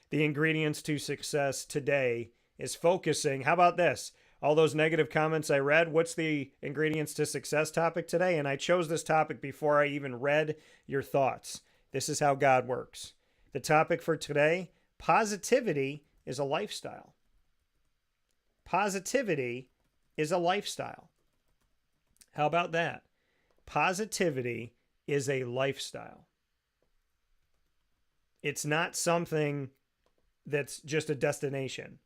The ingredients to success today is focusing. How about this? All those negative comments I read, what's the ingredients to success topic today? And I chose this topic before I even read your thoughts. This is how God works. The topic for today, positivity is a lifestyle. Positivity is a lifestyle. How about that? Positivity is a lifestyle. It's not something that's just a destination.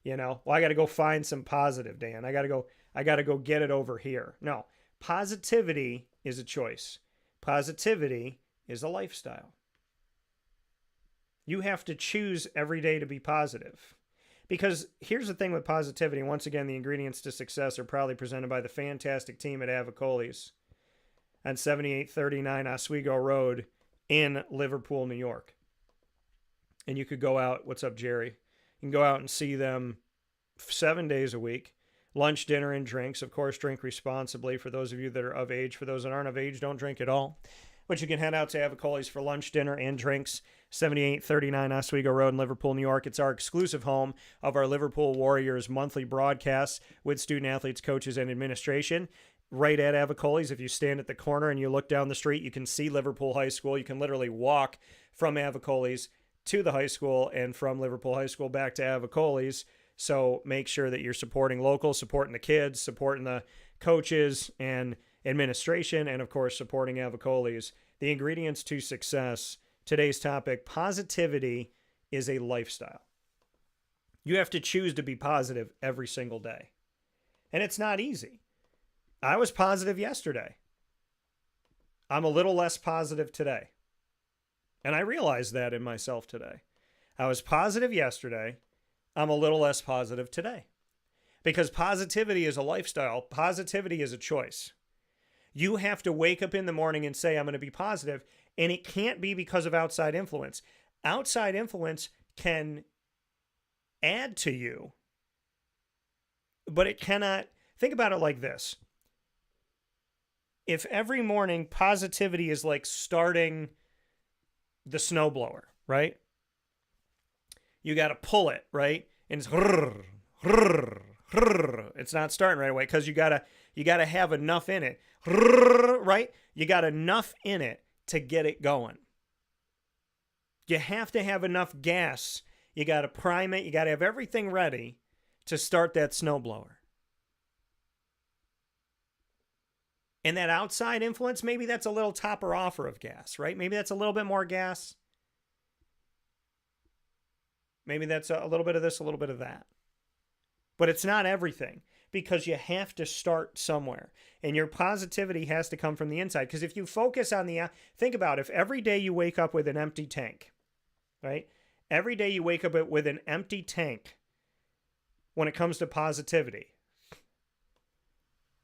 Well, I got to go find some positive, Dan. I got to go get it over here. No, positivity is a choice. Positivity is a lifestyle. You have to choose every day to be positive. Because here's the thing with positivity. Once again, the ingredients to success are proudly presented by the fantastic team at Avicoli's on 7839 Oswego Road in Liverpool, New York. And you could go out. What's up, Jerry? You can go out and see them 7 days a week. Lunch, dinner, and drinks. Of course, drink responsibly for those of you that are of age. For those that aren't of age, don't drink at all. But you can head out to Avicoli's for lunch, dinner, and drinks. 7839 Oswego Road in Liverpool, New York. It's our exclusive home of our Liverpool Warriors monthly broadcasts with student athletes, coaches, and administration. Right at Avicoli's, if you stand at the corner and you look down the street, you can see Liverpool High School. You can literally walk from Avicoli's to the high school and from Liverpool High School back to Avicoli's. So make sure that you're supporting local, supporting the kids, supporting the coaches and administration, and of course, supporting Avicoli's. The ingredients to success. Today's topic, positivity is a lifestyle. You have to choose to be positive every single day. And it's not easy. I was positive yesterday. I'm a little less positive today. And I realized that in myself today. I was positive yesterday. I'm a little less positive today. Because positivity is a lifestyle. Positivity is a choice. You have to wake up in the morning and say, I'm going to be positive. And it can't be because of outside influence. Outside influence can add to you, but it cannot. Think about it like this. If every morning positivity is like starting the snowblower, right? You got to pull it, right? And it's not starting right away because you got to have enough in it, right? You got enough in it to get it going. You have to have enough gas. You got to prime it. You got to have everything ready to start that snowblower. And that outside influence, maybe that's a little topper offer of gas, right? Maybe that's a little bit more gas. Maybe that's a little bit of this, a little bit of that. But it's not everything, because you have to start somewhere. And your positivity has to come from the inside. Because if you focus on think about if every day you wake up with an empty tank, right? Every day you wake up with an empty tank when it comes to positivity.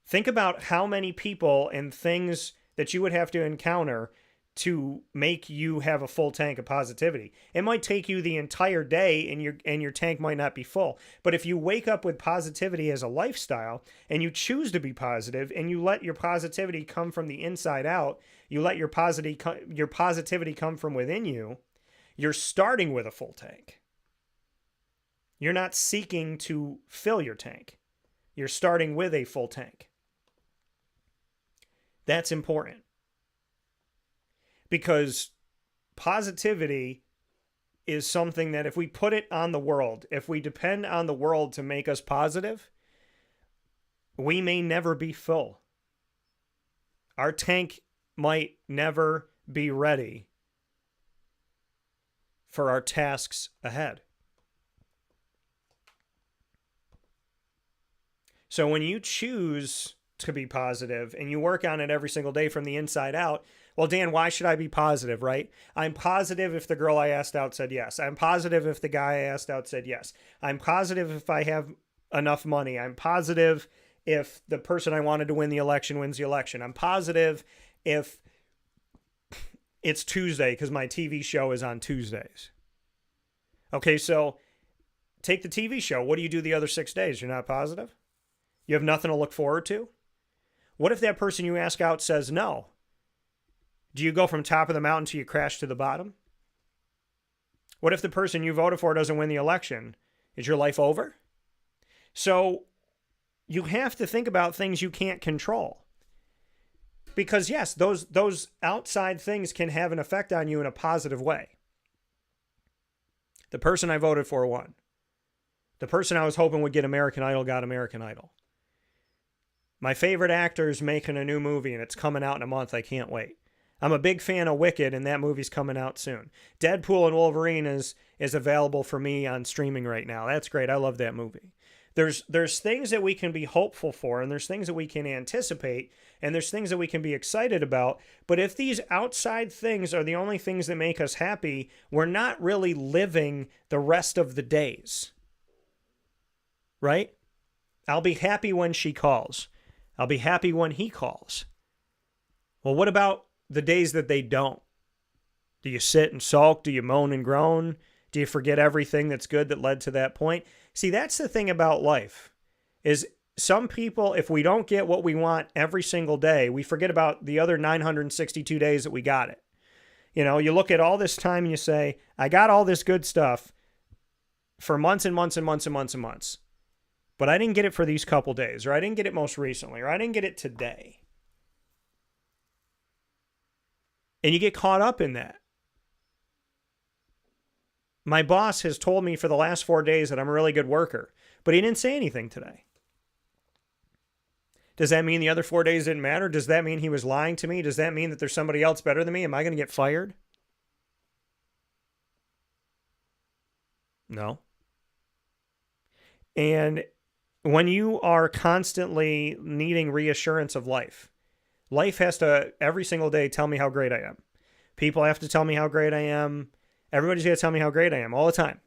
Think about how many people and things that you would have to encounter to make you have a full tank of positivity. It might take you the entire day and your tank might not be full. But if you wake up with positivity as a lifestyle and you choose to be positive and you let your positivity come from the inside out, you let your positivity come from within you, you're starting with a full tank. You're not seeking to fill your tank. You're starting with a full tank. That's important. Because positivity is something that if we put it on the world, if we depend on the world to make us positive, we may never be full. Our tank might never be ready for our tasks ahead. So when you choose to be positive and you work on it every single day from the inside out, well, Dan, why should I be positive, right? I'm positive if the girl I asked out said yes. I'm positive if the guy I asked out said yes. I'm positive if I have enough money. I'm positive if the person I wanted to win the election wins the election. I'm positive if it's Tuesday because my TV show is on Tuesdays. Okay, so take the TV show. What do you do the other 6 days? You're not positive? You have nothing to look forward to? What if that person you ask out says no? Do you go from top of the mountain till you crash to the bottom? What if the person you voted for doesn't win the election? Is your life over? So you have to think about things you can't control. Because yes, those outside things can have an effect on you in a positive way. The person I voted for won. The person I was hoping would get American Idol got American Idol. My favorite actor is making a new movie and it's coming out in a month. I can't wait. I'm a big fan of Wicked and that movie's coming out soon. Deadpool and Wolverine is available for me on streaming right now. That's great. I love that movie. There's things that we can be hopeful for and there's things that we can anticipate and there's things that we can be excited about. But if these outside things are the only things that make us happy, we're not really living the rest of the days. Right? I'll be happy when she calls. I'll be happy when he calls. Well, what about the days that they don't? Do you sit and sulk? Do you moan and groan? Do you forget everything that's good that led to that point? See, that's the thing about life, is some people, if we don't get what we want every single day, we forget about the other 962 days that we got it. You know, you look at all this time and you say, I got all this good stuff for months and months and months and months and months. But I didn't get it for these couple days, or I didn't get it most recently, or I didn't get it today. And you get caught up in that. My boss has told me for the last 4 days that I'm a really good worker, but he didn't say anything today. Does that mean the other 4 days didn't matter? Does that mean he was lying to me? Does that mean that there's somebody else better than me? Am I going to get fired? No. And when you are constantly needing reassurance of life, life has to every single day tell me how great I am. People have to tell me how great I am. Everybody's got to tell me how great I am all the time.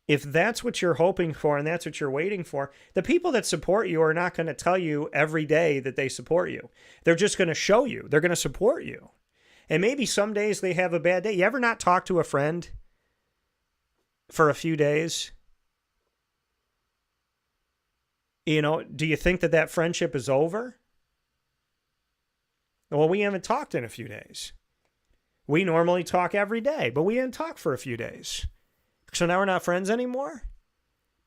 If that's what you're hoping for and that's what you're waiting for, the people that support you are not going to tell you every day that they support you. They're just going to show you. They're going to support you. And maybe some days they have a bad day. You ever not talk to a friend for a few days? You know, do you think that that friendship is over? Well, we haven't talked in a few days. We normally talk every day, but we didn't talk for a few days. So now we're not friends anymore?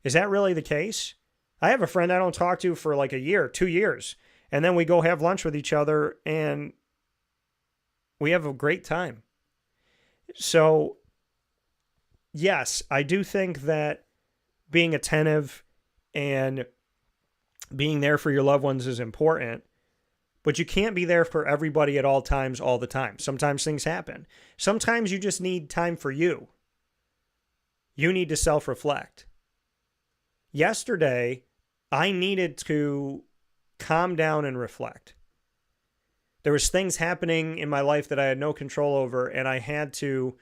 Is that really the case? I have a friend I don't talk to for like a year, 2 years, and then we go have lunch with each other and we have a great time. So, yes, I do think that being attentive and being there for your loved ones is important, but you can't be there for everybody at all times, all the time. Sometimes things happen. Sometimes you just need time for you. You need to self-reflect. Yesterday, I needed to calm down and reflect. There was things happening in my life that I had no control over, and I had to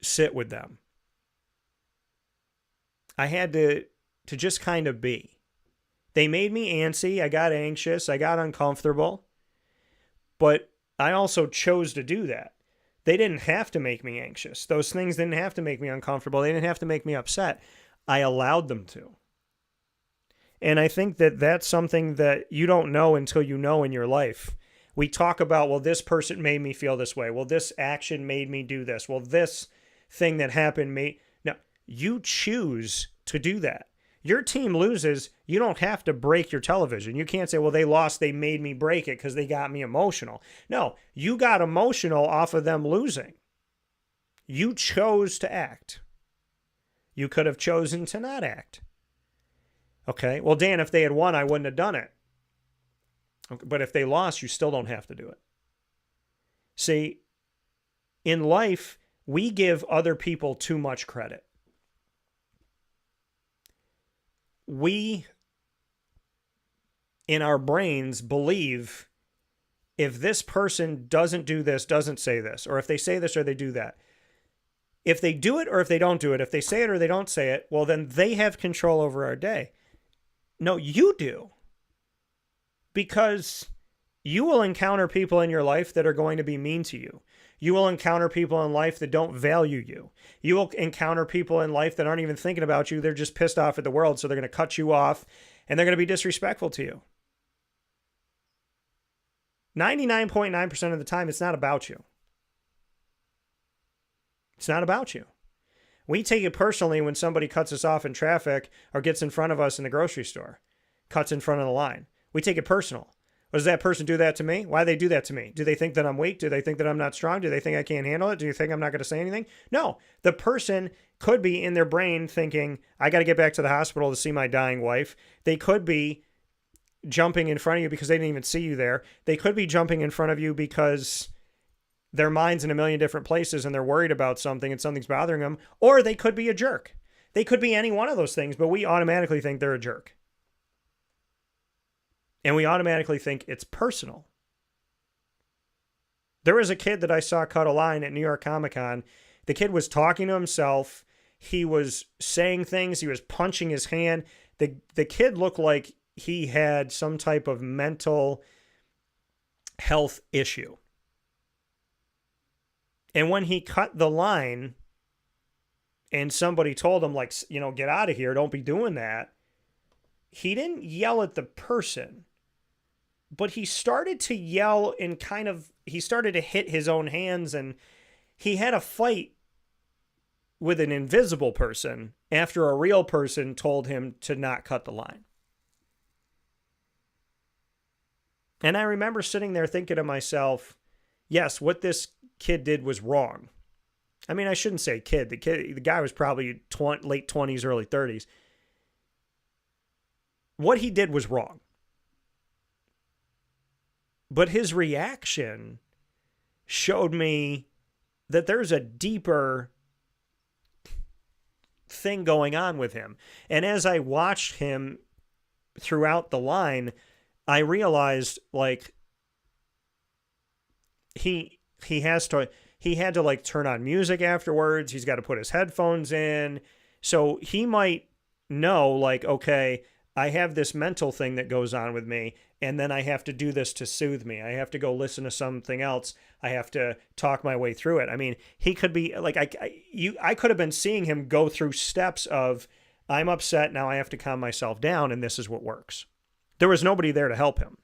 sit with them. I had to just kind of be. They made me antsy. I got anxious. I got uncomfortable. But I also chose to do that. They didn't have to make me anxious. Those things didn't have to make me uncomfortable. They didn't have to make me upset. I allowed them to. And I think that that's something that you don't know until you know in your life. We talk about, well, this person made me feel this way. Well, this action made me do this. Well, this thing that happened made... No, you choose to do that. Your team loses, you don't have to break your television. You can't say, well, they lost, they made me break it because they got me emotional. No, you got emotional off of them losing. You chose to act. You could have chosen to not act. Okay, well, Dan, if they had won, I wouldn't have done it. Okay, but if they lost, you still don't have to do it. See, in life, we give other people too much credit. We, in our brains, believe if this person doesn't do this, doesn't say this, or if they say this or they do that, if they do it or if they don't do it, if they say it or they don't say it, well, then they have control over our day. No, you do. Because you will encounter people in your life that are going to be mean to you. You will encounter people in life that don't value you. You will encounter people in life that aren't even thinking about you. They're just pissed off at the world, so they're going to cut you off, and they're going to be disrespectful to you. 99.9% of the time, it's not about you. It's not about you. We take it personally when somebody cuts us off in traffic or gets in front of us in the grocery store, cuts in front of the line. We take it personal. Does that person do that to me? Why do they do that to me? Do they think that I'm weak? Do they think that I'm not strong? Do they think I can't handle it? Do you think I'm not going to say anything? No. The person could be in their brain thinking, I got to get back to the hospital to see my dying wife. They could be jumping in front of you because they didn't even see you there. They could be jumping in front of you because their mind's in a million different places and they're worried about something and something's bothering them. Or they could be a jerk. They could be any one of those things, but we automatically think they're a jerk. And we automatically think it's personal. There was a kid that I saw cut a line at New York Comic Con. The kid was talking to himself. He was saying things. He was punching his hand. The kid looked like he had some type of mental health issue. And when he cut the line and somebody told him, like, you know, get out of here, don't be doing that, he didn't yell at the person. But he started to yell and he started to hit his own hands, and he had a fight with an invisible person after a real person told him to not cut the line. And I remember sitting there thinking to myself, yes, what this kid did was wrong. I mean, I shouldn't say kid. The guy was probably late 20s, early 30s. What he did was wrong. But his reaction showed me that there's a deeper thing going on with him. And as I watched him throughout the line, I realized, like, he had to like turn on music afterwards. He's got to put his headphones in. So he might know, like, okay, I have this mental thing that goes on with me, and then I have to do this to soothe me. I have to go listen to something else. I have to talk my way through it. I mean, he could be like, I could have been seeing him go through steps of, I'm upset, now I have to calm myself down, and this is what works. There was nobody there to help him.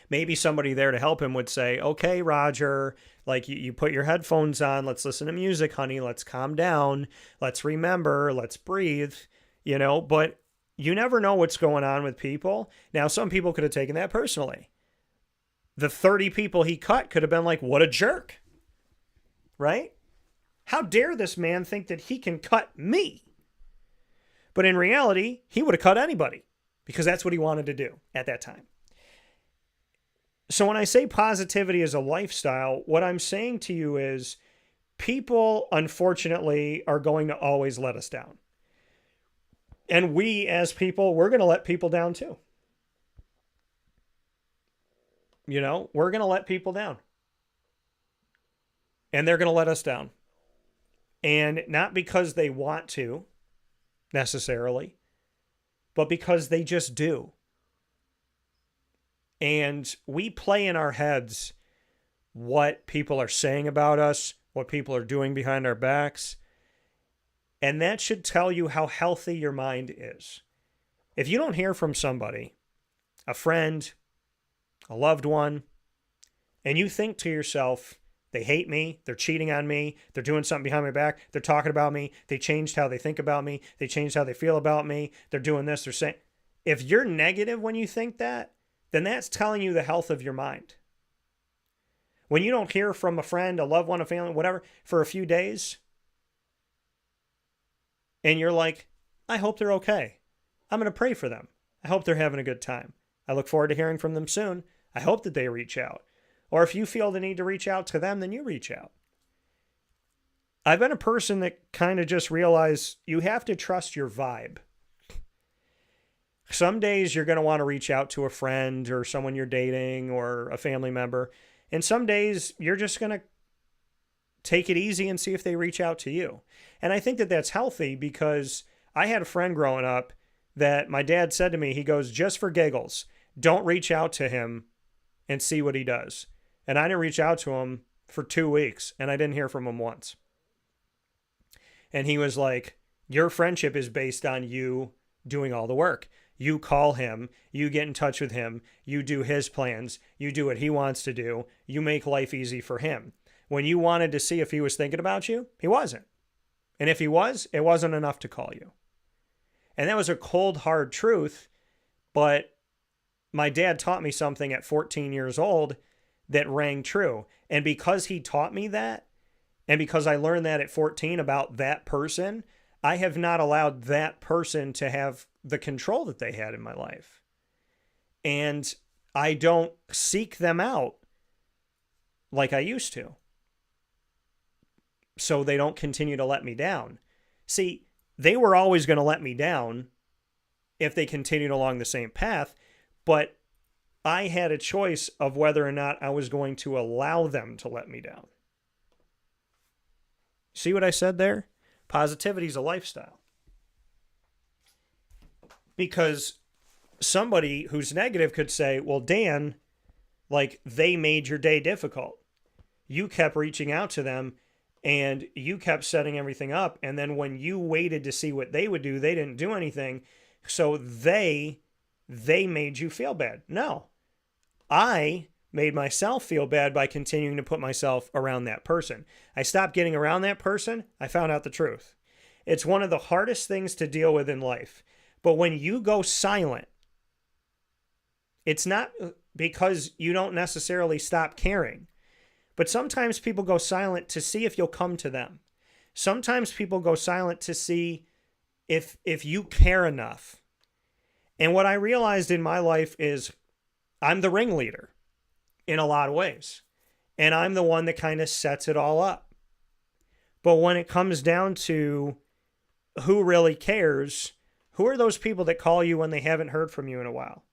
Maybe somebody there to help him would say, okay, Roger, like you put your headphones on, let's listen to music, honey, let's calm down, let's remember, let's breathe, you know, but you never know what's going on with people. Now, some people could have taken that personally. The 30 people he cut could have been like, what a jerk, right? How dare this man think that he can cut me? But in reality, he would have cut anybody because that's what he wanted to do at that time. So when I say positivity is a lifestyle, what I'm saying to you is people, unfortunately, are going to always let us down. And we, as people, we're going to let people down too. You know, we're going to let people down. And they're going to let us down. And not because they want to necessarily, but because they just do. And we play in our heads what people are saying about us, what people are doing behind our backs. And that should tell you how healthy your mind is. If you don't hear from somebody, a friend, a loved one, and you think to yourself, they hate me, they're cheating on me, they're doing something behind my back, they're talking about me, they changed how they think about me, they changed how they feel about me, they're doing this, they're saying... If you're negative when you think that, then that's telling you the health of your mind. When you don't hear from a friend, a loved one, a family, whatever, for a few days, and you're like, I hope they're okay. I'm going to pray for them. I hope they're having a good time. I look forward to hearing from them soon. I hope that they reach out. Or if you feel the need to reach out to them, then you reach out. I've been a person that kind of just realized you have to trust your vibe. Some days you're going to want to reach out to a friend or someone you're dating or a family member. And some days you're just going to take it easy and see if they reach out to you. And I think that that's healthy because I had a friend growing up that my dad said to me, he goes, just for giggles, don't reach out to him and see what he does. And I didn't reach out to him for 2 weeks and I didn't hear from him once. And he was like, your friendship is based on you doing all the work. You call him, you get in touch with him, you do his plans, you do what he wants to do, you make life easy for him. When you wanted to see if he was thinking about you, he wasn't. And if he was, it wasn't enough to call you. And that was a cold, hard truth, but my dad taught me something at 14 years old that rang true. And because he taught me that, and because I learned that at 14 about that person, I have not allowed that person to have the control that they had in my life. And I don't seek them out like I used to, so they don't continue to let me down. See, they were always going to let me down if they continued along the same path, but I had a choice of whether or not I was going to allow them to let me down. See what I said there? Positivity is a lifestyle. Because somebody who's negative could say, well, Dan, like, they made your day difficult. You kept reaching out to them and you kept setting everything up. And then when you waited to see what they would do, they didn't do anything. So they made you feel bad. No, I made myself feel bad by continuing to put myself around that person. I stopped getting around that person. I found out the truth. It's one of the hardest things to deal with in life. But when you go silent, it's not because you don't necessarily stop caring. But sometimes people go silent to see if you'll come to them. Sometimes people go silent to see if you care enough. And what I realized in my life is I'm the ringleader in a lot of ways. And I'm the one that kind of sets it all up. But when it comes down to who really cares, who are those people that call you when they haven't heard from you in a while?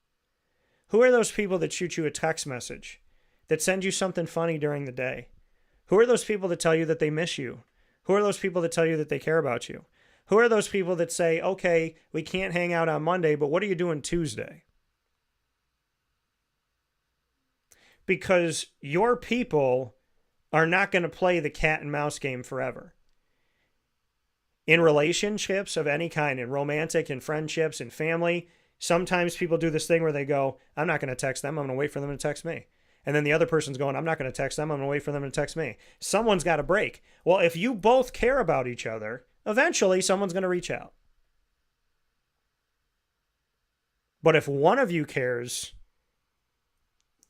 Who are those people that shoot you a text message, that send you something funny during the day? Who are those people that tell you that they miss you? Who are those people that tell you that they care about you? Who are those people that say, okay, we can't hang out on Monday, but what are you doing Tuesday? Because your people are not going to play the cat and mouse game forever. In relationships of any kind, in romantic, in friendships, in family, sometimes people do this thing where they go, I'm not going to text them, I'm going to wait for them to text me. And then the other person's going, I'm not going to text them, I'm going to wait for them to text me. Someone's got to break. Well, if you both care about each other, eventually someone's going to reach out. But if one of you cares,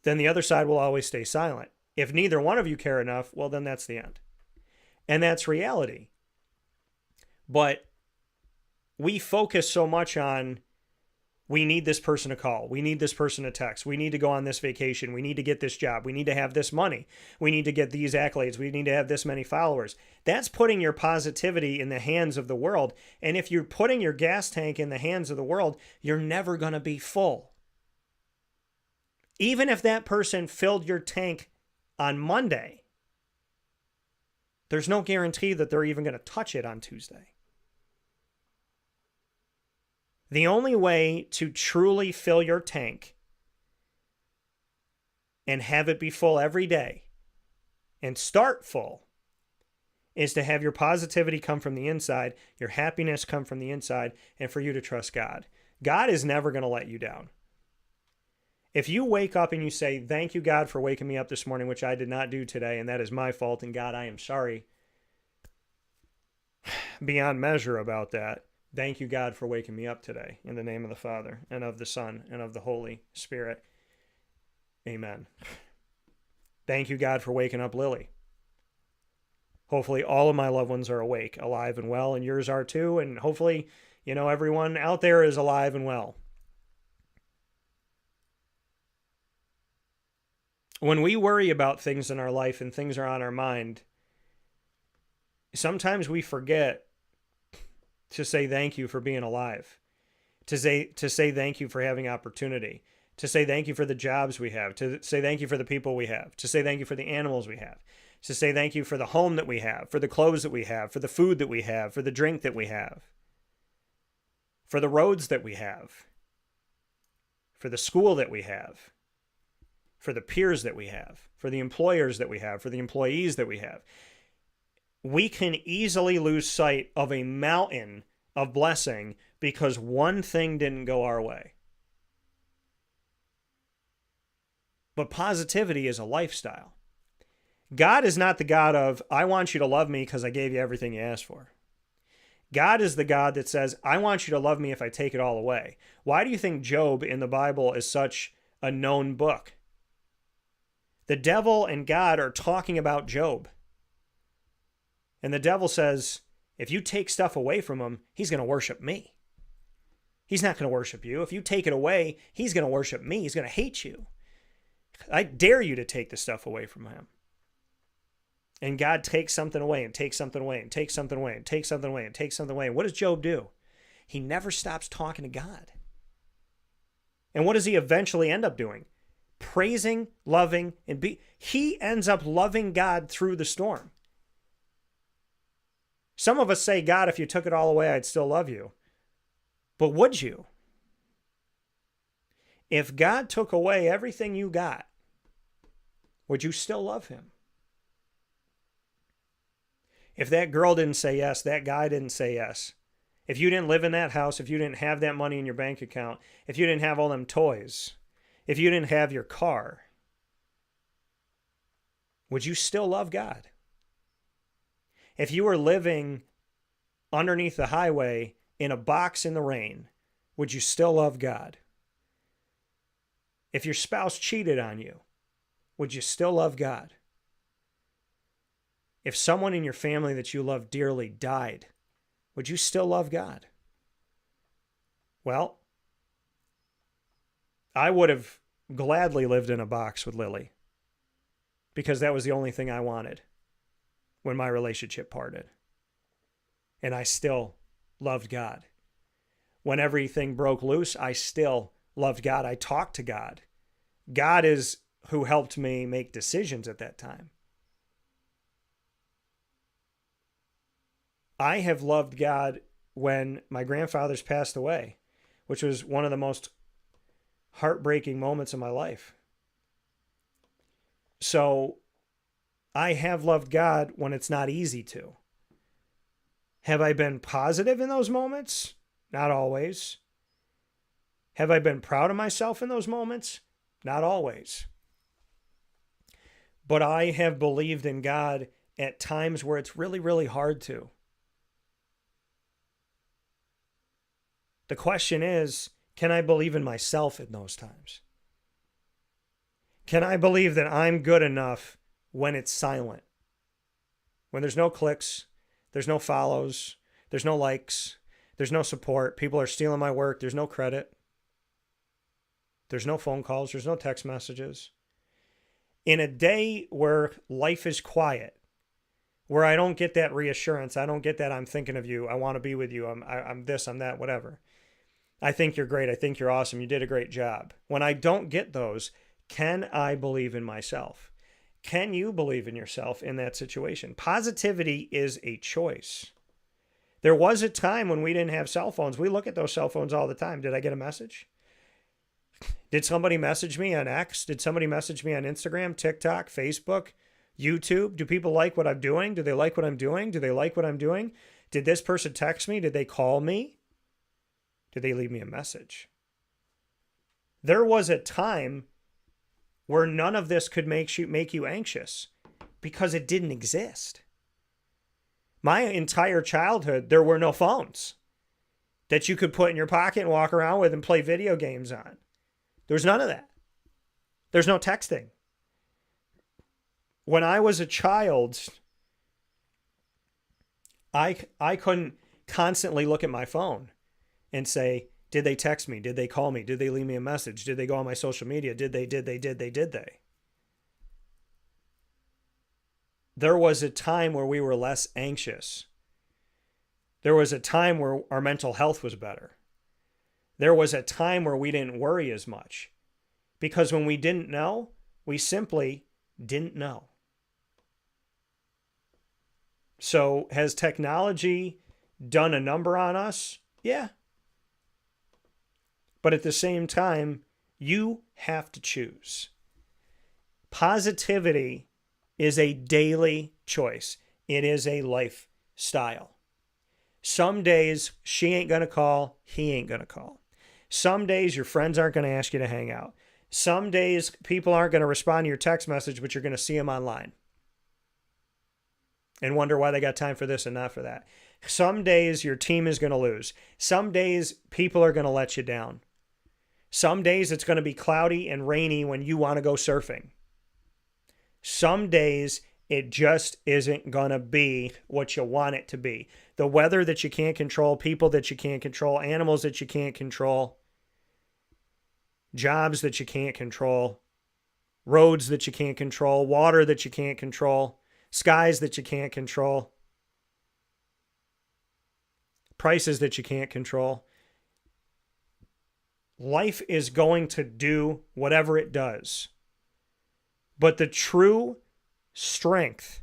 then the other side will always stay silent. If neither one of you care enough, well, then that's the end. And that's reality. But we focus so much on, we need this person to call, we need this person to text, we need to go on this vacation, we need to get this job, we need to have this money, we need to get these accolades, we need to have this many followers. That's putting your positivity in the hands of the world. And if you're putting your gas tank in the hands of the world, you're never going to be full. Even if that person filled your tank on Monday, There's no guarantee that they're even going to touch it on Tuesday. The only way to truly fill your tank and have it be full every day and start full is to have your positivity come from the inside, your happiness come from the inside, and for you to trust God. God is never going to let you down. If you wake up and you say, thank you, God, for waking me up this morning, which I did not do today, and that is my fault, and God, I am sorry beyond measure about that. Thank you, God, for waking me up today. In the name of the Father, and of the Son, and of the Holy Spirit. Amen. Thank you, God, for waking up Lily. Hopefully all of my loved ones are awake, alive and well, and yours are too. And hopefully, everyone out there is alive and well. When we worry about things in our life and things are on our mind, sometimes we forget to say thank you for being alive, to say thank you for having opportunity, to say thank you for the jobs we have, to say thank you for the people we have, to say thank you for the animals we have, to say thank you for the home that we have, for the clothes that we have, for the food that we have, for the drink that we have, for the roads that we have, for the school that we have, for the peers that we have, for the employers that we have, for the employees that we have. We can easily lose sight of a mountain of blessing because one thing didn't go our way. But positivity is a lifestyle. God is not the God of, I want you to love me because I gave you everything you asked for. God is the God that says, I want you to love me if I take it all away. Why do you think Job in the Bible is such a known book? The devil and God are talking about Job. And the devil says, if you take stuff away from him, he's going to worship me. He's not going to worship you. If you take it away, he's going to worship me. He's going to hate you. I dare you to take the stuff away from him. And God takes something away and takes something away and takes something away and takes something away and takes something away. And what does Job do? He never stops talking to God. And what does he eventually end up doing? Praising, loving, and he ends up loving God through the storm. Some of us say, God, if you took it all away, I'd still love you. But would you? If God took away everything you got, would you still love him? If that girl didn't say yes, that guy didn't say yes, if you didn't live in that house, if you didn't have that money in your bank account, if you didn't have all them toys, if you didn't have your car, would you still love God? If you were living underneath the highway in a box in the rain, would you still love God? If your spouse cheated on you, would you still love God? If someone in your family that you love dearly died, would you still love God? Well, I would have gladly lived in a box with Lily because that was the only thing I wanted when my relationship parted. And I still loved God. When everything broke loose, I still loved God. I talked to God. God is who helped me make decisions at that time. I have loved God when my grandfather's passed away, which was one of the most heartbreaking moments of my life. So I have loved God when it's not easy to. Have I been positive in those moments? Not always. Have I been proud of myself in those moments? Not always. But I have believed in God at times where it's really, really hard to. The question is, can I believe in myself in those times? Can I believe that I'm good enough when it's silent? When there's no clicks, there's no follows, there's no likes, there's no support, people are stealing my work, there's no credit, there's no phone calls, there's no text messages. In a day where life is quiet, where I don't get that reassurance, I don't get that I'm thinking of you, I want to be with you, I'm this, I'm that, whatever. I think you're great, I think you're awesome, you did a great job. When I don't get those, can I believe in myself? Can you believe in yourself in that situation? Positivity is a choice. There was a time when we didn't have cell phones. We look at those cell phones all the time. Did I get a message? Did somebody message me on X? Did somebody message me on Instagram, TikTok, Facebook, YouTube? Do people like what I'm doing? Do they like what I'm doing? Do they like what I'm doing? Did this person text me? Did they call me? Did they leave me a message? There was a time where none of this could make you anxious because it didn't exist. My entire childhood, there were no phones that you could put in your pocket and walk around with and play video games on. There was none of that. There's no texting. When I was a child, I couldn't constantly look at my phone and say, did they text me? Did they call me? Did they leave me a message? Did they go on my social media? Did they? There was a time where we were less anxious. There was a time where our mental health was better. There was a time where we didn't worry as much. Because when we didn't know, we simply didn't know. So has technology done a number on us? Yeah. But at the same time, you have to choose. Positivity is a daily choice. It is a lifestyle. Some days she ain't going to call, he ain't going to call. Some days your friends aren't going to ask you to hang out. Some days people aren't going to respond to your text message, but you're going to see them online and wonder why they got time for this and not for that. Some days your team is going to lose. Some days people are going to let you down. Some days it's going to be cloudy and rainy when you want to go surfing. Some days it just isn't going to be what you want it to be. The weather that you can't control, people that you can't control, animals that you can't control, jobs that you can't control, roads that you can't control, water that you can't control, skies that you can't control, prices that you can't control. Life is going to do whatever it does. But the true strength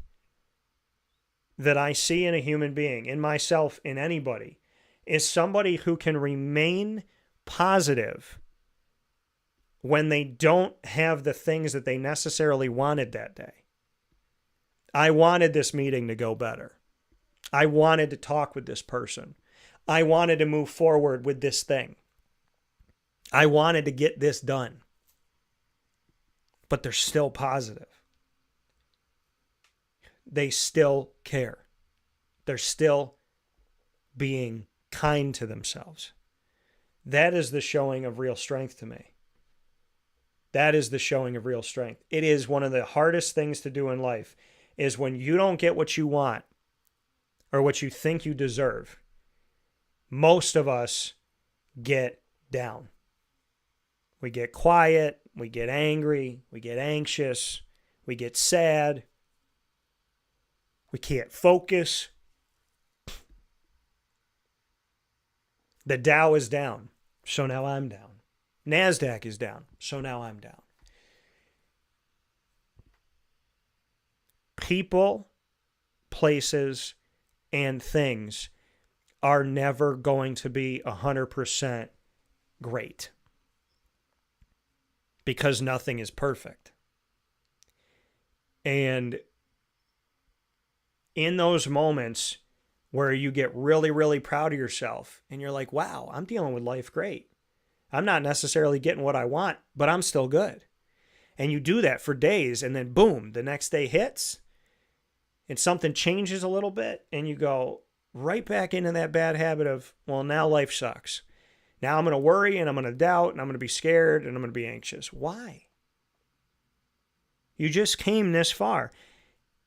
that I see in a human being, in myself, in anybody, is somebody who can remain positive when they don't have the things that they necessarily wanted that day. I wanted this meeting to go better. I wanted to talk with this person. I wanted to move forward with this thing. I wanted to get this done. But they're still positive. They still care. They're still being kind to themselves. That is the showing of real strength to me. That is the showing of real strength. It is one of the hardest things to do in life, is when you don't get what you want or what you think you deserve. Most of us get down. We get quiet, we get angry, we get anxious, we get sad, we can't focus. The Dow is down, so now I'm down. NASDAQ is down, so now I'm down. People, places, and things are never going to be 100% great. Because nothing is perfect. And in those moments where you get really, really proud of yourself and you're like, wow, I'm dealing with life great. I'm not necessarily getting what I want, but I'm still good. And you do that for days and then boom, the next day hits and something changes a little bit and you go right back into that bad habit of, well, now life sucks. Now I'm going to worry and I'm going to doubt and I'm going to be scared and I'm going to be anxious. Why? You just came this far.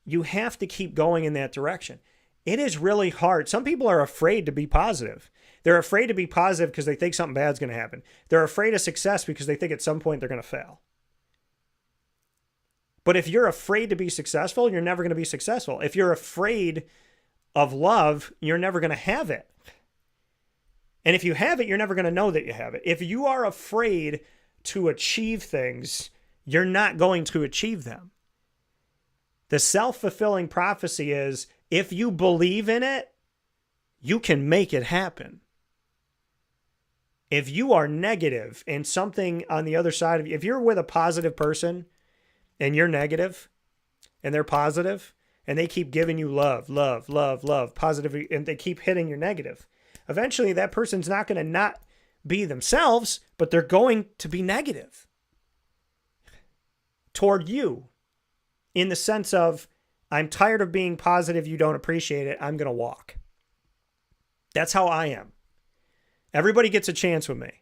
You have to keep going in that direction. It is really hard. Some people are afraid to be positive. They're afraid to be positive because they think something bad's going to happen. They're afraid of success because they think at some point they're going to fail. But if you're afraid to be successful, you're never going to be successful. If you're afraid of love, you're never going to have it. And if you have it, you're never going to know that you have it. If you are afraid to achieve things, you're not going to achieve them. The self-fulfilling prophecy is, if you believe in it, you can make it happen. If you are negative and something on the other side of you, if you're with a positive person and you're negative and they're positive and they keep giving you love, positivity, and they keep hitting your negative, eventually that person's not going to not be themselves, but they're going to be negative toward you in the sense of, I'm tired of being positive, you don't appreciate it, I'm going to walk. That's how I am. Everybody gets a chance with me.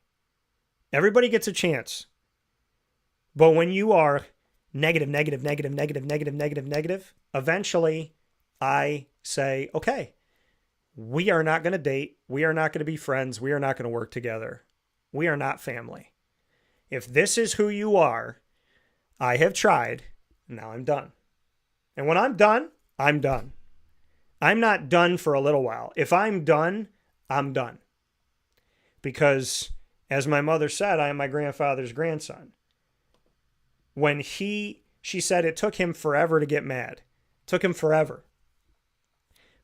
Everybody gets a chance. But when you are negative, eventually I say, okay, we are not going to date. We are not going to be friends. We are not going to work together. We are not family. If this is who you are, I have tried. Now I'm done. And when I'm done, I'm done. I'm not done for a little while. If I'm done, I'm done. Because, as my mother said, I am my grandfather's grandson. When she said it took him forever to get mad. It took him forever.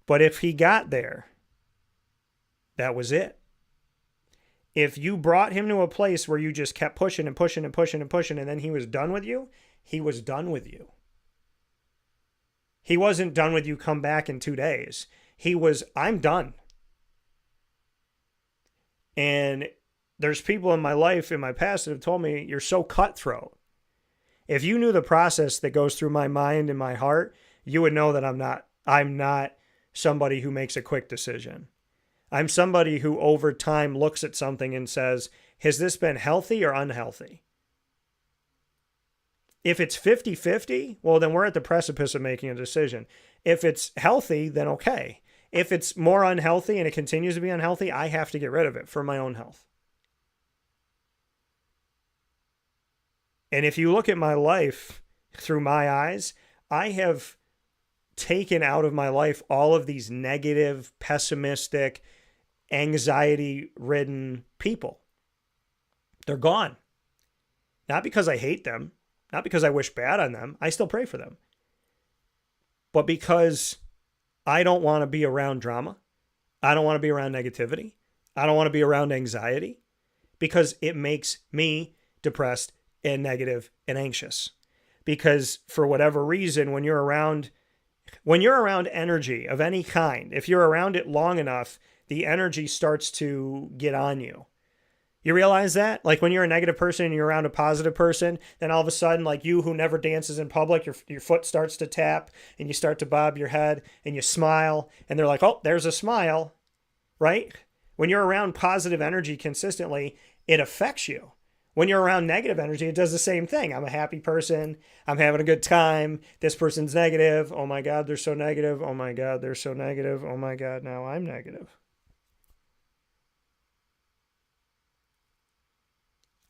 But if he got there, that was it. If you brought him to a place where you just kept pushing and pushing and pushing and pushing, and then he was done with you, he was done with you. He wasn't done with you, come back in 2 days. He was, I'm done. And there's people in my life, in my past, that have told me, you're so cutthroat. If you knew the process that goes through my mind and my heart, you would know that I'm not somebody who makes a quick decision. I'm somebody who over time looks at something and says, has this been healthy or unhealthy? If it's 50-50, well, then we're at the precipice of making a decision. If it's healthy, then okay. If it's more unhealthy and it continues to be unhealthy, I have to get rid of it for my own health. And if you look at my life through my eyes, I have taken out of my life all of these negative, pessimistic, anxiety-ridden people. They're gone. Not because I hate them, not because I wish bad on them. I still pray for them. But because I don't want to be around drama. I don't want to be around negativity. I don't want to be around anxiety because it makes me depressed and negative and anxious. Because for whatever reason, when you're around energy of any kind, if you're around it long enough, the energy starts to get on you. You realize that? Like when you're a negative person and you're around a positive person, then all of a sudden, like you who never dances in public, your foot starts to tap and you start to bob your head and you smile and they're like, oh, there's a smile, right? When you're around positive energy consistently, it affects you. When you're around negative energy, it does the same thing. I'm a happy person. I'm having a good time. This person's negative. Oh my God, they're so negative. Oh my God, they're so negative. Oh my God, now I'm negative.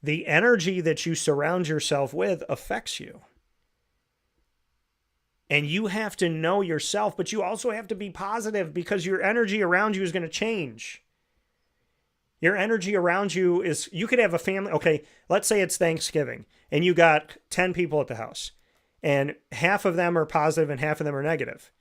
The energy that you surround yourself with affects you. And you have to know yourself, but you also have to be positive because your energy around you is going to change. Your energy around you is, you could have a family. Okay, let's say it's Thanksgiving and you got 10 people at the house and half of them are positive and half of them are negative.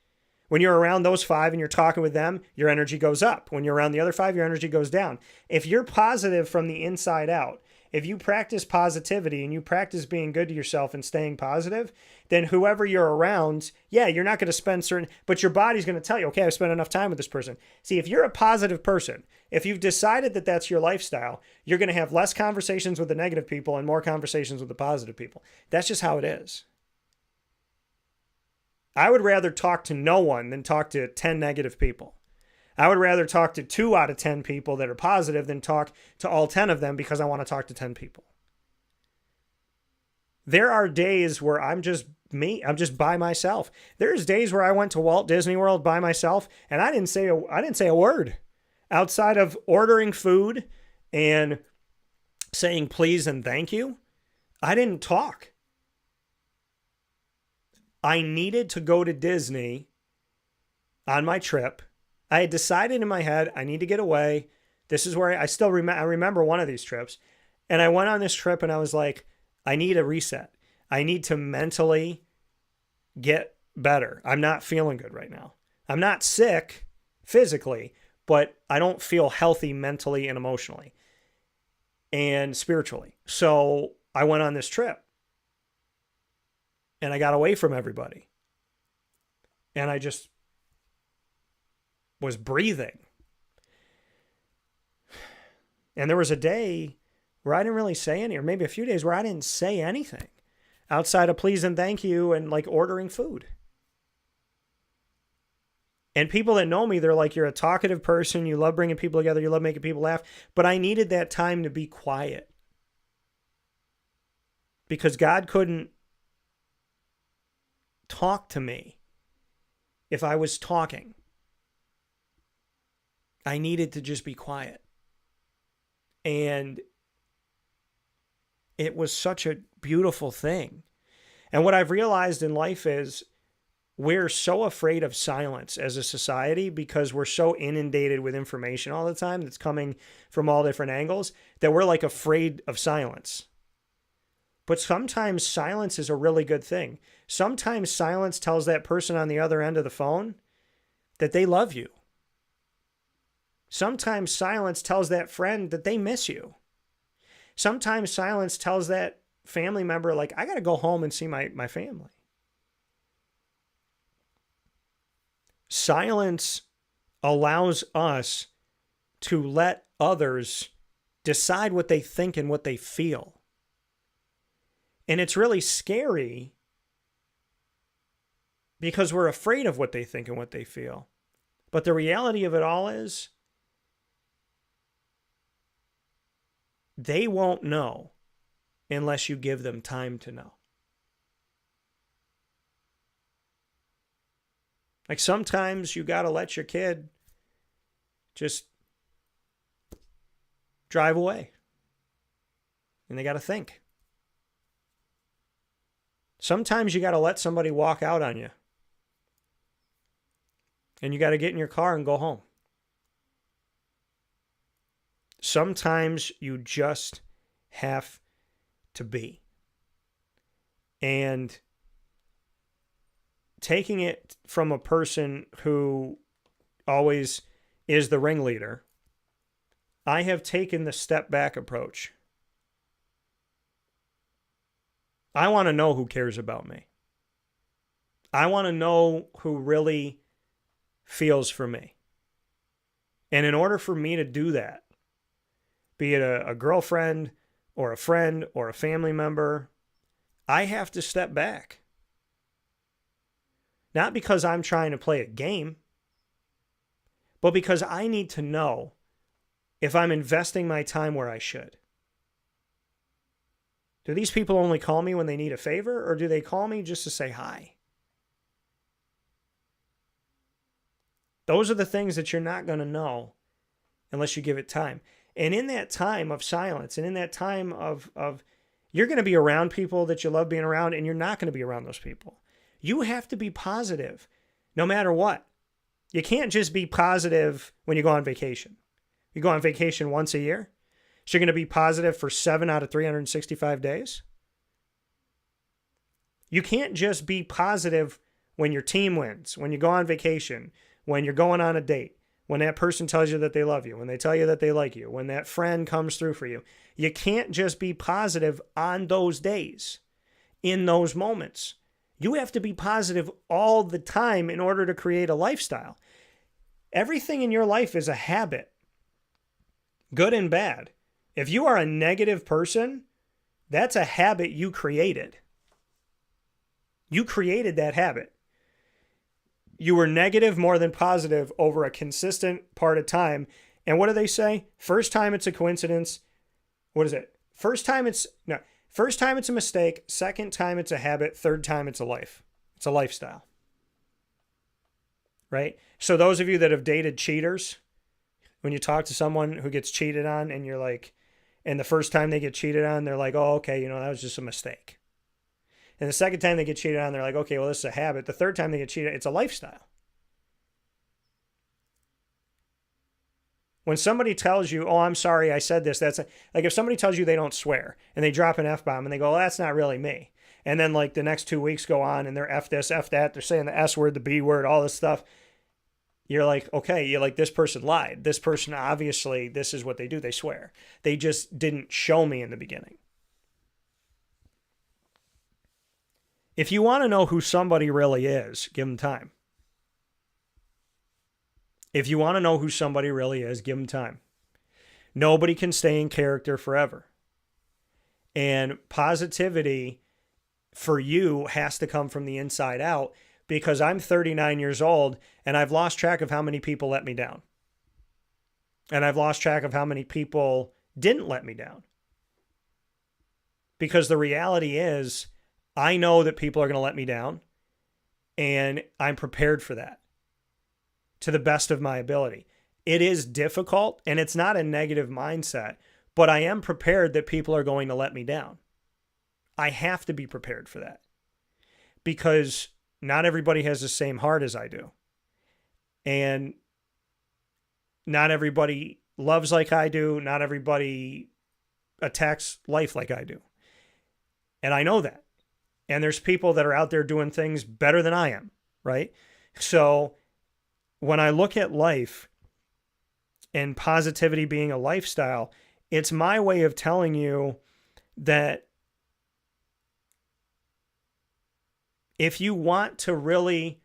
When you're around those 5 and you're talking with them, your energy goes up. When you're around the other 5, your energy goes down. If you're positive from the inside out, if you practice positivity and you practice being good to yourself and staying positive, then whoever you're around, yeah, you're not going to spend certain, but your body's going to tell you, okay, I've spent enough time with this person. See, if you're a positive person, if you've decided that that's your lifestyle, you're going to have less conversations with the negative people and more conversations with the positive people. That's just how it is. I would rather talk to no one than talk to 10 negative people. I would rather talk to 2 out of 10 people that are positive than talk to all 10 of them because I want to talk to 10 people. There are days where I'm just me. I'm just by myself. There's days where I went to Walt Disney World by myself and I didn't say a word outside of ordering food and saying please and thank you. I didn't talk. I needed to go to Disney on my trip. I had decided in my head, I need to get away. This is where I remember one of these trips. And I went on this trip and I was like, I need a reset. I need to mentally get better. I'm not feeling good right now. I'm not sick physically, but I don't feel healthy mentally and emotionally and spiritually. So I went on this trip and I got away from everybody. And I just was breathing. And there was a day where I didn't really say any, or maybe a few days where I didn't say anything outside of please and thank you and like ordering food. And people that know me, they're like, you're a talkative person. You love bringing people together. You love making people laugh. But I needed that time to be quiet because God couldn't talk to me if I was talking. I needed to just be quiet. And it was such a beautiful thing. And what I've realized in life is we're so afraid of silence as a society because we're so inundated with information all the time that's coming from all different angles that we're like afraid of silence. But sometimes silence is a really good thing. Sometimes silence tells that person on the other end of the phone that they love you. Sometimes silence tells that friend that they miss you. Sometimes silence tells that family member, like, I got to go home and see my family. Silence allows us to let others decide what they think and what they feel. And it's really scary because we're afraid of what they think and what they feel. But the reality of it all is they won't know unless you give them time to know. Like sometimes you got to let your kid just drive away. And they got to think. Sometimes you got to let somebody walk out on you. And you got to get in your car and go home. Sometimes you just have to be. And taking it from a person who always is the ringleader, I have taken the step back approach. I want to know who cares about me. I want to know who really feels for me. And in order for me to do that, be it a girlfriend or a friend or a family member, I have to step back. Not because I'm trying to play a game, but because I need to know if I'm investing my time where I should. Do these people only call me when they need a favor, or do they call me just to say hi? Those are the things that you're not going to know unless you give it time. And in that time of silence, and in that time of you're going to be around people that you love being around, and you're not going to be around those people. You have to be positive no matter what. You can't just be positive when you go on vacation. You go on vacation once a year. So you're going to be positive for 7 out of 365 days. You can't just be positive when your team wins, when you go on vacation, when you're going on a date, when that person tells you that they love you, when they tell you that they like you, when that friend comes through for you. You can't just be positive on those days, in those moments. You have to be positive all the time in order to create a lifestyle. Everything in your life is a habit, good and bad. If you are a negative person, that's a habit you created. You created that habit. You were negative more than positive over a consistent part of time. And what do they say? First time it's a coincidence. What is it? First time it's a mistake. Second time it's a habit. Third time it's a life. It's a lifestyle. Right? So those of you that have dated cheaters, when you talk to someone who gets cheated on and you're like, and the first time they get cheated on, they're like, oh, okay, that was just a mistake. And the second time they get cheated on, they're like, okay, well, this is a habit. The third time they get cheated, it's a lifestyle. When somebody tells you, oh, I'm sorry, I said this, like if somebody tells you they don't swear and they drop an F-bomb and they go, well, that's not really me. And then like the next 2 weeks go on and they're F this, F that. They're saying the S word, the B word, all this stuff. You're like, okay, you're like, this person lied. This person, obviously, this is what they do. They swear. They just didn't show me in the beginning. If you want to know who somebody really is, give them time. If you want to know who somebody really is, give them time. Nobody can stay in character forever. And positivity for you has to come from the inside out, because I'm 39 years old and I've lost track of how many people let me down. And I've lost track of how many people didn't let me down. Because the reality is, I know that people are going to let me down, and I'm prepared for that to the best of my ability. It is difficult, and it's not a negative mindset, but I am prepared that people are going to let me down. I have to be prepared for that, because not everybody has the same heart as I do. And not everybody loves like I do. Not everybody attacks life like I do. And I know that. And there's people that are out there doing things better than I am, right? So when I look at life and positivity being a lifestyle, it's my way of telling you that if you want to really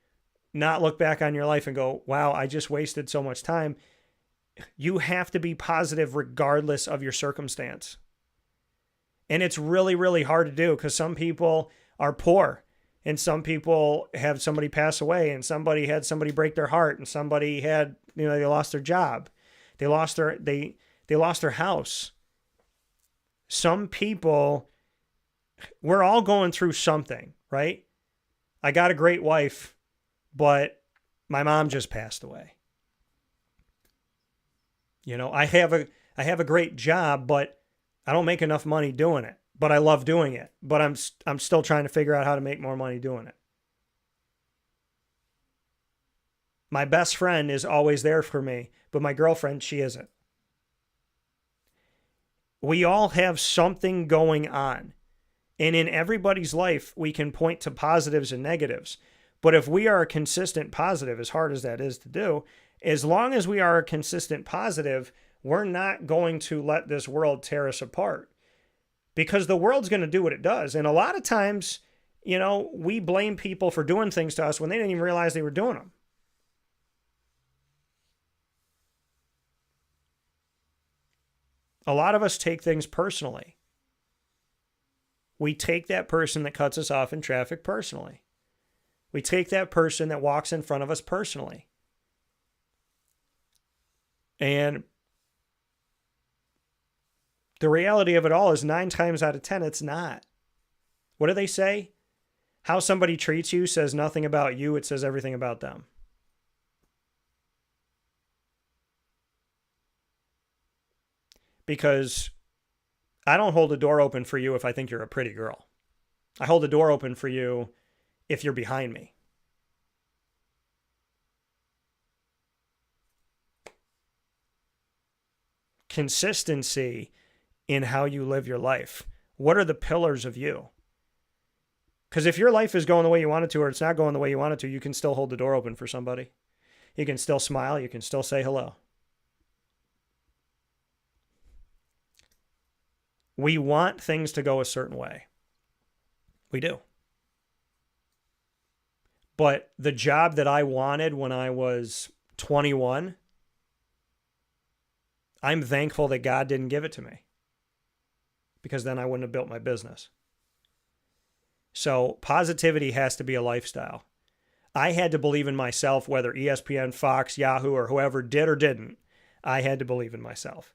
not look back on your life and go, wow, I just wasted so much time, you have to be positive regardless of your circumstance. And it's really, really hard to do, because some people are poor, and some people have somebody pass away, and somebody had somebody break their heart, and somebody had, they lost their job. They lost their house. Some people, we're all going through something, right? I got a great wife, but my mom just passed away. I have a great job, but I don't make enough money doing it. But I love doing it. But I'm still trying to figure out how to make more money doing it. My best friend is always there for me, but my girlfriend, she isn't. We all have something going on. And in everybody's life, we can point to positives and negatives. But if we are a consistent positive, as hard as that is to do, as long as we are a consistent positive, we're not going to let this world tear us apart. Because the world's going to do what it does. And a lot of times, we blame people for doing things to us when they didn't even realize they were doing them. A lot of us take things personally. We take that person that cuts us off in traffic personally. We take that person that walks in front of us personally. And the reality of it all is 9 times out of 10, it's not. What do they say? How somebody treats you says nothing about you. It says everything about them. Because I don't hold the door open for you if I think you're a pretty girl. I hold the door open for you if you're behind me. Consistency in how you live your life. What are the pillars of you? Because if your life is going the way you want it to, or it's not going the way you want it to, you can still hold the door open for somebody. You can still smile. You can still say hello. We want things to go a certain way. We do. But the job that I wanted when I was 21, I'm thankful that God didn't give it to me, because then I wouldn't have built my business. So positivity has to be a lifestyle. I had to believe in myself, whether ESPN, Fox, Yahoo, or whoever did or didn't. I had to believe in myself.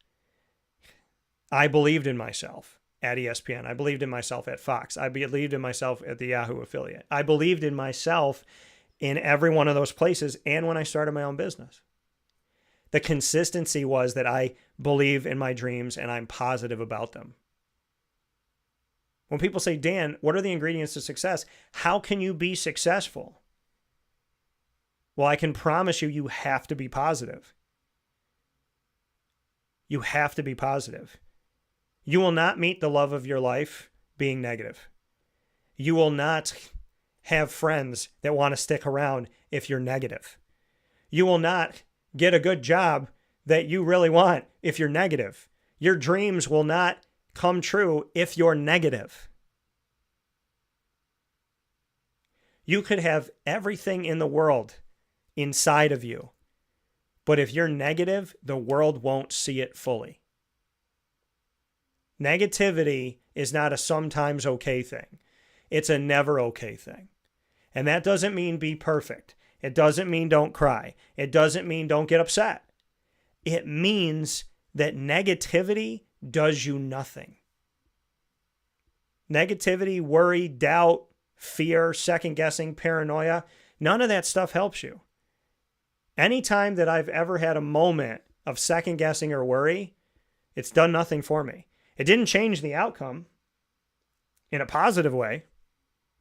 I believed in myself at ESPN. I believed in myself at Fox. I believed in myself at the Yahoo affiliate. I believed in myself in every one of those places, and when I started my own business. The consistency was that I believe in my dreams and I'm positive about them. When people say, Dan, what are the ingredients to success? How can you be successful? Well, I can promise you, you have to be positive. You have to be positive. You will not meet the love of your life being negative. You will not have friends that want to stick around if you're negative. You will not get a good job that you really want if you're negative. Your dreams will not come true if you're negative. You could have everything in the world inside of you, but if you're negative, the world won't see it fully. Negativity is not a sometimes okay thing. It's a never okay thing. And that doesn't mean be perfect. It doesn't mean don't cry. It doesn't mean don't get upset. It means that negativity does you nothing. Negativity, worry, doubt, fear, second-guessing, paranoia, none of that stuff helps you. Anytime that I've ever had a moment of second-guessing or worry, it's done nothing for me. It didn't change the outcome in a positive way.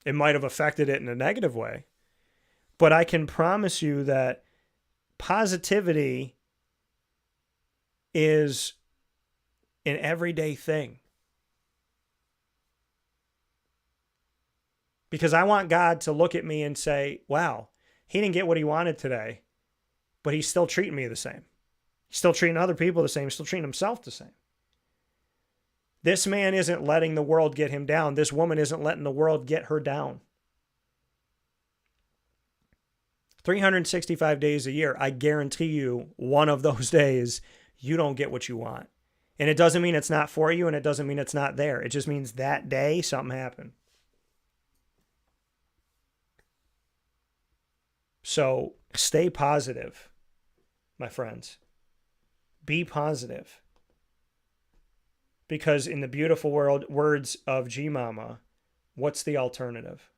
It might have affected it in a negative way. But I can promise you that positivity is an everyday thing. Because I want God to look at me and say, wow, he didn't get what he wanted today, but he's still treating me the same. He's still treating other people the same. He's still treating himself the same. This man isn't letting the world get him down. This woman isn't letting the world get her down. 365 days a year, I guarantee you one of those days you don't get what you want. And it doesn't mean it's not for you, and it doesn't mean it's not there. It just means that day something happened. So stay positive, my friends. Be positive. Because in the beautiful words of G Mama, what's the alternative?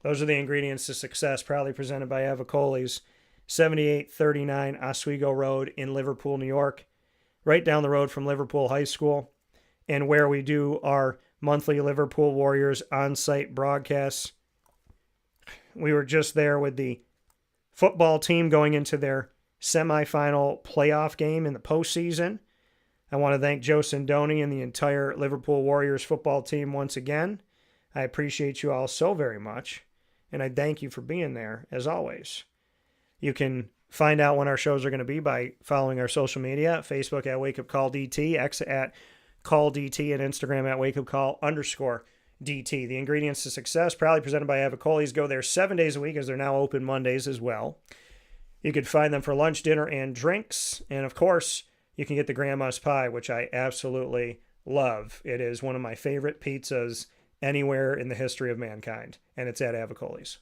Those are the ingredients to success, proudly presented by Avicoli's, 7839 Oswego Road in Liverpool, New York, right down the road from Liverpool High School, and where we do our monthly Liverpool Warriors on-site broadcasts. We were just there with the football team going into their semifinal playoff game in the postseason. I want to thank Joe Sindoni and the entire Liverpool Warriors football team once again. I appreciate you all so very much, and I thank you for being there, as always. You can find out when our shows are going to be by following our social media, Facebook at Wake Up Call DT, X at Call DT, and Instagram at Wake Up Call _DT. The ingredients to success, proudly presented by Avicoli's. Go there 7 days a week, as they're now open Mondays as well. You could find them for lunch, dinner, and drinks. And of course, you can get the grandma's pie, which I absolutely love. It is one of my favorite pizzas anywhere in the history of mankind, and it's at Avicoli's.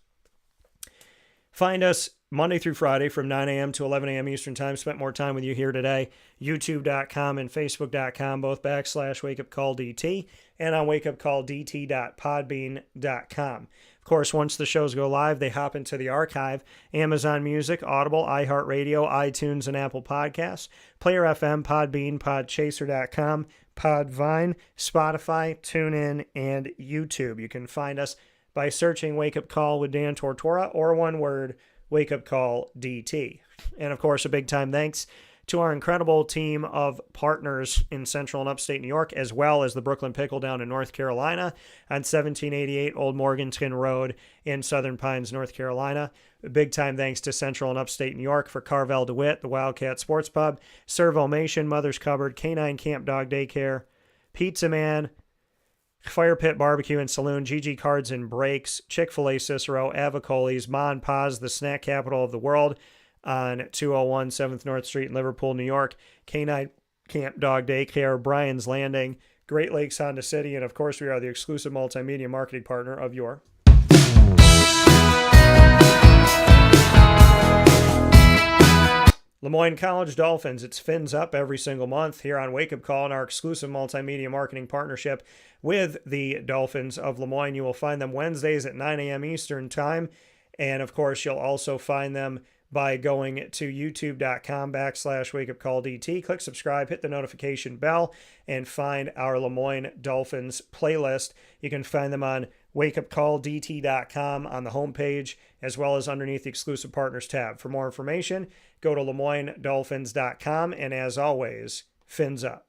Find us Monday through Friday from 9 a.m. to 11 a.m. Eastern Time. Spent more time with you here today. YouTube.com and Facebook.com, both /WakeUpCallDT, and on WakeUpCallDT.podbean.com. Of course, once the shows go live, they hop into the archive. Amazon Music, Audible, iHeartRadio, iTunes, and Apple Podcasts. Player FM, Podbean, Podchaser.com, Podvine, Spotify, TuneIn, and YouTube. You can find us by searching Wake Up Call with Dan Tortora, or one word, Wake Up Call DT. And of course, a big time thanks to our incredible team of partners in Central and Upstate New York, as well as the Brooklyn Pickle down in North Carolina on 1788 Old Morganton Road in Southern Pines, North Carolina. A big time thanks to Central and Upstate New York for Carvel DeWitt, the Wildcat Sports Pub, Servomation, Mother's Cupboard, Canine Camp Dog Daycare, Pizza Man, Fire Pit Barbecue and Saloon, GG Cards and Breaks, Chick-fil-A Cicero, Avicoli's, Ma and Pa's, the snack capital of the world on 201 7th North Street in Liverpool, New York, Canine Camp Dog Daycare, Brian's Landing, Great Lakes Honda City, and of course we are the exclusive multimedia marketing partner of your Lemoyne College Dolphins. It's Fins Up every single month here on Wake Up Call, and our exclusive multimedia marketing partnership with the Dolphins of Lemoyne. You will find them Wednesdays at 9 a.m. Eastern Time. And of course, you'll also find them by going to youtube.com/wakeupcalldt. Click subscribe, hit the notification bell, and find our Lemoyne Dolphins playlist. You can find them on wakeupcalldt.com on the homepage, as well as underneath the exclusive partners tab. For more information, go to LeMoyneDolphins.com, and as always, fins up.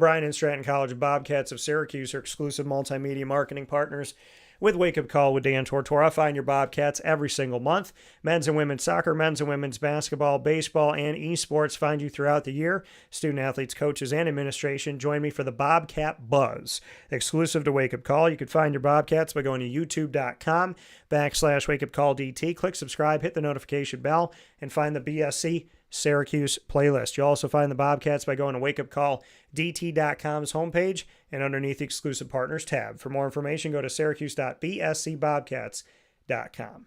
Bryan and Stratton College Bobcats of Syracuse are exclusive multimedia marketing partners with Wake Up Call with Dan Tortora. Find your Bobcats every single month. Men's and women's soccer, men's and women's basketball, baseball, and esports find you throughout the year. Student athletes, coaches, and administration join me for the Bobcat Buzz, exclusive to Wake Up Call. You can find your Bobcats by going to youtube.com/wakeupcalldt. Click subscribe, hit the notification bell, and find the BSC Syracuse playlist. You'll also find the Bobcats by going to wakeupcalldt.com's homepage and underneath the exclusive partners tab. For more information, go to syracuse.bscbobcats.com.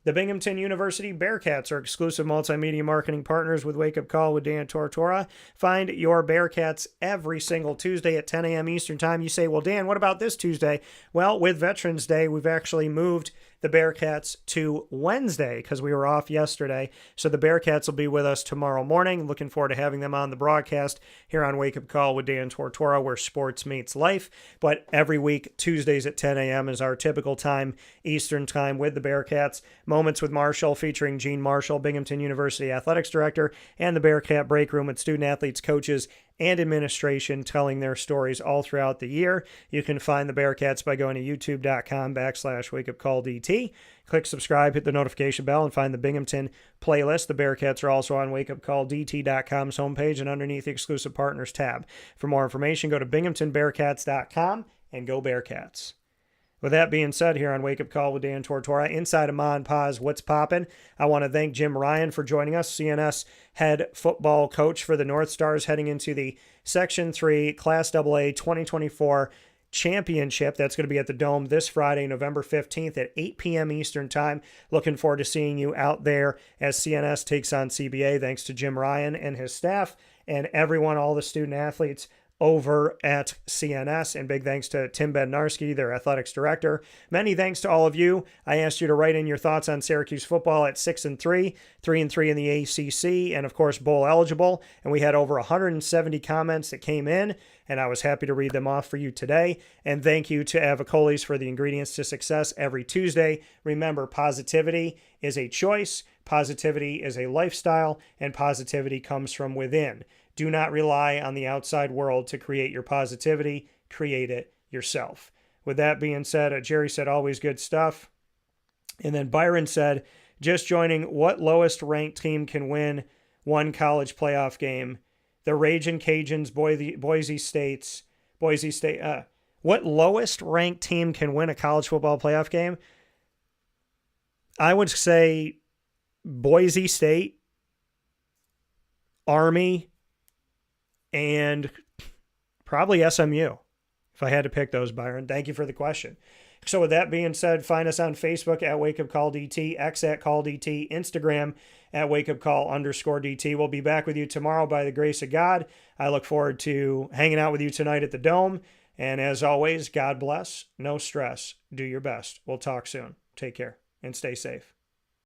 The Binghamton University Bearcats are exclusive multimedia marketing partners with Wake Up Call with Dan Tortora. Find your Bearcats every single Tuesday at 10 a.m. Eastern Time. You say, well, Dan, what about this Tuesday? Well, with Veterans Day, we've actually moved the Bearcats to Wednesday because we were off yesterday. So the Bearcats will be with us tomorrow morning. Looking forward to having them on the broadcast here on Wake Up Call with Dan Tortora, where sports meets life. But every week, Tuesdays at 10 a.m. is our typical time, Eastern Time, with the Bearcats. Moments with Marshall featuring Gene Marshall, Binghamton University Athletics Director, and the Bearcat Break Room with student athletes, coaches, and administration telling their stories all throughout the year. You can find the Bearcats by going to youtube.com/wakeupcalldt. Click subscribe, hit the notification bell, and find the Binghamton playlist. The Bearcats are also on wakeupcalldt.com's homepage and underneath the exclusive partners tab. For more information, go to binghamtonbearcats.com and go Bearcats. With that being said, here on Wake Up Call with Dan Tortora, inside of Ma and Pa's What's Poppin', I want to thank Jim Ryan for joining us, CNS head football coach for the Northstars, heading into the Section 3 Class AA 2024 championship. That's going to be at the Dome this Friday, November 15th at 8 p.m. Eastern Time. Looking forward to seeing you out there as CNS takes on CBA. Thanks to Jim Ryan and his staff and everyone, all the student athletes over at CNS, and big thanks to Tim Bednarski, their athletics director. Many thanks to all of you. I asked you to write in your thoughts on Syracuse football at 6-3, 3-3 in the ACC, and of course bowl eligible. And we had over 170 comments that came in, and I was happy to read them off for you today. And thank you to Avocolis for the ingredients to success every Tuesday. Remember, positivity is a choice, positivity is a lifestyle, and positivity comes from within. Do not rely on the outside world to create your positivity. Create it yourself. With that being said, Jerry said, always good stuff. And then Byron said, just joining, what lowest ranked team can win one college playoff game? The Ragin' Cajuns, Boise State. What lowest ranked team can win a college football playoff game? I would say Boise State, Army, and probably SMU, if I had to pick those, Byron. Thank you for the question. So with that being said, find us on Facebook at WakeUpCallDT, X at CallDT, Instagram at WakeUpCall_DT. We'll be back with you tomorrow by the grace of God. I look forward to hanging out with you tonight at the Dome. And as always, God bless, no stress, do your best. We'll talk soon. Take care and stay safe.